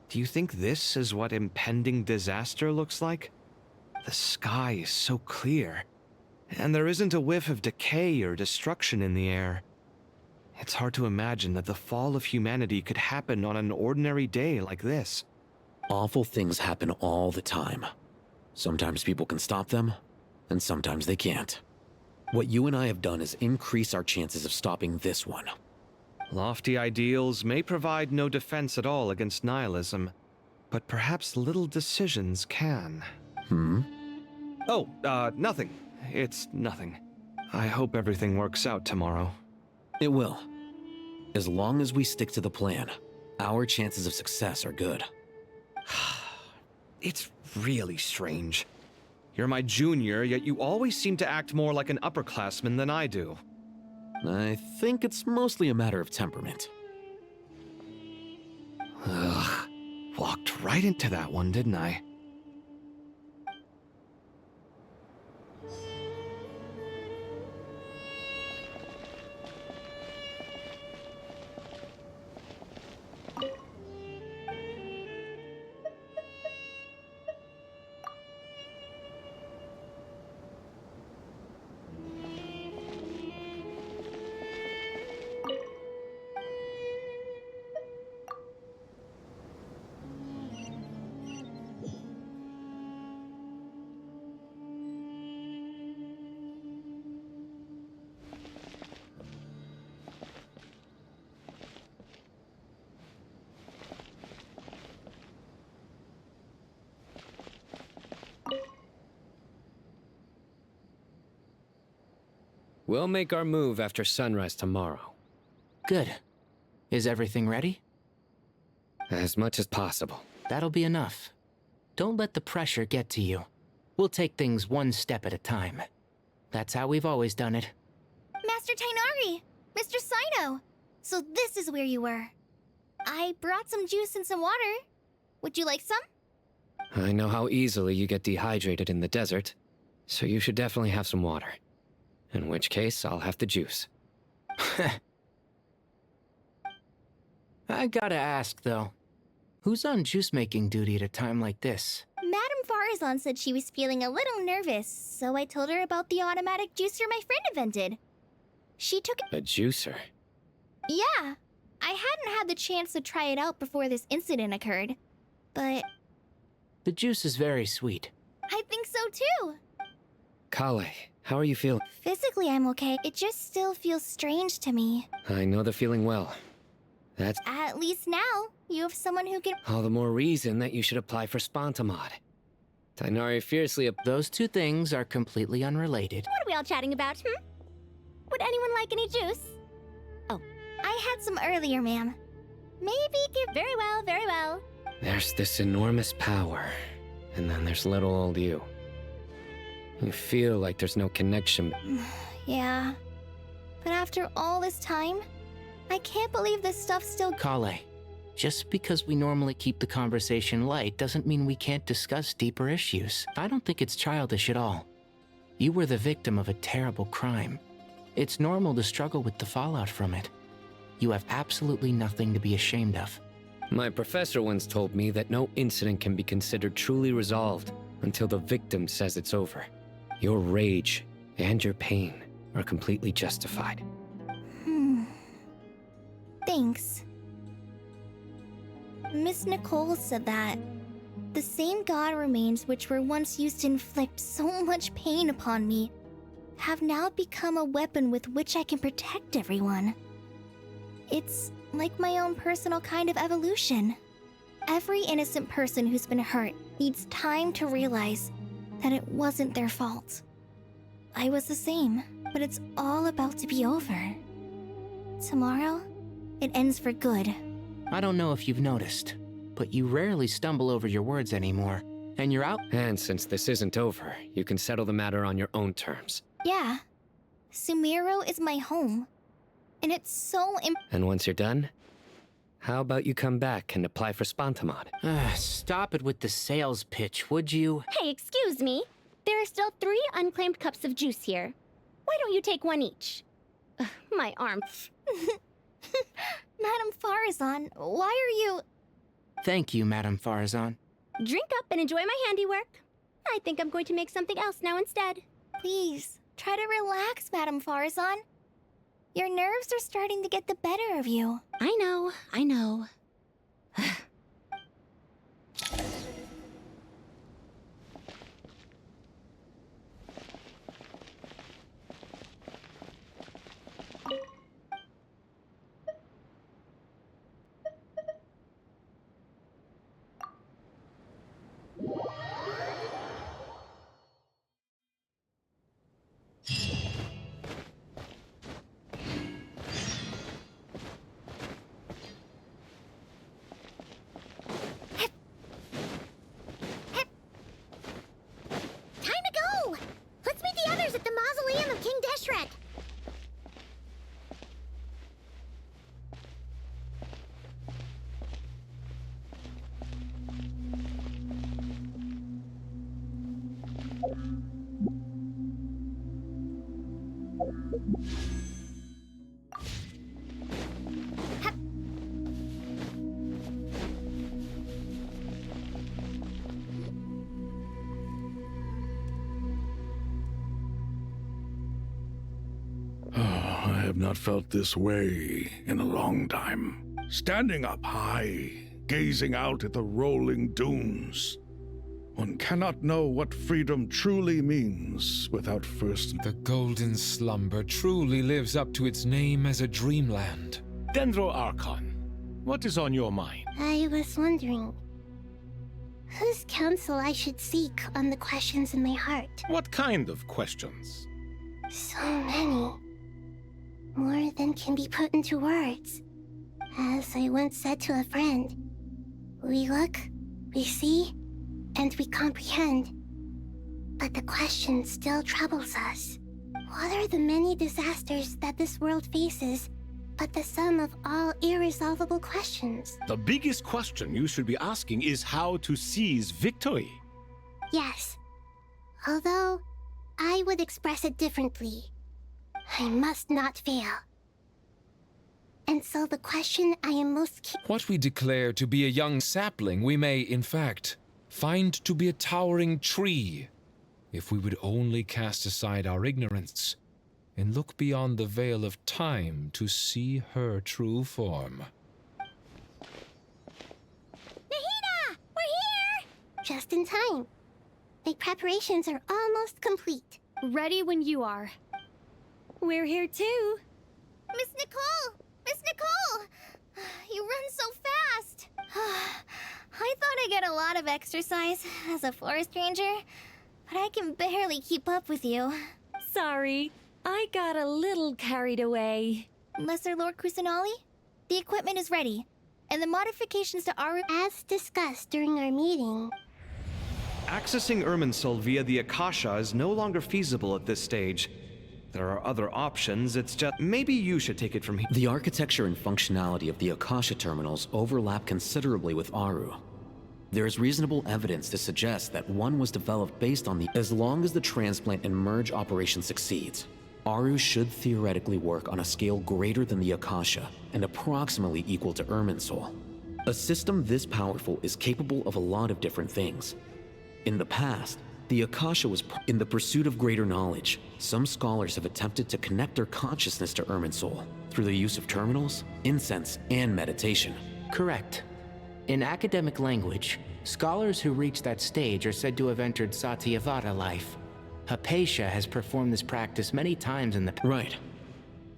do you think this is what impending disaster looks like? The sky is so clear, and there isn't a whiff of decay or destruction in the air. It's hard to imagine that the fall of humanity could happen on an ordinary day like this. Awful things happen all the time. Sometimes people can stop them, and sometimes they can't. What you and I have done is increase our chances of stopping this one. Lofty ideals may provide no defense at all against nihilism, but perhaps little decisions can. Oh, nothing. It's nothing. I hope everything works out tomorrow. It will. As long as we stick to the plan, our chances of success are good. It's really strange. You're my junior, yet you always seem to act more like an upperclassman than I do. I think it's mostly a matter of temperament. Ugh. Walked right into that one, didn't I? We'll make our move after sunrise tomorrow. Good. Is everything ready? As much as possible. That'll be enough. Don't let the pressure get to you. We'll take things one step at a time. That's how we've always done it. Master Tainari! Mr. Sino! So this is where you were. I brought some juice and some water. Would you like some? I know how easily you get dehydrated in the desert, so you should definitely have some water. In which case, I'll have the juice. I gotta ask, though. Who's on juice-making duty at a time like this? Madame Farazan said she was feeling a little nervous, so I told her about the automatic juicer my friend invented. She took it. A juicer? Yeah. I hadn't had the chance to try it out before this incident occurred, but... The juice is very sweet. I think so too. Kale, how are you feeling? Physically, I'm okay. It just still feels strange to me. I know the feeling well. That's At least now, you have someone who can... all the more reason that you should apply for Spontamod. Tainari fiercely... Those two things are completely unrelated. What are we all chatting about, Would anyone like any juice? Oh, I had some earlier, ma'am. Maybe give... Very well, very well. There's this enormous power, and then there's little old you. You feel like there's no connection. Yeah. But after all this time, I can't believe this stuff still... Kale, just because we normally keep the conversation light doesn't mean we can't discuss deeper issues. I don't think it's childish at all. You were the victim of a terrible crime. It's normal to struggle with the fallout from it. You have absolutely nothing to be ashamed of. My professor once told me that no incident can be considered truly resolved until the victim says it's over. Your rage and your pain are completely justified. Thanks. Miss Nicole said that the same god remains which were once used to inflict so much pain upon me have now become a weapon with which I can protect everyone. It's like my own personal kind of evolution. Every innocent person who's been hurt needs time to realize that it wasn't their fault. I was the same, but it's all about to be over. Tomorrow, it ends for good. I don't know if you've noticed, but you rarely stumble over your words anymore, and you're out. And since this isn't over, you can settle the matter on your own terms. Yeah. Sumiro is my home. And it's so And once you're done, how about you come back and apply for Spontamod? Stop it with the sales pitch, would you? Hey, excuse me. There are still 3 unclaimed cups of juice here. Why don't you take one each? Ugh, my arm. Madame Farazan, why are you... Thank you, Madame Farazan. Drink up and enjoy my handiwork. I think I'm going to make something else now instead. Please, try to relax, Madame Farazan. Your nerves are starting to get the better of you. I know, I know. I have not felt this way in a long time. Standing up high, gazing out at the rolling dunes. One cannot know what freedom truly means without first... The golden slumber truly lives up to its name as a dreamland. Dendro Archon, what is on your mind? I was wondering whose counsel I should seek on the questions in my heart. What kind of questions? So many. More than can be put into words. As I once said to a friend, we look, we see, and we comprehend. But the question still troubles us. What are the many disasters that this world faces but the sum of all irresolvable questions? The biggest question you should be asking is how to seize victory. Yes. Although, I would express it differently. I must not fail. And so the question I am most What we declare to be a young sapling, we may, in fact, find to be a towering tree, if we would only cast aside our ignorance and look beyond the veil of time to see her true form. Nahida! We're here! Just in time. The preparations are almost complete. Ready when you are. We're here too. Miss Nicole! Miss Nicole! You run so fast! I thought I'd get a lot of exercise as a forest ranger, but I can barely keep up with you. Sorry, I got a little carried away. Lesser Lord Kusanali, the equipment is ready, and the modifications to Aru... As discussed during our meeting... Accessing Irminsul via the Akasha is no longer feasible at this stage. There are other options, it's just... Maybe you should take it from here. The architecture and functionality of the Akasha terminals overlap considerably with Aru. There is reasonable evidence to suggest that one was developed based on the... As long as the transplant and merge operation succeeds, Aru should theoretically work on a scale greater than the Akasha and approximately equal to Irminsul. A system this powerful is capable of a lot of different things. In the past, the Akasha was in the pursuit of greater knowledge. Some scholars have attempted to connect their consciousness to Irminsul through the use of terminals, incense, and meditation. Correct. In academic language, scholars who reach that stage are said to have entered Satyavada life. Hypatia has performed this practice many times in the... Right.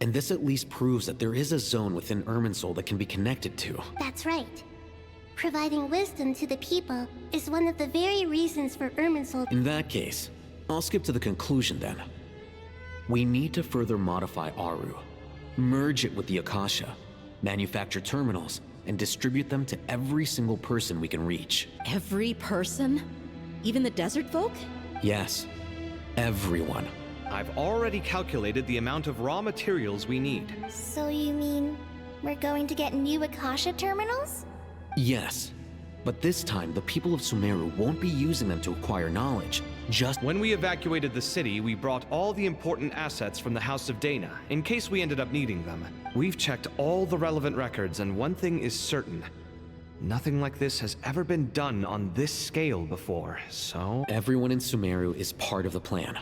And this at least proves that there is a zone within Irminsul that can be connected to. That's right. Providing wisdom to the people is one of the very reasons for Irminsul... In that case, I'll skip to the conclusion then. We need to further modify Aru, merge it with the Akasha, manufacture terminals, and distribute them to every single person we can reach. Every person? Even the desert folk? Yes, everyone. I've already calculated the amount of raw materials we need. So you mean we're going to get new Akasha terminals? Yes, but this time the people of Sumeru won't be using them to acquire knowledge, just... When we evacuated the city, we brought all the important assets from the House of Dana, in case we ended up needing them. We've checked all the relevant records, and one thing is certain. Nothing like this has ever been done on this scale before, so... Everyone in Sumeru is part of the plan.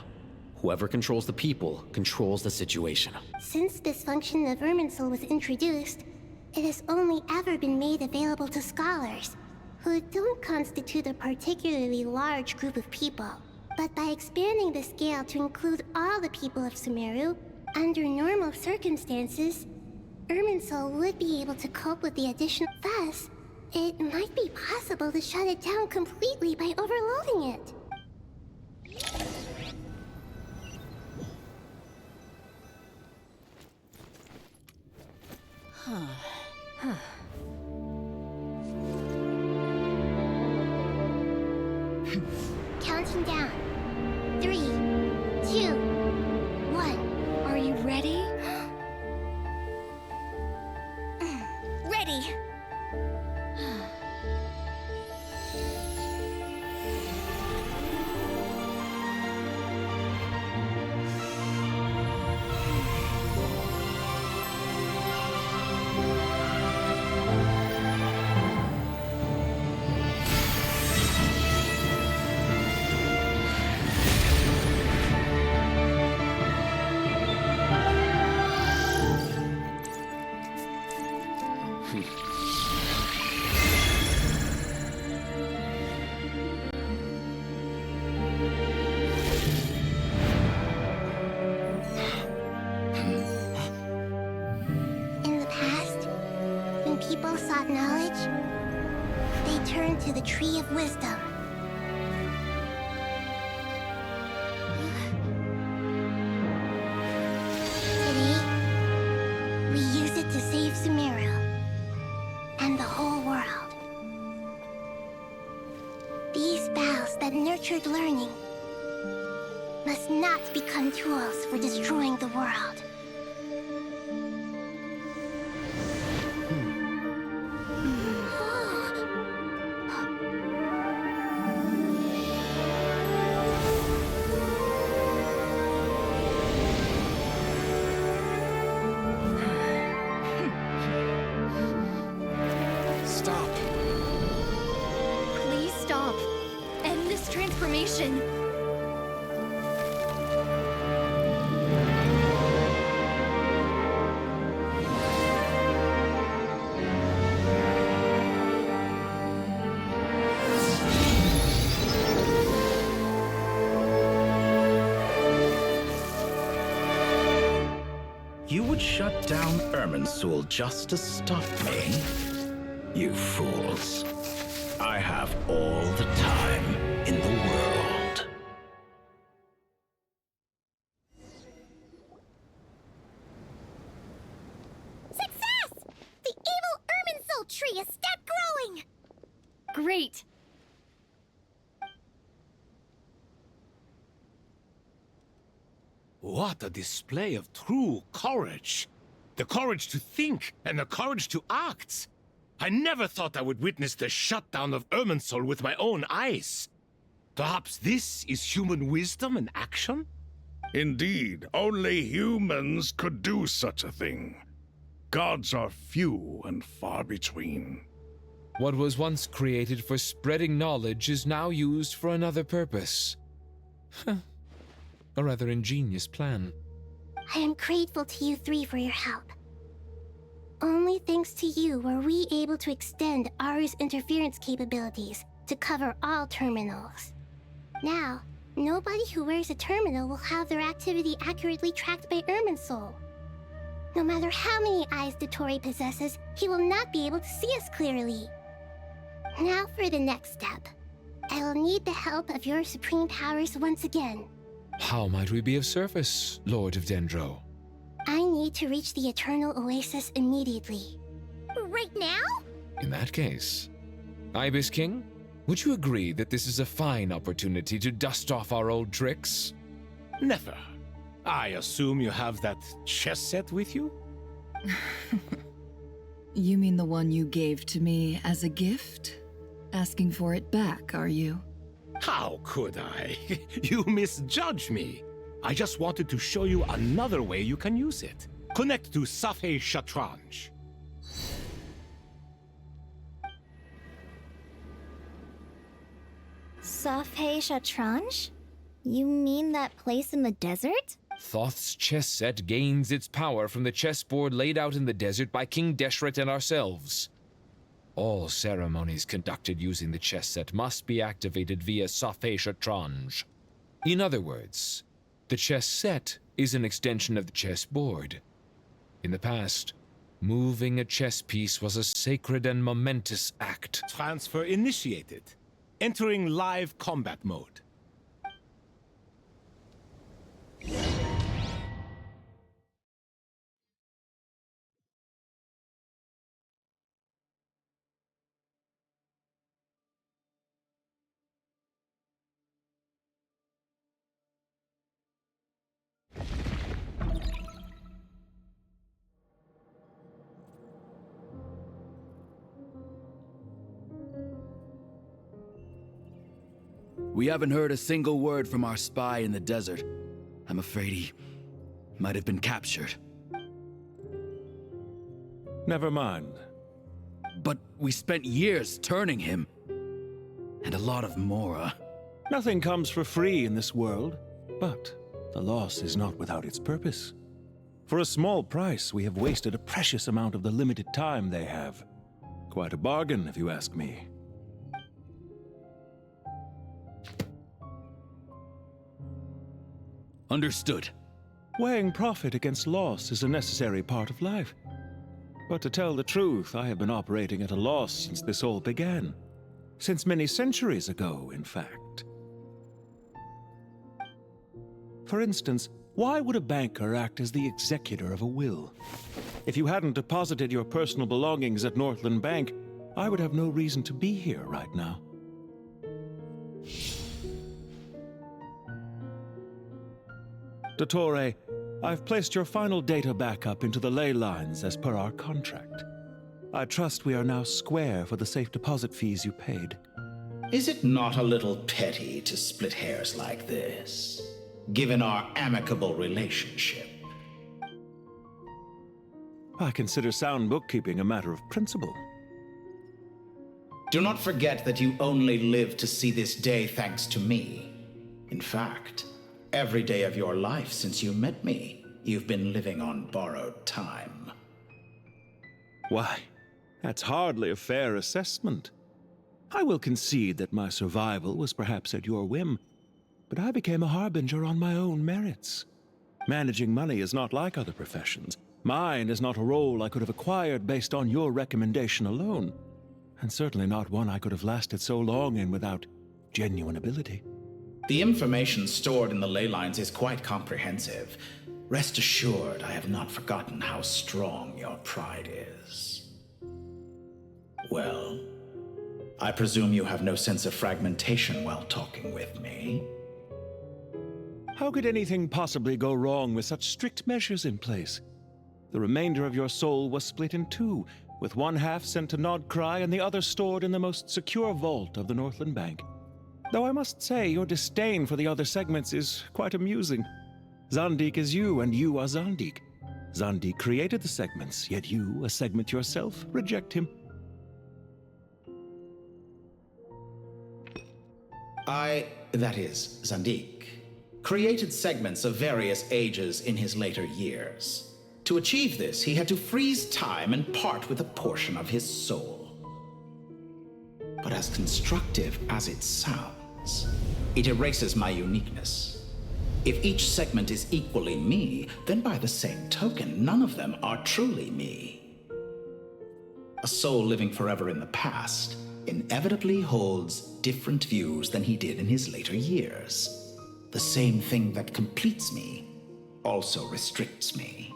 Whoever controls the people controls the situation. Since this function of Irminsul was introduced, it has only ever been made available to scholars, who don't constitute a particularly large group of people. But by expanding the scale to include all the people of Sumeru, under normal circumstances, Irminsul would be able to cope with the additional... Thus, it might be possible to shut it down completely by overloading it. Counting down. 3, 2, 1. Are you ready? Ready! In the past, when people sought knowledge, they turned to the Tree of Wisdom. Today, we use it to save Sumeru and the whole world. These boughs that nurtured learning must not become tools for destroying the world. Stop. Please stop. End this transformation. You would shut down Irminsul just to stop me? You fools. I have all the time in the world. Success! The evil Irminsul tree is stopped growing! Great. What a display of true courage. The courage to think and the courage to act. I never thought I would witness the shutdown of Irminsul with my own eyes. Perhaps this is human wisdom in action? Indeed, only humans could do such a thing. Gods are few and far between. What was once created for spreading knowledge is now used for another purpose. A rather ingenious plan. I am grateful to you three for your help. Only thanks to you were we able to extend Aru's interference capabilities to cover all terminals. Now, nobody who wears a terminal will have their activity accurately tracked by Irminsul. No matter how many eyes Dottore possesses, he will not be able to see us clearly. Now for the next step. I will need the help of your supreme powers once again. How might we be of service, Lord of Dendro? I need to reach the Eternal Oasis immediately. Right now? In that case, Ibis King, would you agree that this is a fine opportunity to dust off our old tricks? Never. I assume you have that chess set with you? You mean the one you gave to me as a gift? Asking for it back, are you? How could I? You misjudge me. I just wanted to show you another way you can use it. Connect to Safhe Shatranj. Safhe Shatranj? You mean that place in the desert? Thoth's chess set gains its power from the chessboard laid out in the desert by King Deshret and ourselves. All ceremonies conducted using the chess set must be activated via Safhe Shatranj. In other words, the chess set is an extension of the chessboard. In the past, moving a chess piece was a sacred and momentous act. Transfer initiated. Entering live combat mode. We haven't heard a single word from our spy in the desert. I'm afraid he might have been captured. Never mind. But we spent years turning him. And a lot of Mora. Nothing comes for free in this world, but the loss is not without its purpose. For a small price, we have wasted a precious amount of the limited time they have. Quite a bargain, if you ask me. Understood. Weighing profit against loss is a necessary part of life. But to tell the truth, I have been operating at a loss since this all began. Since many centuries ago, in fact. For instance, why would a banker act as the executor of a will? If you hadn't deposited your personal belongings at Northland Bank, I would have no reason to be here right now. Dottore, I've placed your final data backup into the ley lines as per our contract. I trust we are now square for the safe deposit fees you paid. Is it not a little petty to split hairs like this, given our amicable relationship? I consider sound bookkeeping a matter of principle. Do not forget that you only live to see this day thanks to me. In fact, every day of your life since you met me, you've been living on borrowed time. Why, that's hardly a fair assessment. I will concede that my survival was perhaps at your whim, but I became a harbinger on my own merits. Managing money is not like other professions. Mine is not a role I could have acquired based on your recommendation alone, and certainly not one I could have lasted so long in without genuine ability. The information stored in the ley lines is quite comprehensive. Rest assured, I have not forgotten how strong your pride is. Well, I presume you have no sense of fragmentation while talking with me. How could anything possibly go wrong with such strict measures in place? The remainder of your soul was split in two, with one half sent to Nodcry and the other stored in the most secure vault of the Northland Bank. Though I must say, your disdain for the other segments is quite amusing. Zandik is you, and you are Zandik. Zandik created the segments, yet you, a segment yourself, reject him. That is, Zandik, created segments of various ages in his later years. To achieve this, he had to freeze time and part with a portion of his soul. But as constructive as it sounds, it erases my uniqueness. If each segment is equally me, then by the same token, none of them are truly me. A soul living forever in the past inevitably holds different views than he did in his later years. The same thing that completes me also restricts me.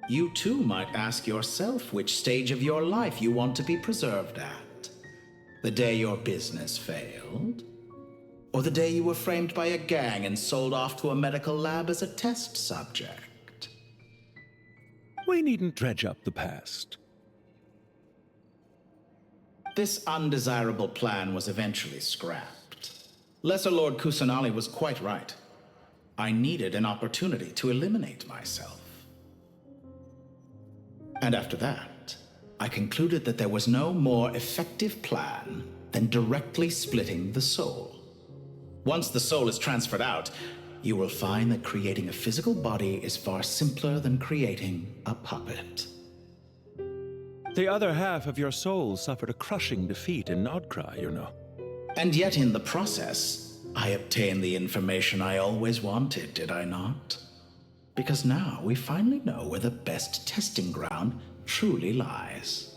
You too might ask yourself which stage of your life you want to be preserved at. The day your business failed? Or the day you were framed by a gang and sold off to a medical lab as a test subject? We needn't dredge up the past. This undesirable plan was eventually scrapped. Lesser Lord Kusanali was quite right. I needed an opportunity to eliminate myself. And after that, I concluded that there was no more effective plan than directly splitting the soul. Once the soul is transferred out, you will find that creating a physical body is far simpler than creating a puppet. The other half of your soul suffered a crushing defeat in Nodcry, you know. And yet in the process, I obtained the information I always wanted, did I not? Because now we finally know where the best testing ground truly lies.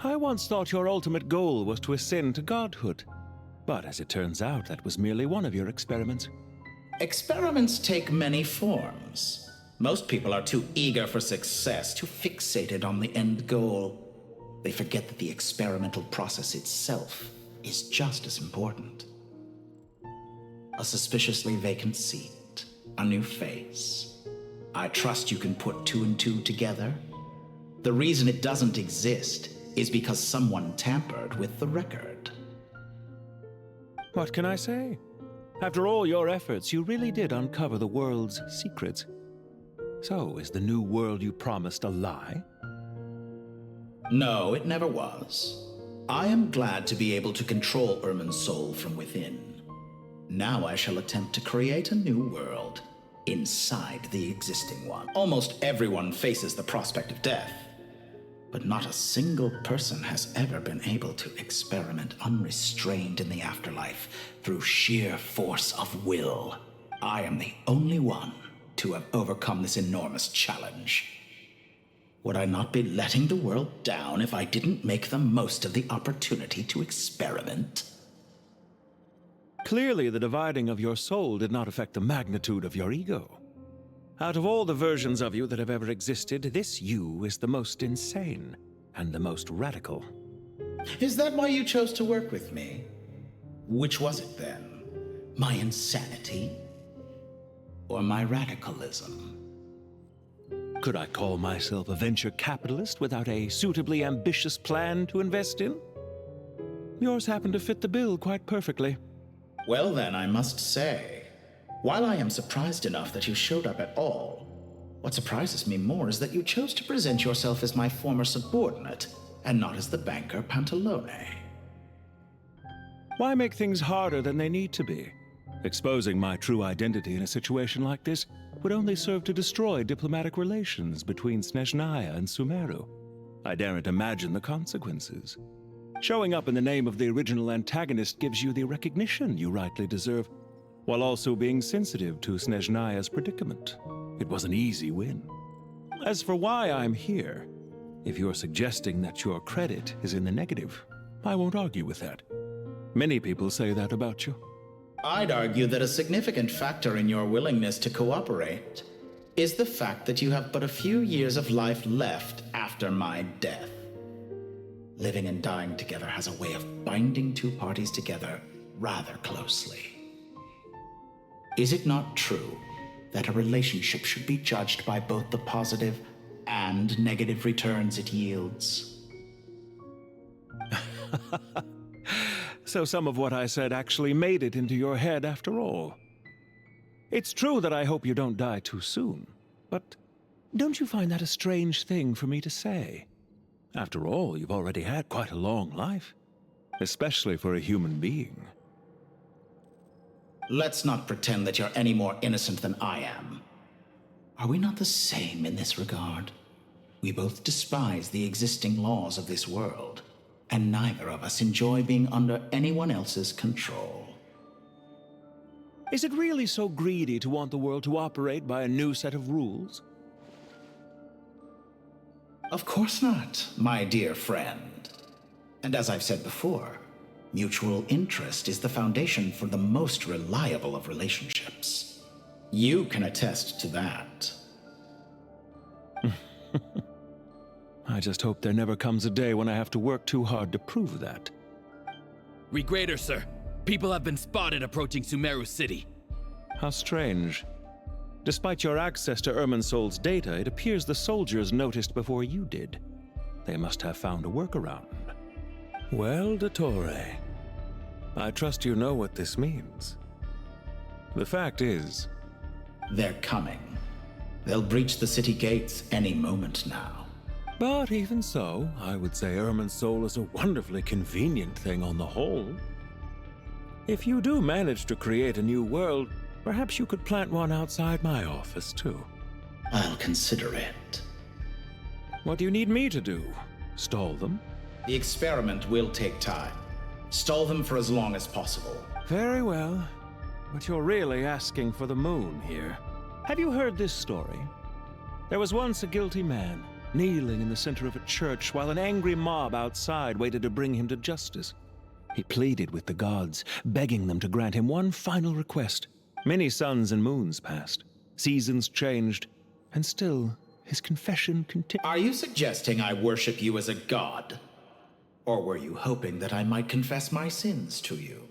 I once thought your ultimate goal was to ascend to godhood. But as it turns out, that was merely one of your experiments. Experiments take many forms. Most people are too eager for success, too fixated on the end goal. They forget that the experimental process itself is just as important. A suspiciously vacant seat, a new face. I trust you can put two and two together. The reason it doesn't exist is because someone tampered with the record. What can I say? After all your efforts, you really did uncover the world's secrets. So, is the new world you promised a lie? No, it never was. I am glad to be able to control Irmin's soul from within. Now I shall attempt to create a new world, inside the existing one. Almost everyone faces the prospect of death, but not a single person has ever been able to experiment unrestrained in the afterlife through sheer force of will. I am the only one to have overcome this enormous challenge. Would I not be letting the world down if I didn't make the most of the opportunity to experiment? Clearly, the dividing of your soul did not affect the magnitude of your ego. Out of all the versions of you that have ever existed, this you is the most insane and the most radical. Is that why you chose to work with me? Which was it then? My insanity? Or my radicalism? Could I call myself a venture capitalist without a suitably ambitious plan to invest in? Yours happened to fit the bill quite perfectly. Well then, I must say, while I am surprised enough that you showed up at all, what surprises me more is that you chose to present yourself as my former subordinate, and not as the banker Pantalone. Why make things harder than they need to be? Exposing my true identity in a situation like this would only serve to destroy diplomatic relations between Snezhnaya and Sumeru. I daren't imagine the consequences. Showing up in the name of the original antagonist gives you the recognition you rightly deserve, while also being sensitive to Snezhnaya's predicament. It was an easy win. As for why I'm here, if you're suggesting that your credit is in the negative, I won't argue with that. Many people say that about you. I'd argue that a significant factor in your willingness to cooperate is the fact that you have but a few years of life left after my death. Living and dying together has a way of binding two parties together rather closely. Is it not true that a relationship should be judged by both the positive and negative returns it yields? So some of what I said actually made it into your head after all. It's true that I hope you don't die too soon, but don't you find that a strange thing for me to say? After all, you've already had quite a long life, especially for a human being. Let's not pretend that you're any more innocent than I am. Are we not the same in this regard? We both despise the existing laws of this world, and neither of us enjoy being under anyone else's control. Is it really so greedy to want the world to operate by a new set of rules? Of course not, my dear friend. And as I've said before, mutual interest is the foundation for the most reliable of relationships. You can attest to that. I just hope there never comes a day when I have to work too hard to prove that. Regrader, sir. People have been spotted approaching Sumeru City. How strange. Despite your access to Irminsol's data, it appears the soldiers noticed before you did. They must have found a workaround. Well, Dottore, I trust you know what this means. The fact is... They're coming. They'll breach the city gates any moment now. But even so, I would say Irminsol is a wonderfully convenient thing on the whole. If you do manage to create a new world, perhaps you could plant one outside my office, too. I'll consider it. What do you need me to do? Stall them? The experiment will take time. Stall them for as long as possible. Very well. But you're really asking for the moon here. Have you heard this story? There was once a guilty man, kneeling in the center of a church while an angry mob outside waited to bring him to justice. He pleaded with the gods, begging them to grant him one final request. Many suns and moons passed, seasons changed, and still his confession continued. Are you suggesting I worship you as a god? Or were you hoping that I might confess my sins to you?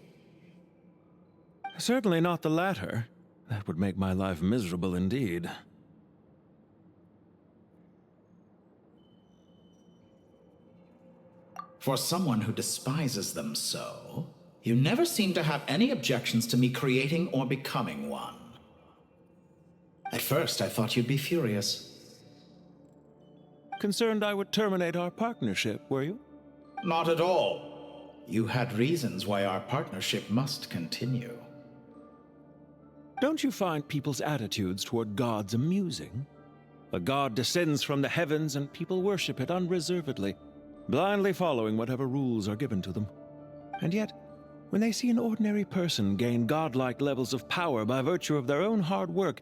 Certainly not the latter. That would make my life miserable indeed. For someone who despises them so, you never seem to have any objections to me creating or becoming one. At first, I thought you'd be furious. Concerned I would terminate our partnership, were you? Not at all. You had reasons why our partnership must continue. Don't you find people's attitudes toward gods amusing? A god descends from the heavens and people worship it unreservedly, blindly following whatever rules are given to them. And yet, when they see an ordinary person gain godlike levels of power by virtue of their own hard work,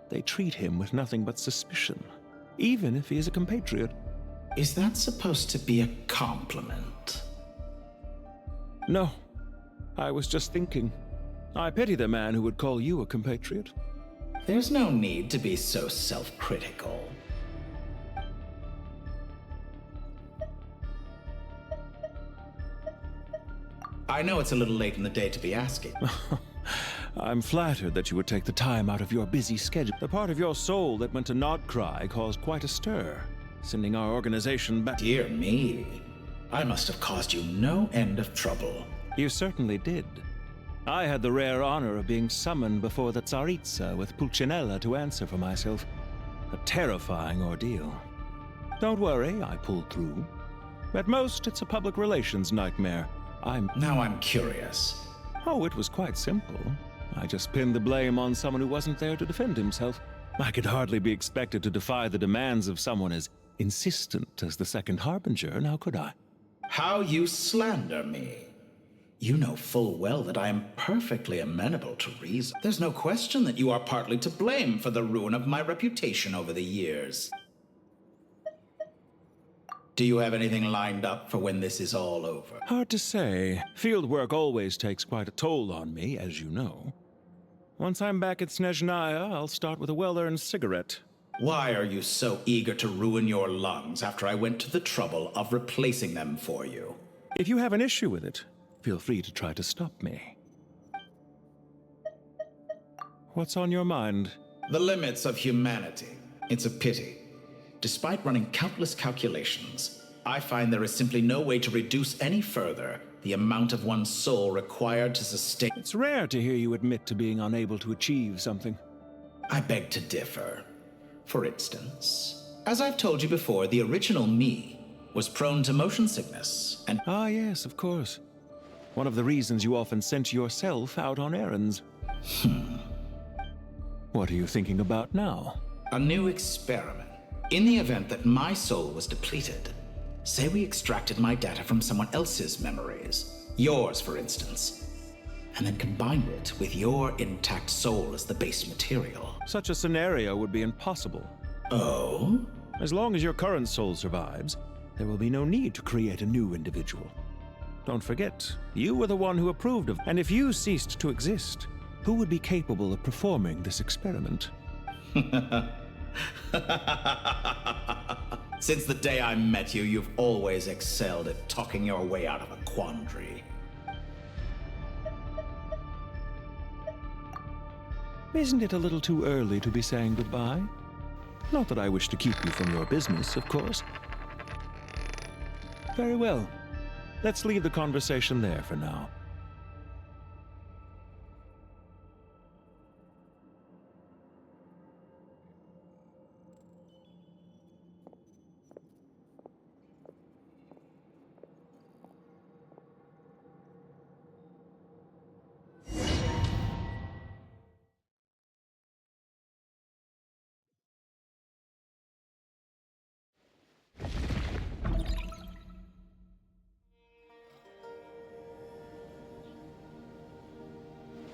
they treat him with nothing but suspicion, even if he is a compatriot. Is that supposed to be a compliment? No. I was just thinking. I pity the man who would call you a compatriot. There's no need to be so self-critical. I know it's a little late in the day to be asking. I'm flattered that you would take the time out of your busy schedule. The part of your soul that went to Nodcry caused quite a stir, sending our organization back. Dear me. I must have caused you no end of trouble. You certainly did. I had the rare honor of being summoned before the Tsaritsa with Pulcinella to answer for myself. A terrifying ordeal. Don't worry, I pulled through. At most, it's a public relations nightmare. Now I'm curious. Oh, it was quite simple. I just pinned the blame on someone who wasn't there to defend himself. I could hardly be expected to defy the demands of someone as insistent as the Second Harbinger, now could I? How you slander me. You know full well that I am perfectly amenable to reason. There's no question that you are partly to blame for the ruin of my reputation over the years. Do you have anything lined up for when this is all over? Hard to say. Field work always takes quite a toll on me, as you know. Once I'm back at Snezhnaya, I'll start with a well-earned cigarette. Why are you so eager to ruin your lungs after I went to the trouble of replacing them for you? If you have an issue with it, feel free to try to stop me. What's on your mind? The limits of humanity. It's a pity. Despite running countless calculations, I find there is simply no way to reduce any further the amount of one's soul required to sustain. It's rare to hear you admit to being unable to achieve something. I beg to differ. For instance, as I've told you before, the original me was prone to motion sickness and— Ah, yes, of course. One of the reasons you often sent yourself out on errands. What are you thinking about now? A new experiment. In the event that my soul was depleted, say we extracted my data from someone else's memories, yours for instance, and then combined it with your intact soul as the base material. Such a scenario would be impossible. Oh? As long as your current soul survives, there will be no need to create a new individual. Don't forget, you were the one who approved of, and if you ceased to exist, who would be capable of performing this experiment? Since the day I met you, you've always excelled at talking your way out of a quandary. Isn't it a little too early to be saying goodbye? Not that I wish to keep you from your business, of course. Very well. Let's leave the conversation there for now.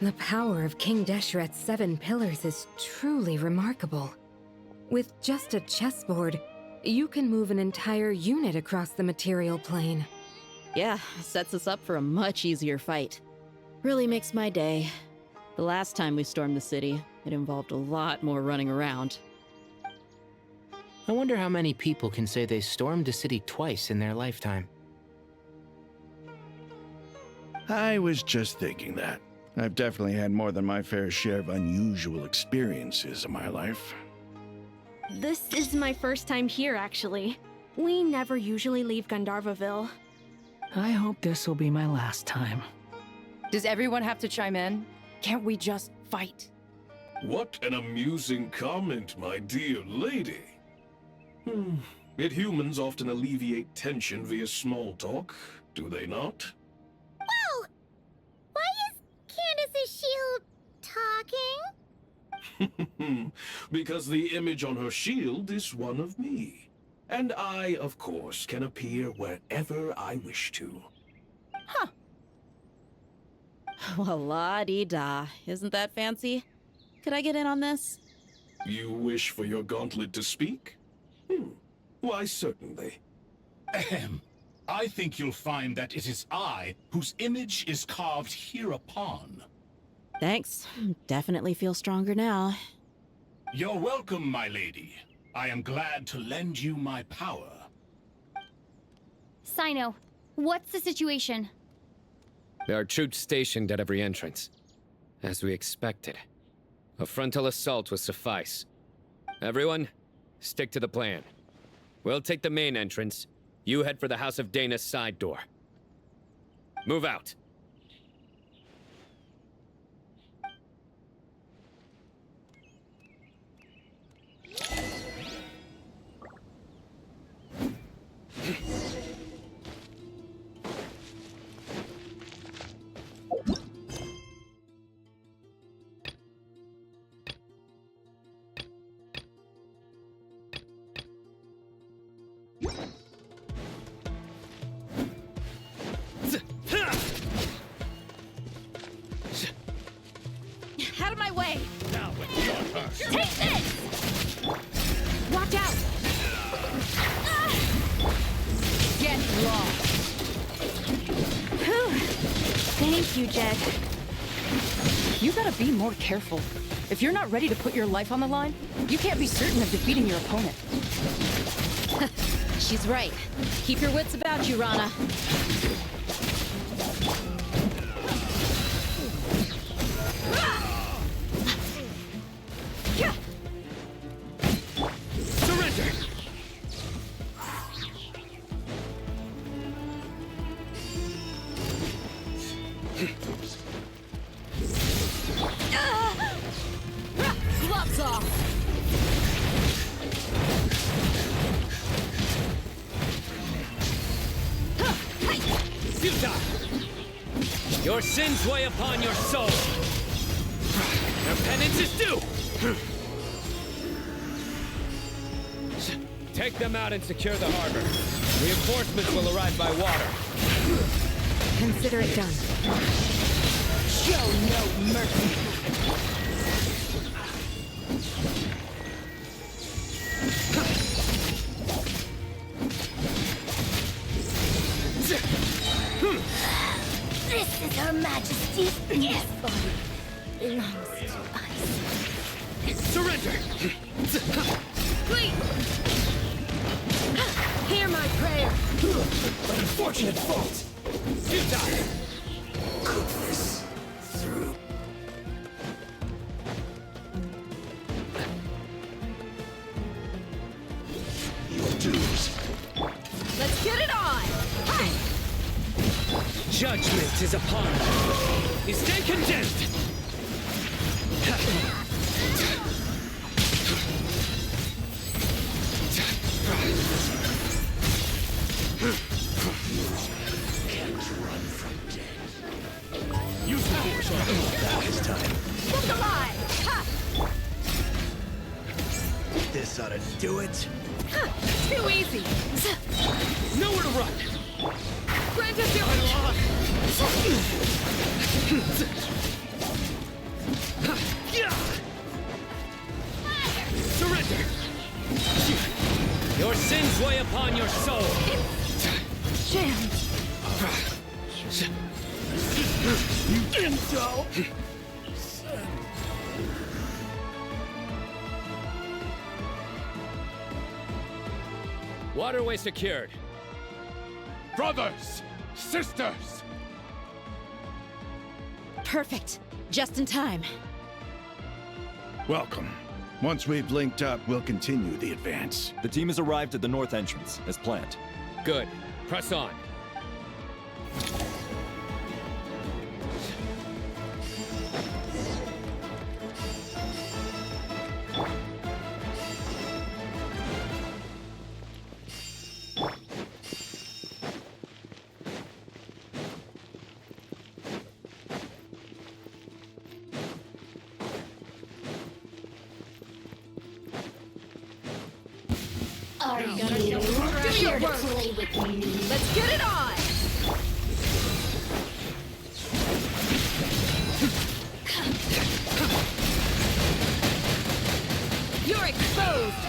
The power of King Deshret's 7 pillars is truly remarkable. With just a chessboard, you can move an entire unit across the material plane. Yeah, sets us up for a much easier fight. Really makes my day. The last time we stormed the city, it involved a lot more running around. I wonder how many people can say they stormed a city twice in their lifetime. I was just thinking that. I've definitely had more than my fair share of unusual experiences in my life. This is my first time here, actually. We never usually leave Gandharvaville. I hope this will be my last time. Does everyone have to chime in? Can't we just fight? What an amusing comment, my dear lady. Yet humans often alleviate tension via small talk, do they not? Whoa! Why is Candace's shield talking? Because the image on her shield is one of me. And I, of course, can appear wherever I wish to. Well, la-di-da. Isn't that fancy? Could I get in on this? You wish for your gauntlet to speak? Why, certainly. Ahem. I think you'll find that it is I whose image is carved hereupon. Thanks. Definitely feel stronger now. You're welcome, my lady. I am glad to lend you my power. Sino, what's the situation? There are troops stationed at every entrance. As we expected. A frontal assault will suffice. Everyone, stick to the plan. We'll take the main entrance. You head for the House of Dana's side door. Move out. Out of my way! Now it's your turn. Take this! Watch out! Get lost! Whew. Thank you, Jed. You gotta be more careful. If you're not ready to put your life on the line, you can't be certain of defeating your opponent. She's right. Keep your wits about you, Rana. Surrender! Gloves off! Futile! Your sins weigh upon your soul! Your penance is due! Take them out and secure the harbor. Reinforcements will arrive by water. Consider it done. Show no mercy! This is Her Majesty's gift body. Belongs to us. Surrender! Please! Hear my prayer! But unfortunate fault! Futile! Goodness through. Your dues. Let's get it on! Judgment is upon us. You stand condemned! You finish that this time. Look alive! Ha! This ought to do it. Too easy! Nowhere to run! Grant us your... Surrender! Your sins weigh upon your soul! Jammed! You info! Waterway secured. Brothers! Sisters! Perfect. Just in time. Welcome. Once we've linked up, we'll continue the advance. The team has arrived at the north entrance, as planned. Good. Press on. Do your work. Let's get it on! You're exposed!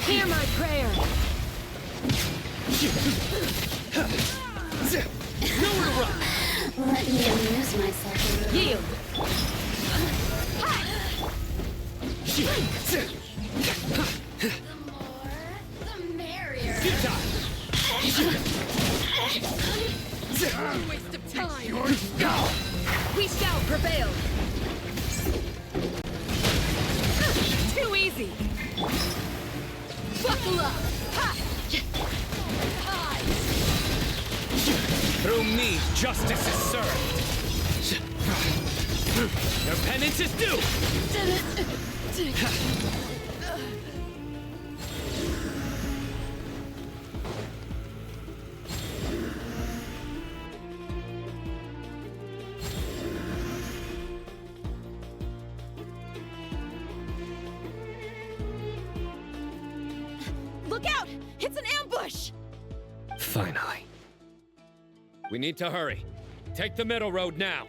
Hear my prayer! Nowhere to run! Let me amuse myself. Yield! Waste of time! We shall prevail! Too easy! Buckle up! Through me, justice is served. Their penance is due! Look out! It's an ambush! Finally. We need to hurry. Take the middle road now.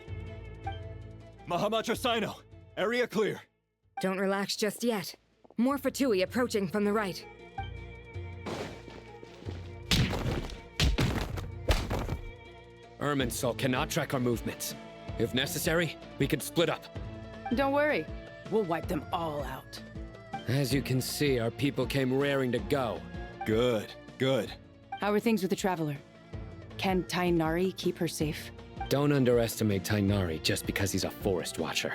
Mahamacha Sino, area clear. Don't relax just yet. More Fatui approaching from the right. Irminsul cannot track our movements. If necessary, we can split up. Don't worry. We'll wipe them all out. As you can see, our people came raring to go. Good, good. How are things with the Traveler? Can Tainari keep her safe? Don't underestimate Tainari just because he's a forest watcher.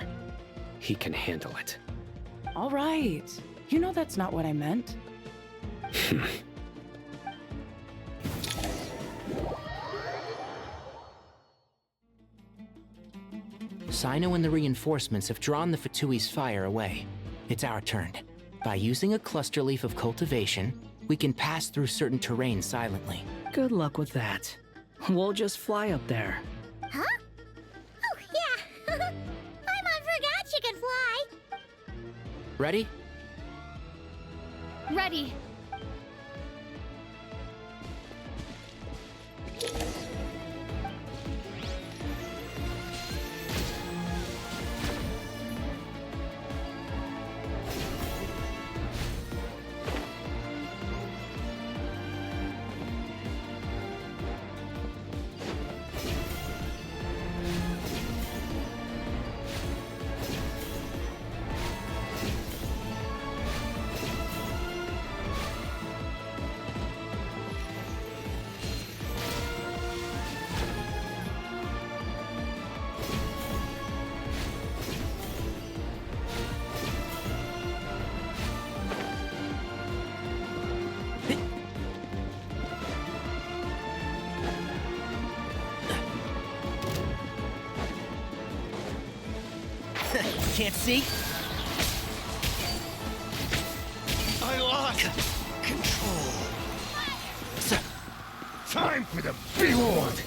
He can handle it. All right. You know that's not what I meant. Sino and the reinforcements have drawn the Fatui's fire away. It's our turn. By using a cluster leaf of cultivation, we can pass through certain terrain silently. Good luck with that. We'll just fly up there. Huh? Oh, yeah. Paimon forgot she could fly. Ready? Ready. Can't see? I lost control. Time for the reward!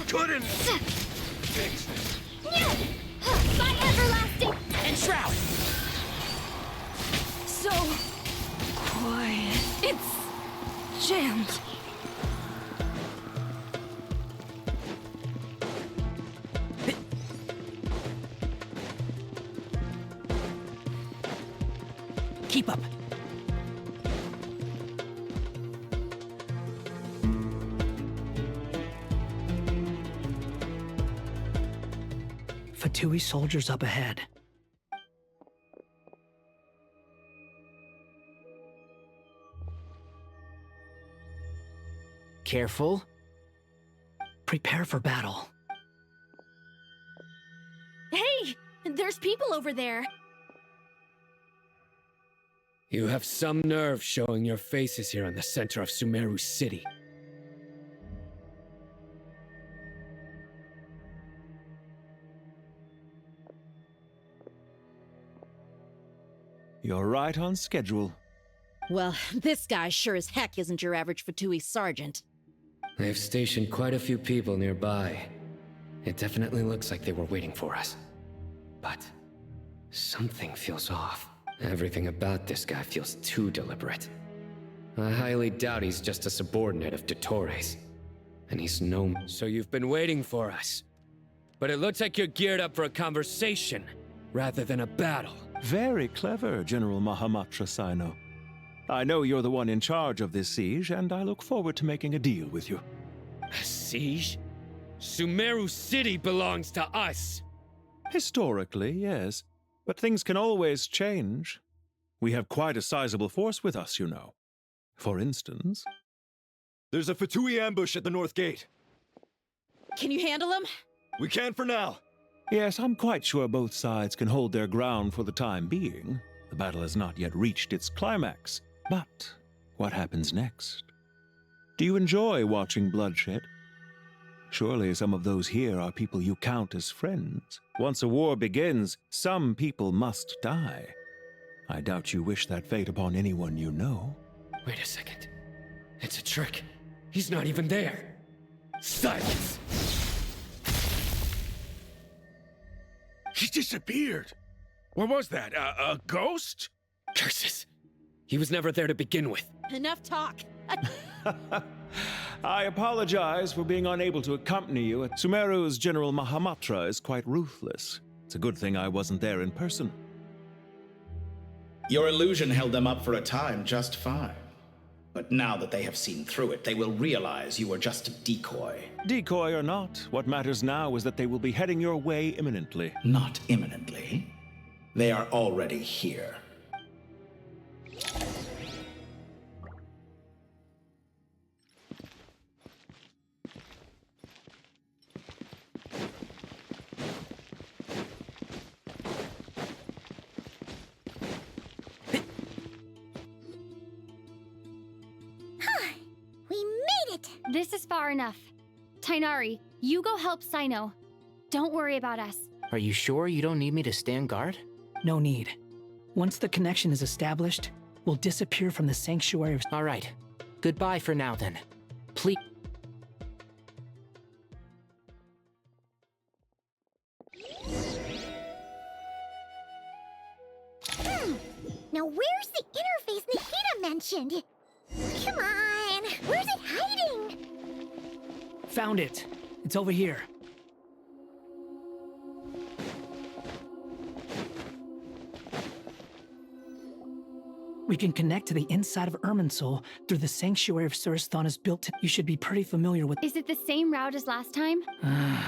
Couldn't fix it. By everlasting! Enshroud! So quiet. It's jammed. Keep up. Fatui soldiers up ahead. Careful. Prepare for battle. Hey! There's people over there. You have some nerve showing your faces here in the center of Sumeru City. You're right on schedule. Well, this guy sure as heck isn't your average Fatui sergeant. They've stationed quite a few people nearby. It definitely looks like they were waiting for us. But something feels off. Everything about this guy feels too deliberate. I highly doubt he's just a subordinate of Dottores. And he's no... So you've been waiting for us. But it looks like you're geared up for a conversation, rather than a battle. Very clever, General Mahamatra Sino. I know you're the one in charge of this siege, and I look forward to making a deal with you. A siege? Sumeru City belongs to us! Historically, yes. But things can always change. We have quite a sizable force with us, you know. For instance... There's a Fatui ambush at the north gate. Can you handle him? We can for now. Yes, I'm quite sure both sides can hold their ground for the time being. The battle has not yet reached its climax. But what happens next? Do you enjoy watching bloodshed? Surely some of those here are people you count as friends. Once a war begins, some people must die. I doubt you wish that fate upon anyone you know. Wait a second. It's a trick. He's not even there. Silence! He disappeared. What was that? A ghost? Curses! He was never there to begin with. Enough talk. I apologize for being unable to accompany you. Sumeru's General Mahamatra is quite ruthless. It's a good thing I wasn't there in person. Your illusion held them up for a time just fine. But now that they have seen through it, they will realize you were just a decoy. Decoy or not, what matters now is that they will be heading your way imminently. Not imminently. They are already here. This is far enough. Tainari, you go help Sino. Don't worry about us. Are you sure you don't need me to stand guard? No need. Once the connection is established, we'll disappear from the sanctuary of... All right. Goodbye for now, then. Please... Now where's the interface Nahida mentioned? Come on, where's it hiding? Found it. It's over here. We can connect to the inside of Irminsul through the sanctuary of Surasthana's built. You should be pretty familiar with. Is it the same route as last time?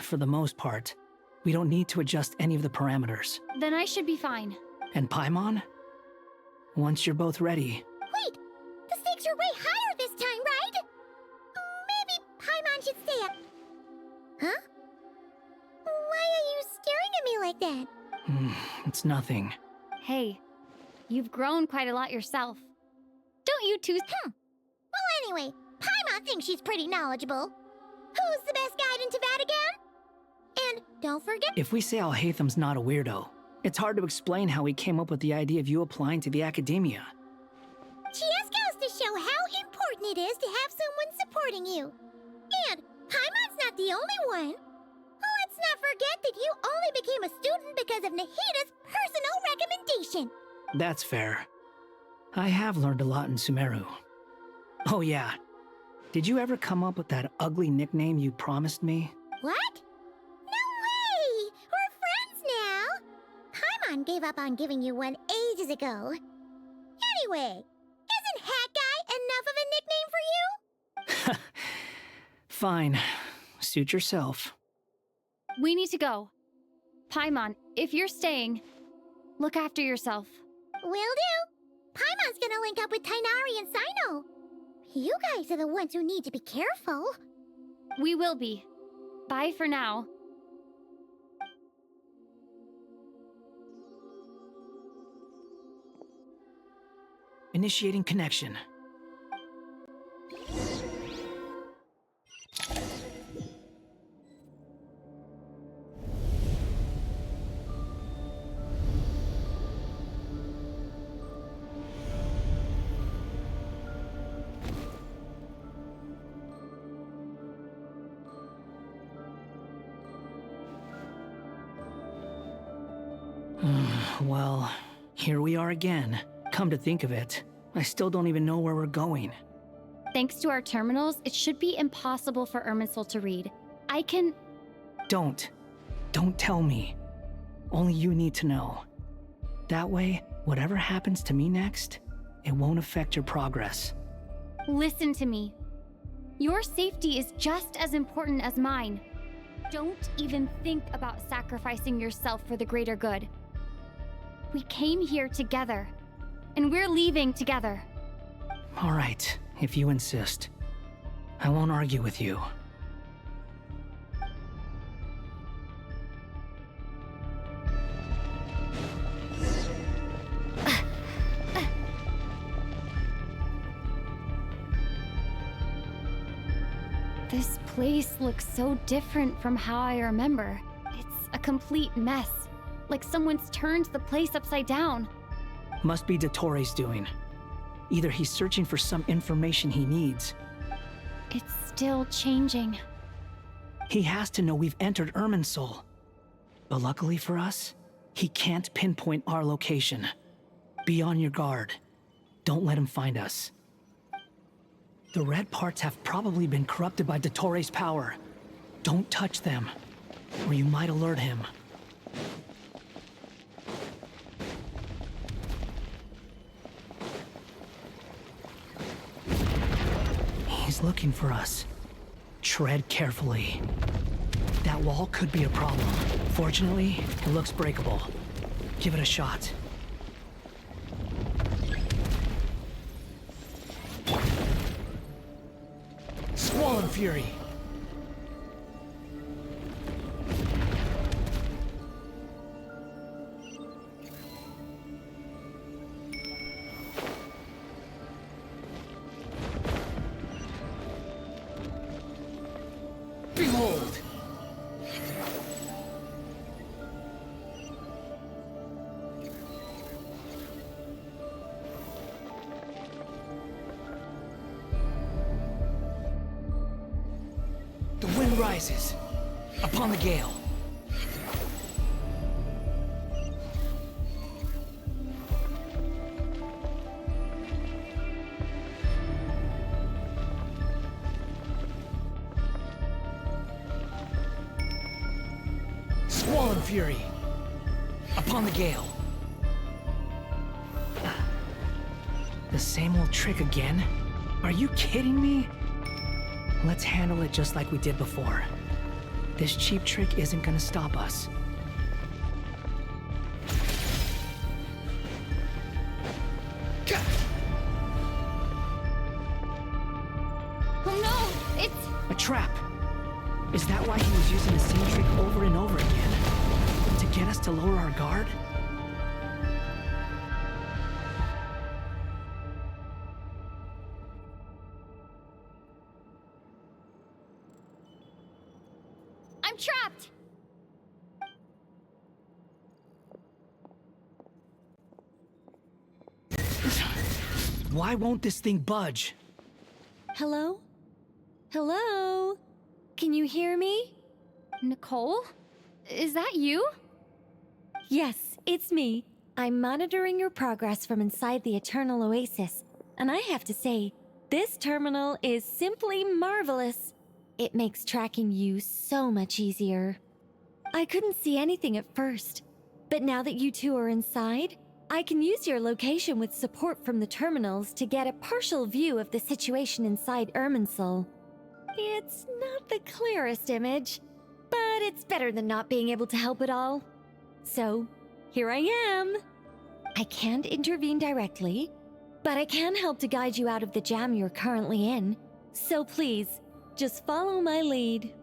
For the most part. We don't need to adjust any of the parameters. Then I should be fine. And Paimon? Once you're both ready. Wait! The stakes are way higher this time, right? Maybe Paimon should stay up. Huh? Why are you staring at me like that? It's nothing. Hey, you've grown quite a lot yourself. Don't you two... Well, anyway, Paimon thinks she's pretty knowledgeable. Who's the best guide into Vatican? And don't forget... If we say Alhatham's not a weirdo, it's hard to explain how he came up with the idea of you applying to the academia. Just goes to show how important it is to have someone supporting you. And Paimon's not the only one. Let's not forget that you only became a student because of Nahida's personal recommendation. That's fair. I have learned a lot in Sumeru. Oh yeah. Did you ever come up with that ugly nickname you promised me? What? No way! We're friends now! Paimon gave up on giving you one ages ago. Anyway, isn't Hat Guy enough of a nickname for you? Fine. Suit yourself. We need to go. Paimon, if you're staying, look after yourself. Will do. Paimon's gonna link up with Tainari and Sino. You guys are the ones who need to be careful. We will be. Bye for now. Initiating connection. Well, here we are again. Come to think of it, I still don't even know where we're going. Thanks to our terminals, it should be impossible for Irminsul to read. I can... Don't tell me. Only you need to know. That way, whatever happens to me next, it won't affect your progress. Listen to me. Your safety is just as important as mine. Don't even think about sacrificing yourself for the greater good. We came here together, and we're leaving together. All right, if you insist. I won't argue with you. This place looks so different from how I remember. It's a complete mess, like someone's turned the place upside down. Must be Dottore doing. Either he's searching for some information he needs. It's still changing. He has to know we've entered Irminsul. But luckily for us, he can't pinpoint our location. Be on your guard. Don't let him find us. The red parts have probably been corrupted by Dottore's power. Don't touch them, or you might alert him. He's looking for us. Tread carefully. That wall could be a problem. Fortunately, it looks breakable. Give it a shot. Squall Fury! Behold! The wind rises upon the gale. Squall Fury upon the gale. The same old trick again? Are you kidding me? Let's handle it just like we did before. This cheap trick isn't gonna stop us. Oh no! It's... A trap! Is that why he was using the same trick over and over again? To get us to lower our guard? I'm trapped! Why won't this thing budge? Hello? Hello? Can you hear me? Nicole? Is that you? Yes, it's me. I'm monitoring your progress from inside the Eternal Oasis, and I have to say, this terminal is simply marvelous. It makes tracking you so much easier. I couldn't see anything at first, but now that you two are inside, I can use your location with support from the terminals to get a partial view of the situation inside Irminsul. It's not the clearest image, but it's better than not being able to help at all. So, here I am. I can't intervene directly, but I can help to guide you out of the jam you're currently in. So please, just follow my lead.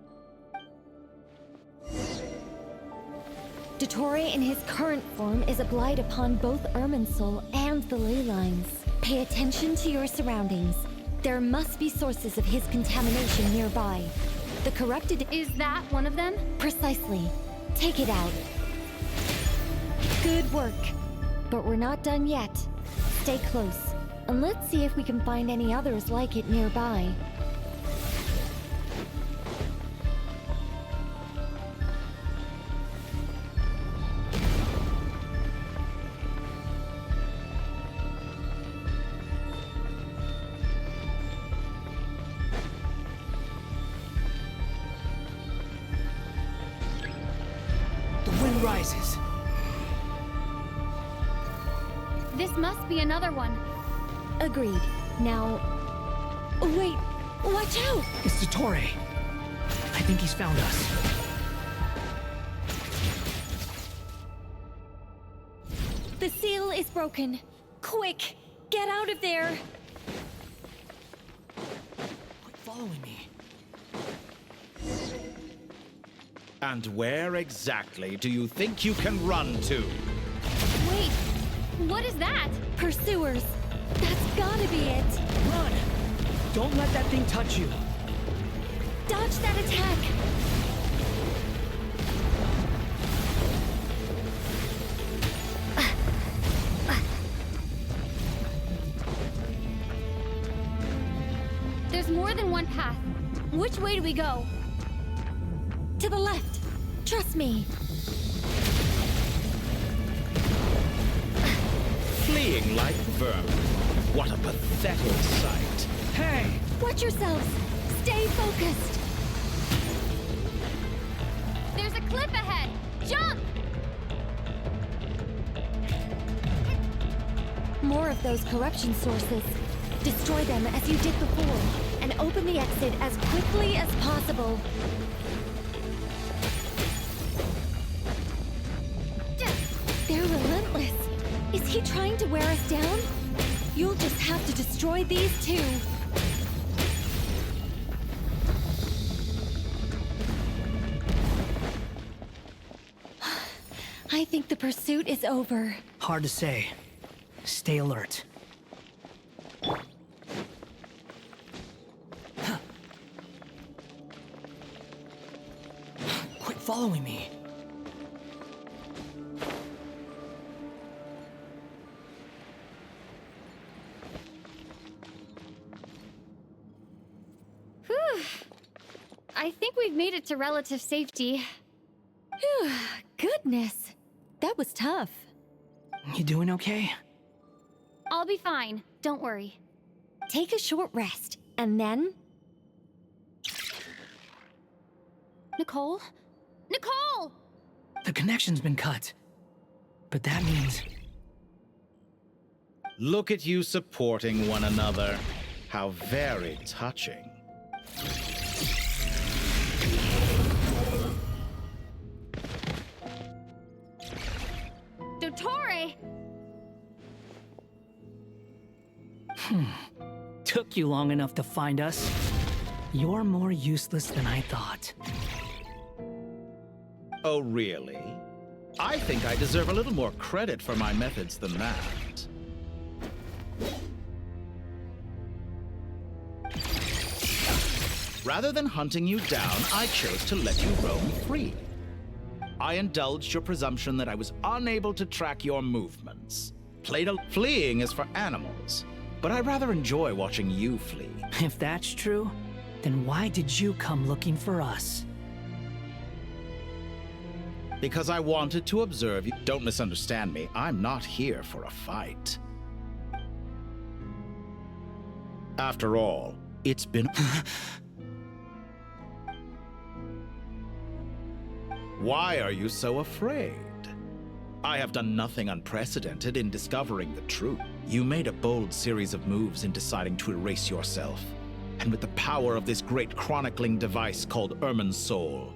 Dottore in his current form is a blight upon both Irminsul and the ley lines. Pay attention to your surroundings. There must be sources of his contamination nearby. The corrupted... Is that one of them? Precisely. Take it out. Good work. But we're not done yet. Stay close, and let's see if we can find any others like it nearby. rises. This must be another one. Agreed. Now... Wait, watch out! It's Dottore. I think he's found us. The seal is broken. Quick, get out of there! Quit following me. And where exactly do you think you can run to? Wait, what is that? Pursuers. That's gotta be it. Run! Don't let that thing touch you. Dodge that attack! There's more than one path. Which way do we go? To the left. Trust me. Fleeing like vermin. What a pathetic sight. Hey! Watch yourselves. Stay focused. There's a cliff ahead. Jump! More of those corruption sources. Destroy them as you did before, and open the exit as quickly as possible. They're relentless. Is he trying to wear us down? You'll just have to destroy these too. I think the pursuit is over. Hard to say. Stay alert. Quit following me. Whew. I think we've made it to relative safety. Phew, goodness. That was tough. You doing okay? I'll be fine. Don't worry. Take a short rest, and then... Nicole? Nicole! The connection's been cut. But that means... Look at you supporting one another. How very touching. Dottore! Took you long enough to find us. You're more useless than I thought. Oh, really? I think I deserve a little more credit for my methods than that. Rather than hunting you down, I chose to let you roam free. I indulged your presumption that I was unable to track your movements. Fleeing is for animals, but I rather enjoy watching you flee. If that's true, then why did you come looking for us? Because I wanted to observe you. Don't misunderstand me. I'm not here for a fight. After all, it's been... Why are you so afraid? I have done nothing unprecedented in discovering the truth. You made a bold series of moves in deciding to erase yourself. And with the power of this great chronicling device called Irmin's Soul,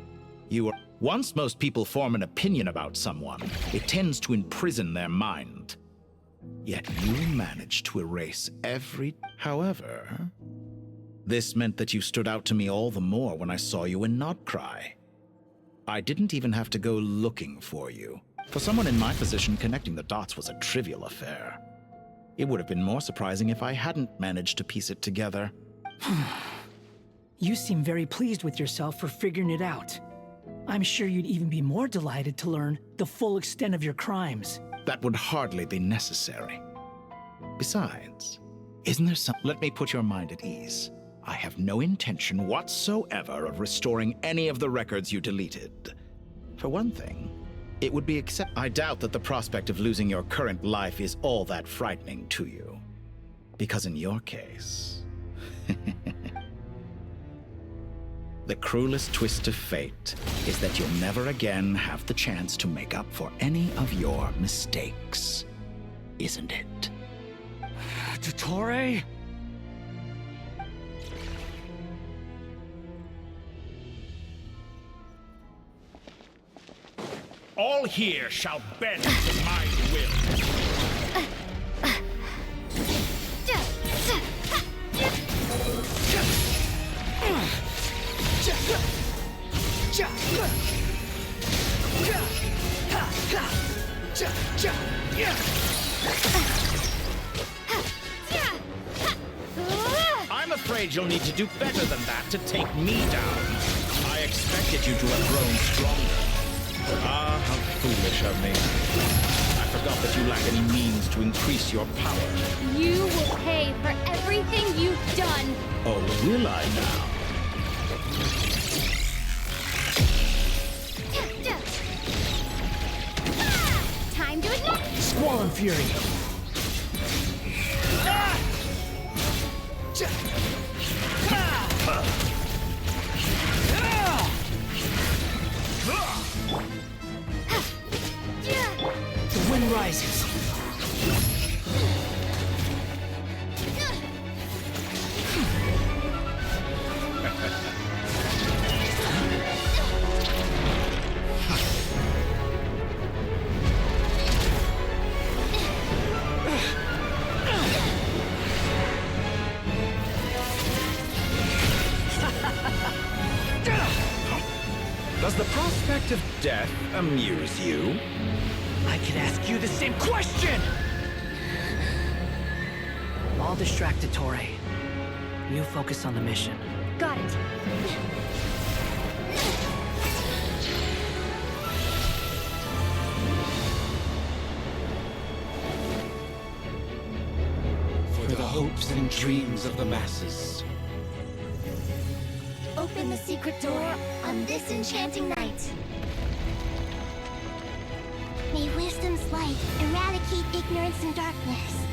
you are... Once most people form an opinion about someone, it tends to imprison their mind. Yet you managed to erase every... However, this meant that you stood out to me all the more when I saw you in Nodcry. I didn't even have to go looking for you. For someone in my position, connecting the dots was a trivial affair. It would have been more surprising if I hadn't managed to piece it together. You seem very pleased with yourself for figuring it out. I'm sure you'd even be more delighted to learn the full extent of your crimes. That would hardly be necessary. Besides, isn't there some... Let me put your mind at ease. I have no intention whatsoever of restoring any of the records you deleted. For one thing, it would be I doubt that the prospect of losing your current life is all that frightening to you. Because in your case... the cruelest twist of fate is that you'll never again have the chance to make up for any of your mistakes. Isn't it? Dottore? All here shall bend to my will. I'm afraid you'll need to do better than that to take me down. I expected you to have grown stronger. Ah, how foolish of me. I forgot that you lack any means to increase your power. You will pay for everything you've done. Oh, will I now? Time to ignite! Squall and Fury. The wind rises. Does the prospect of death amuse you? I could ask you the same question! I'll distract Dottore. You focus on the mission. Got it. For the hopes and dreams of the masses. Open the secret door on this enchanting night. May wisdom's light eradicate ignorance and darkness,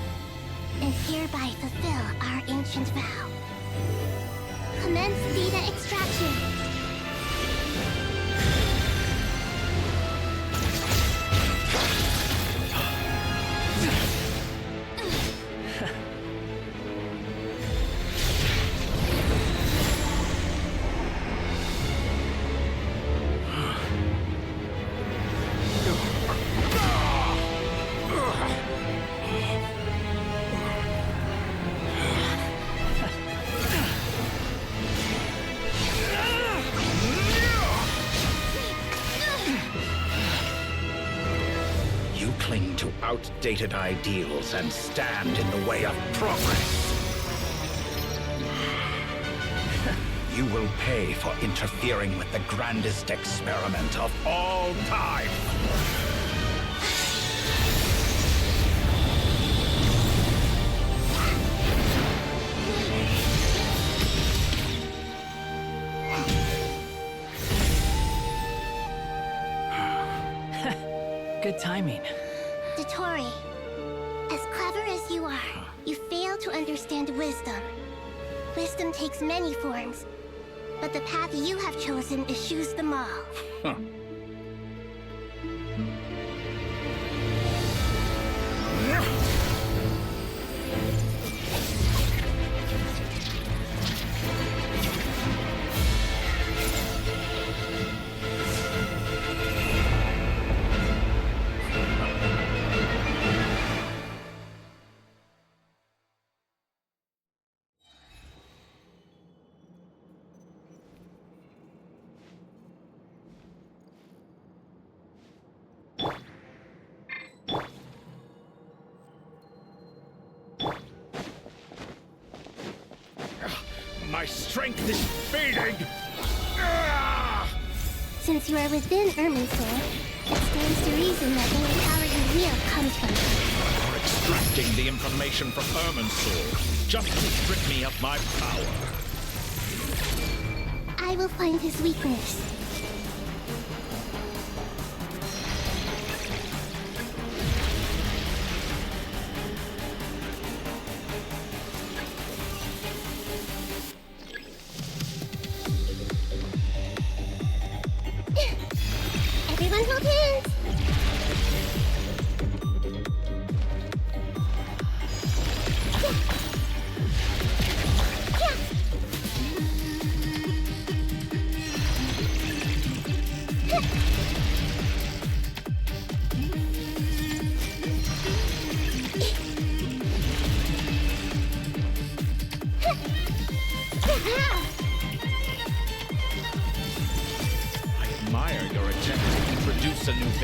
and hereby fulfill our ancient vow. Commence data extraction. Cling to outdated ideals and stand in the way of progress. You will pay for interfering with the grandest experiment of all time. Good timing. Dottore, as clever as you are, you fail to understand wisdom. Wisdom takes many forms, but the path you have chosen eschews them all. Huh. My strength is fading! Since you are within Irminsul, it stands to reason that any power you wield comes from it. You're extracting the information from Irminsul, just to strip me of my power. I will find his weakness.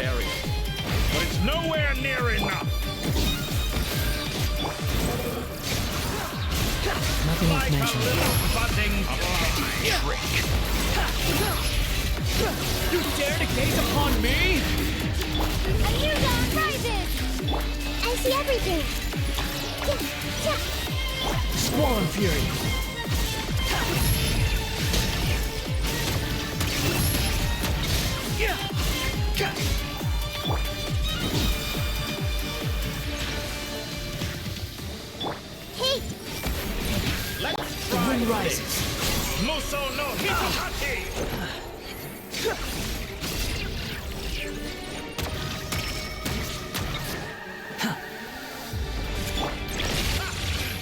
barrier, but it's nowhere near enough. Nothing Like worth a mentioning. little budding trick. You dare to gaze upon me? A new dawn rises! I see everything! Squall and Fury. Hey! Let's The try wind this. rises. Muso no Hitokati!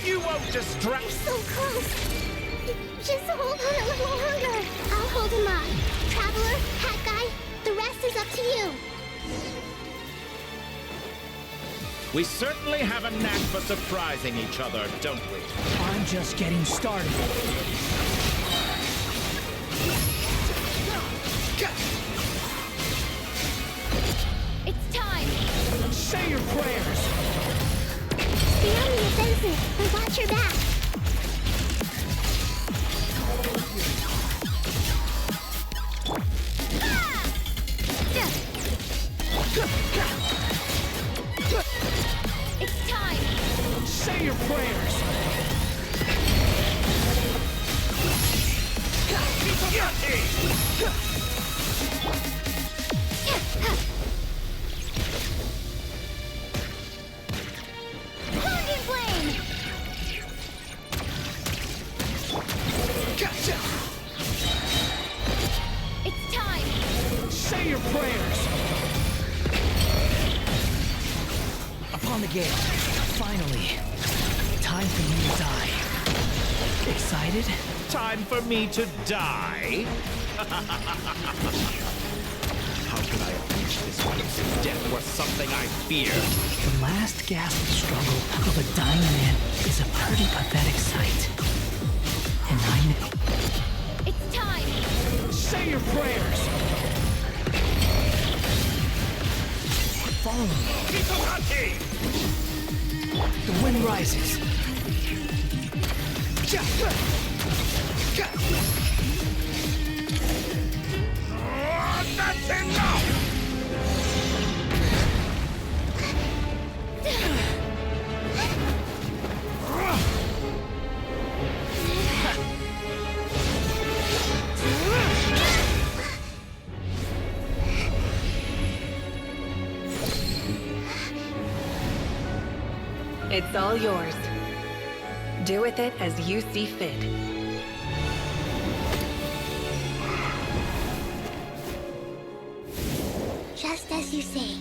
You won't distract. You're so close! Just hold on a little longer! I'll hold him up. Traveler, Hat Guy, the rest is up to you! We certainly have a knack for surprising each other, don't we? I'm just getting started. It's time! Say your prayers. Stay on the offensive, but watch your back! It's time! Say your prayers. Hounding Flame! It's time! Say your prayers. Upon the gate. Finally. Time for me to die. Excited? Time for me to die? How could I have reached this place if death were something I feared? The last gasp struggle of a dying man is a pretty pathetic sight. And I know. It's time! Say your prayers. Follow me. Hitokati! The wind rises. That's enough! It's all yours. Do with it as you see fit. Just as you say,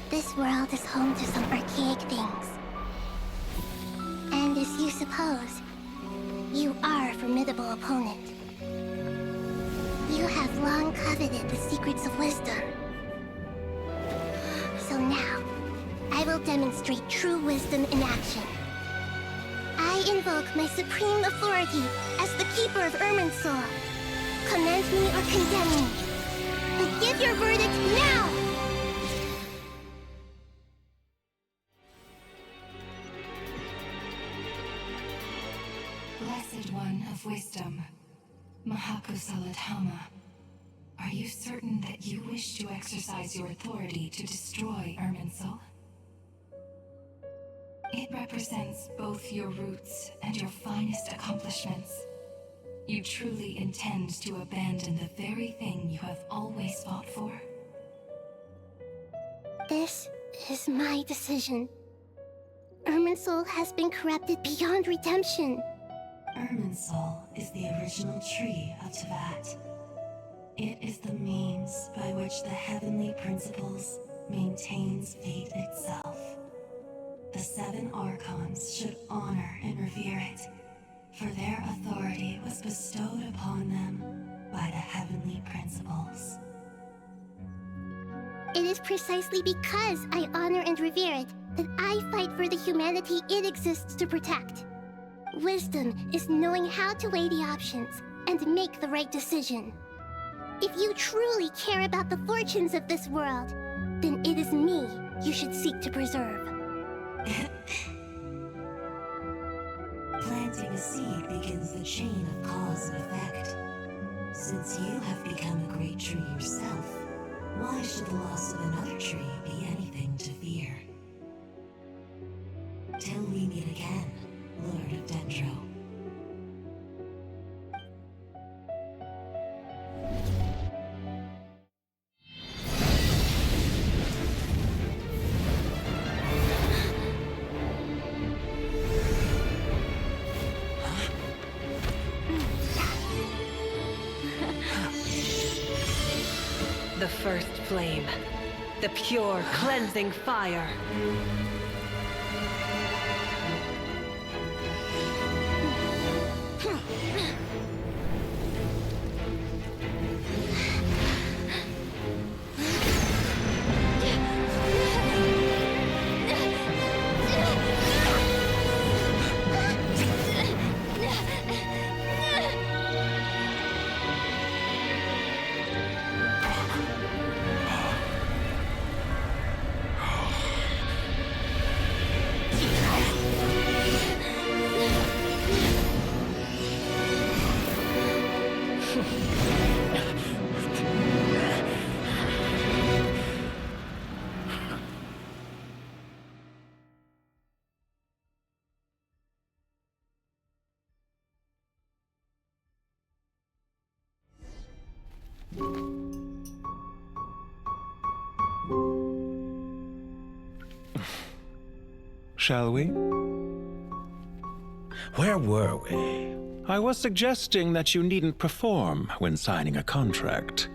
this world is home to some archaic things. And as you suppose, you are a formidable opponent. You have long coveted the secrets of wisdom. So now, I will demonstrate true wisdom in action. I invoke my supreme authority as the keeper of Irminsul. Commend me or condemn me. But give your verdict now! Blessed One of Wisdom, Mahakusaladhama, are you certain that you wish to exercise your authority to destroy Irminsul? It represents both your roots and your finest accomplishments. You truly intend to abandon the very thing you have always fought for? This is my decision. Irminsul has been corrupted beyond redemption. Irminsul is the original tree of Tevat. It is the means by which the heavenly principles maintains fate itself. The 7 Archons should honor and revere it, for their authority was bestowed upon them by the heavenly principles. It is precisely because I honor and revere it that I fight for the humanity it exists to protect. Wisdom is knowing how to weigh the options and make the right decision. If you truly care about the fortunes of this world, then it is me you should seek to preserve. Planting a seed begins the chain of cause and effect. Since you have become a great tree yourself, why should the loss of another tree be anything to fear? Till we meet again, Lord of Dendro. The first flame. The pure, cleansing fire. Shall we? Where were we? I was suggesting that you needn't perform when signing a contract.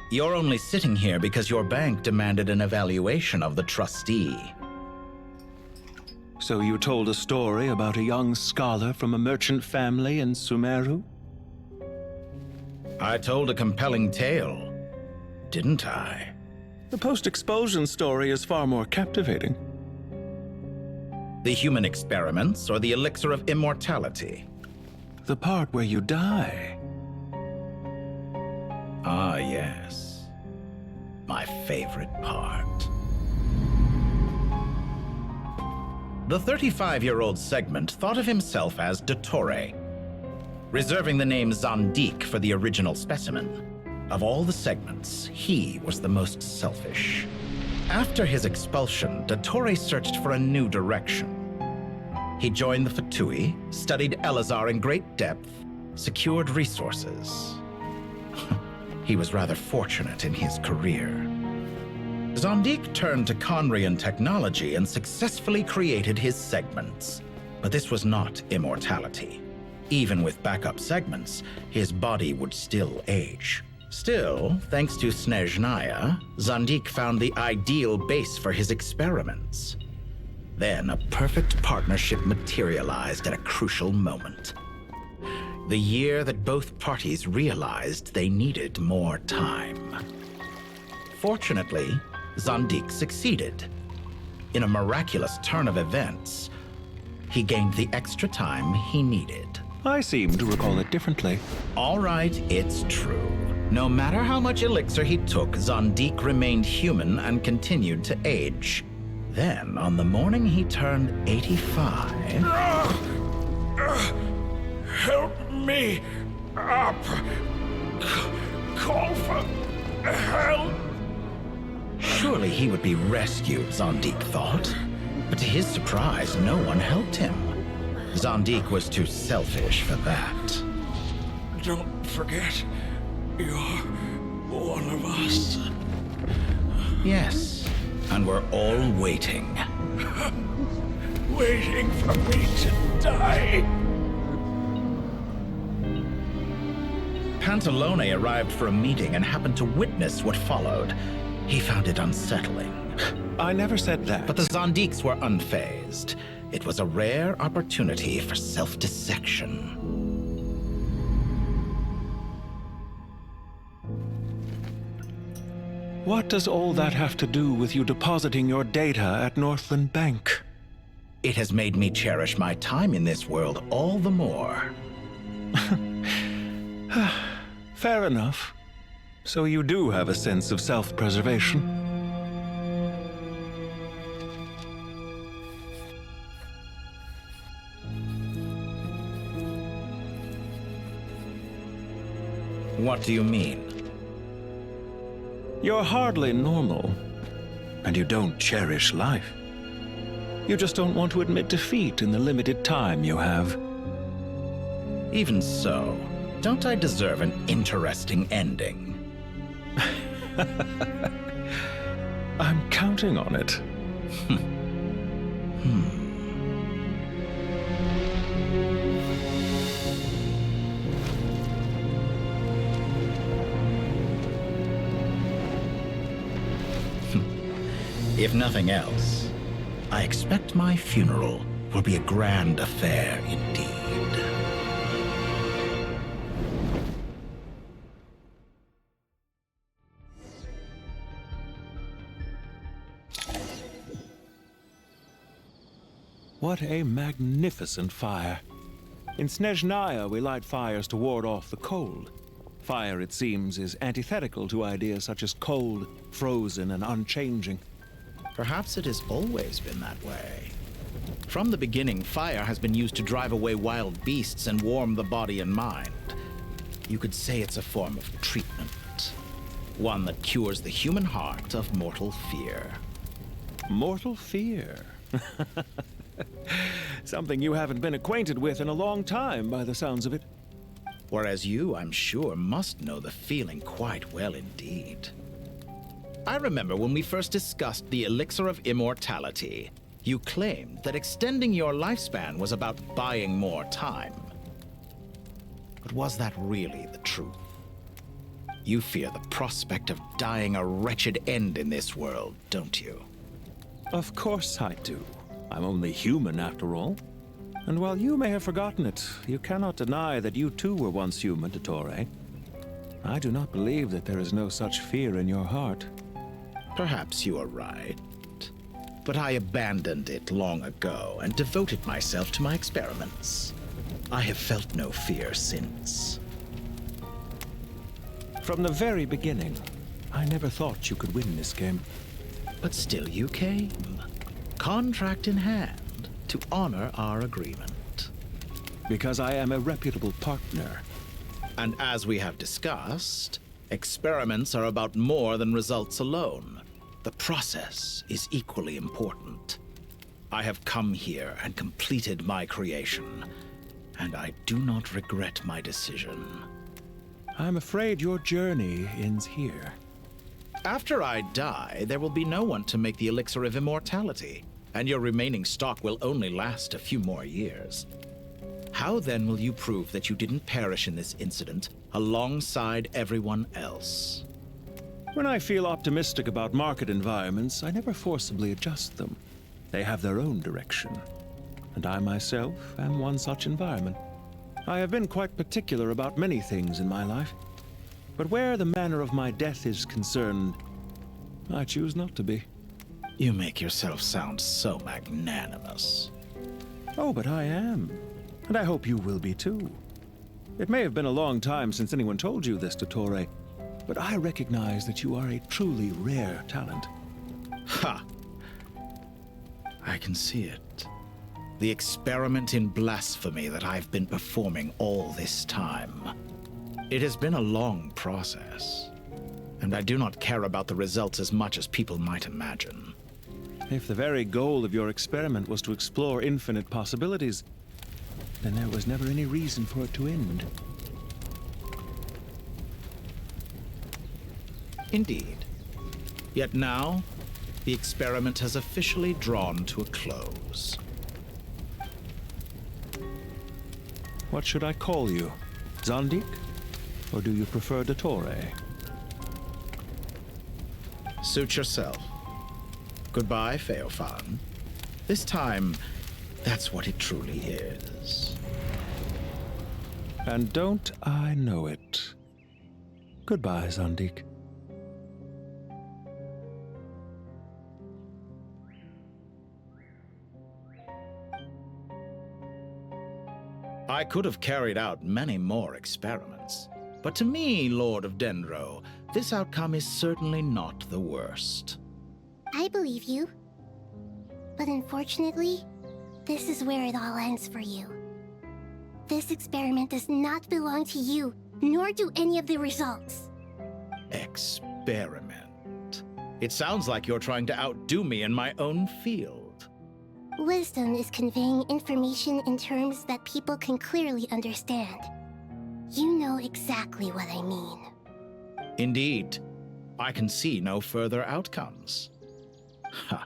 You're only sitting here because your bank demanded an evaluation of the trustee. So you told a story about a young scholar from a merchant family in Sumeru? I told a compelling tale, didn't I? The post-expulsion story is far more captivating. The human experiments or the elixir of immortality? The part where you die. Ah, yes. My favorite part. The 35-year-old Segment thought of himself as Dottore, reserving the name Zandik for the original specimen. Of all the Segments, he was the most selfish. After his expulsion, Dottore searched for a new direction. He joined the Fatui, studied Elazar in great depth, secured resources. He was rather fortunate in his career. Zandik turned to Conrian technology and successfully created his segments. But this was not immortality. Even with backup segments, his body would still age. Still, thanks to Snezhnaya, Zandik found the ideal base for his experiments. Then a perfect partnership materialized at a crucial moment. The year that both parties realized they needed more time. Fortunately, Zandik succeeded. In a miraculous turn of events, he gained the extra time he needed. I seem to recall it differently. All right, it's true. No matter how much elixir he took, Zandik remained human and continued to age. Then, on the morning he turned 85... Help me up! Call for help! Surely he would be rescued, Zandik thought. But to his surprise, no one helped him. Zandik was too selfish for that. Don't forget, you're one of us. Yes, and we're all waiting. Waiting for me to die. Pantalone arrived for a meeting and happened to witness what followed. He found it unsettling. I never said that. But the Zandiks were unfazed. It was a rare opportunity for self-dissection. What does all that have to do with you depositing your data at Northland Bank? It has made me cherish my time in this world all the more. Fair enough. So you do have a sense of self-preservation. What do you mean? You're hardly normal, and you don't cherish life. You just don't want to admit defeat in the limited time you have. Even so, don't I deserve an interesting ending? I'm counting on it. If nothing else, I expect my funeral will be a grand affair indeed. What a magnificent fire. In Snezhnaya, we light fires to ward off the cold. Fire, it seems, is antithetical to ideas such as cold, frozen, and unchanging. Perhaps it has always been that way. From the beginning, fire has been used to drive away wild beasts and warm the body and mind. You could say it's a form of treatment. One that cures the human heart of mortal fear. Mortal fear? Something you haven't been acquainted with in a long time, by the sounds of it. Whereas you, I'm sure, must know the feeling quite well indeed. I remember when we first discussed the elixir of immortality, you claimed that extending your lifespan was about buying more time. But was that really the truth? You fear the prospect of dying a wretched end in this world, don't you? Of course I do. I'm only human, after all. And while you may have forgotten it, you cannot deny that you too were once human, Dottore. I do not believe that there is no such fear in your heart. Perhaps you are right. But I abandoned it long ago and devoted myself to my experiments. I have felt no fear since. From the very beginning, I never thought you could win this game. But still you came, contract in hand, to honor our agreement. Because I am a reputable partner. And as we have discussed, experiments are about more than results alone. The process is equally important. I have come here and completed my creation, and I do not regret my decision. I'm afraid your journey ends here. After I die, there will be no one to make the elixir of immortality, and your remaining stock will only last a few more years. How then will you prove that you didn't perish in this incident alongside everyone else? When I feel optimistic about market environments, I never forcibly adjust them. They have their own direction. And I myself am one such environment. I have been quite particular about many things in my life. But where the manner of my death is concerned, I choose not to be. You make yourself sound so magnanimous. Oh, but I am. And I hope you will be too. It may have been a long time since anyone told you this, Dottore, but I recognize that you are a truly rare talent. Ha! I can see it. The experiment in blasphemy that I've been performing all this time. It has been a long process, and I do not care about the results as much as people might imagine. If the very goal of your experiment was to explore infinite possibilities, then there was never any reason for it to end. Indeed. Yet now, the experiment has officially drawn to a close. What should I call you? Zandik? Or do you prefer Dottore? Suit yourself. Goodbye, Feofan. This time, that's what it truly is. And don't I know it? Goodbye, Zandik. I could have carried out many more experiments, but to me, Lord of Dendro, this outcome is certainly not the worst. I believe you. But unfortunately, this is where it all ends for you. This experiment does not belong to you, nor do any of the results. Experiment. It sounds like you're trying to outdo me in my own field. Wisdom is conveying information in terms that people can clearly understand. You know exactly what I mean. Indeed. I can see no further outcomes. Ha.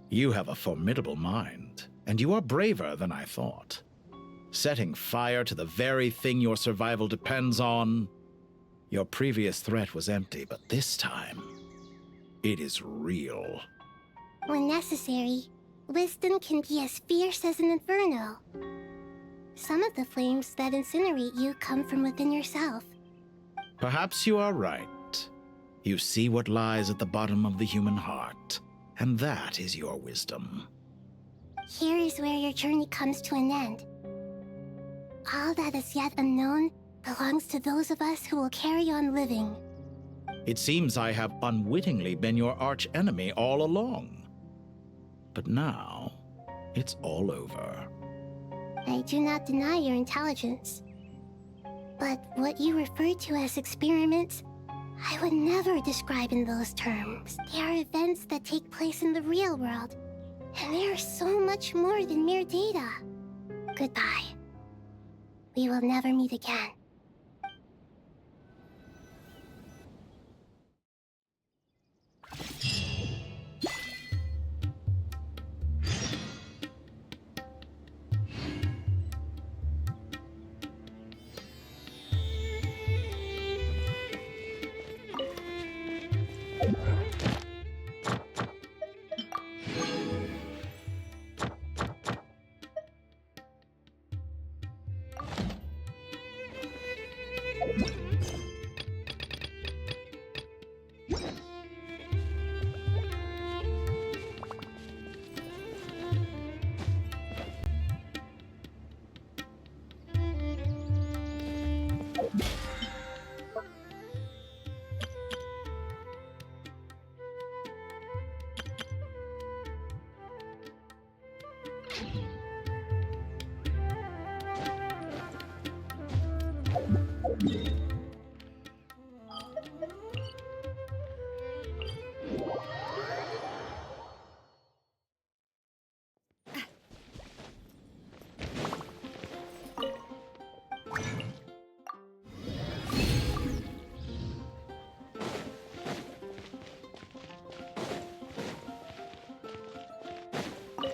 You have a formidable mind, and you are braver than I thought. Setting fire to the very thing your survival depends on. Your previous threat was empty, but this time, it is real. When necessary, wisdom can be as fierce as an inferno. Some of the flames that incinerate you come from within yourself. Perhaps you are right. You see what lies at the bottom of the human heart, and that is your wisdom. Here is where your journey comes to an end. All that is yet unknown belongs to those of us who will carry on living. It seems I have unwittingly been your arch-enemy all along. But now, it's all over. I do not deny your intelligence. But what you refer to as experiments, I would never describe in those terms. They are events that take place in the real world, and they are so much more than mere data. Goodbye. We will never meet again.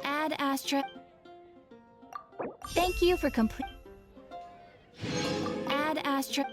Ad Astra. Thank you for complete. Ad Astra.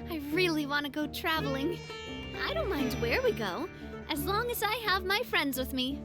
I really want to go traveling. I don't mind where we go, as long as I have my friends with me.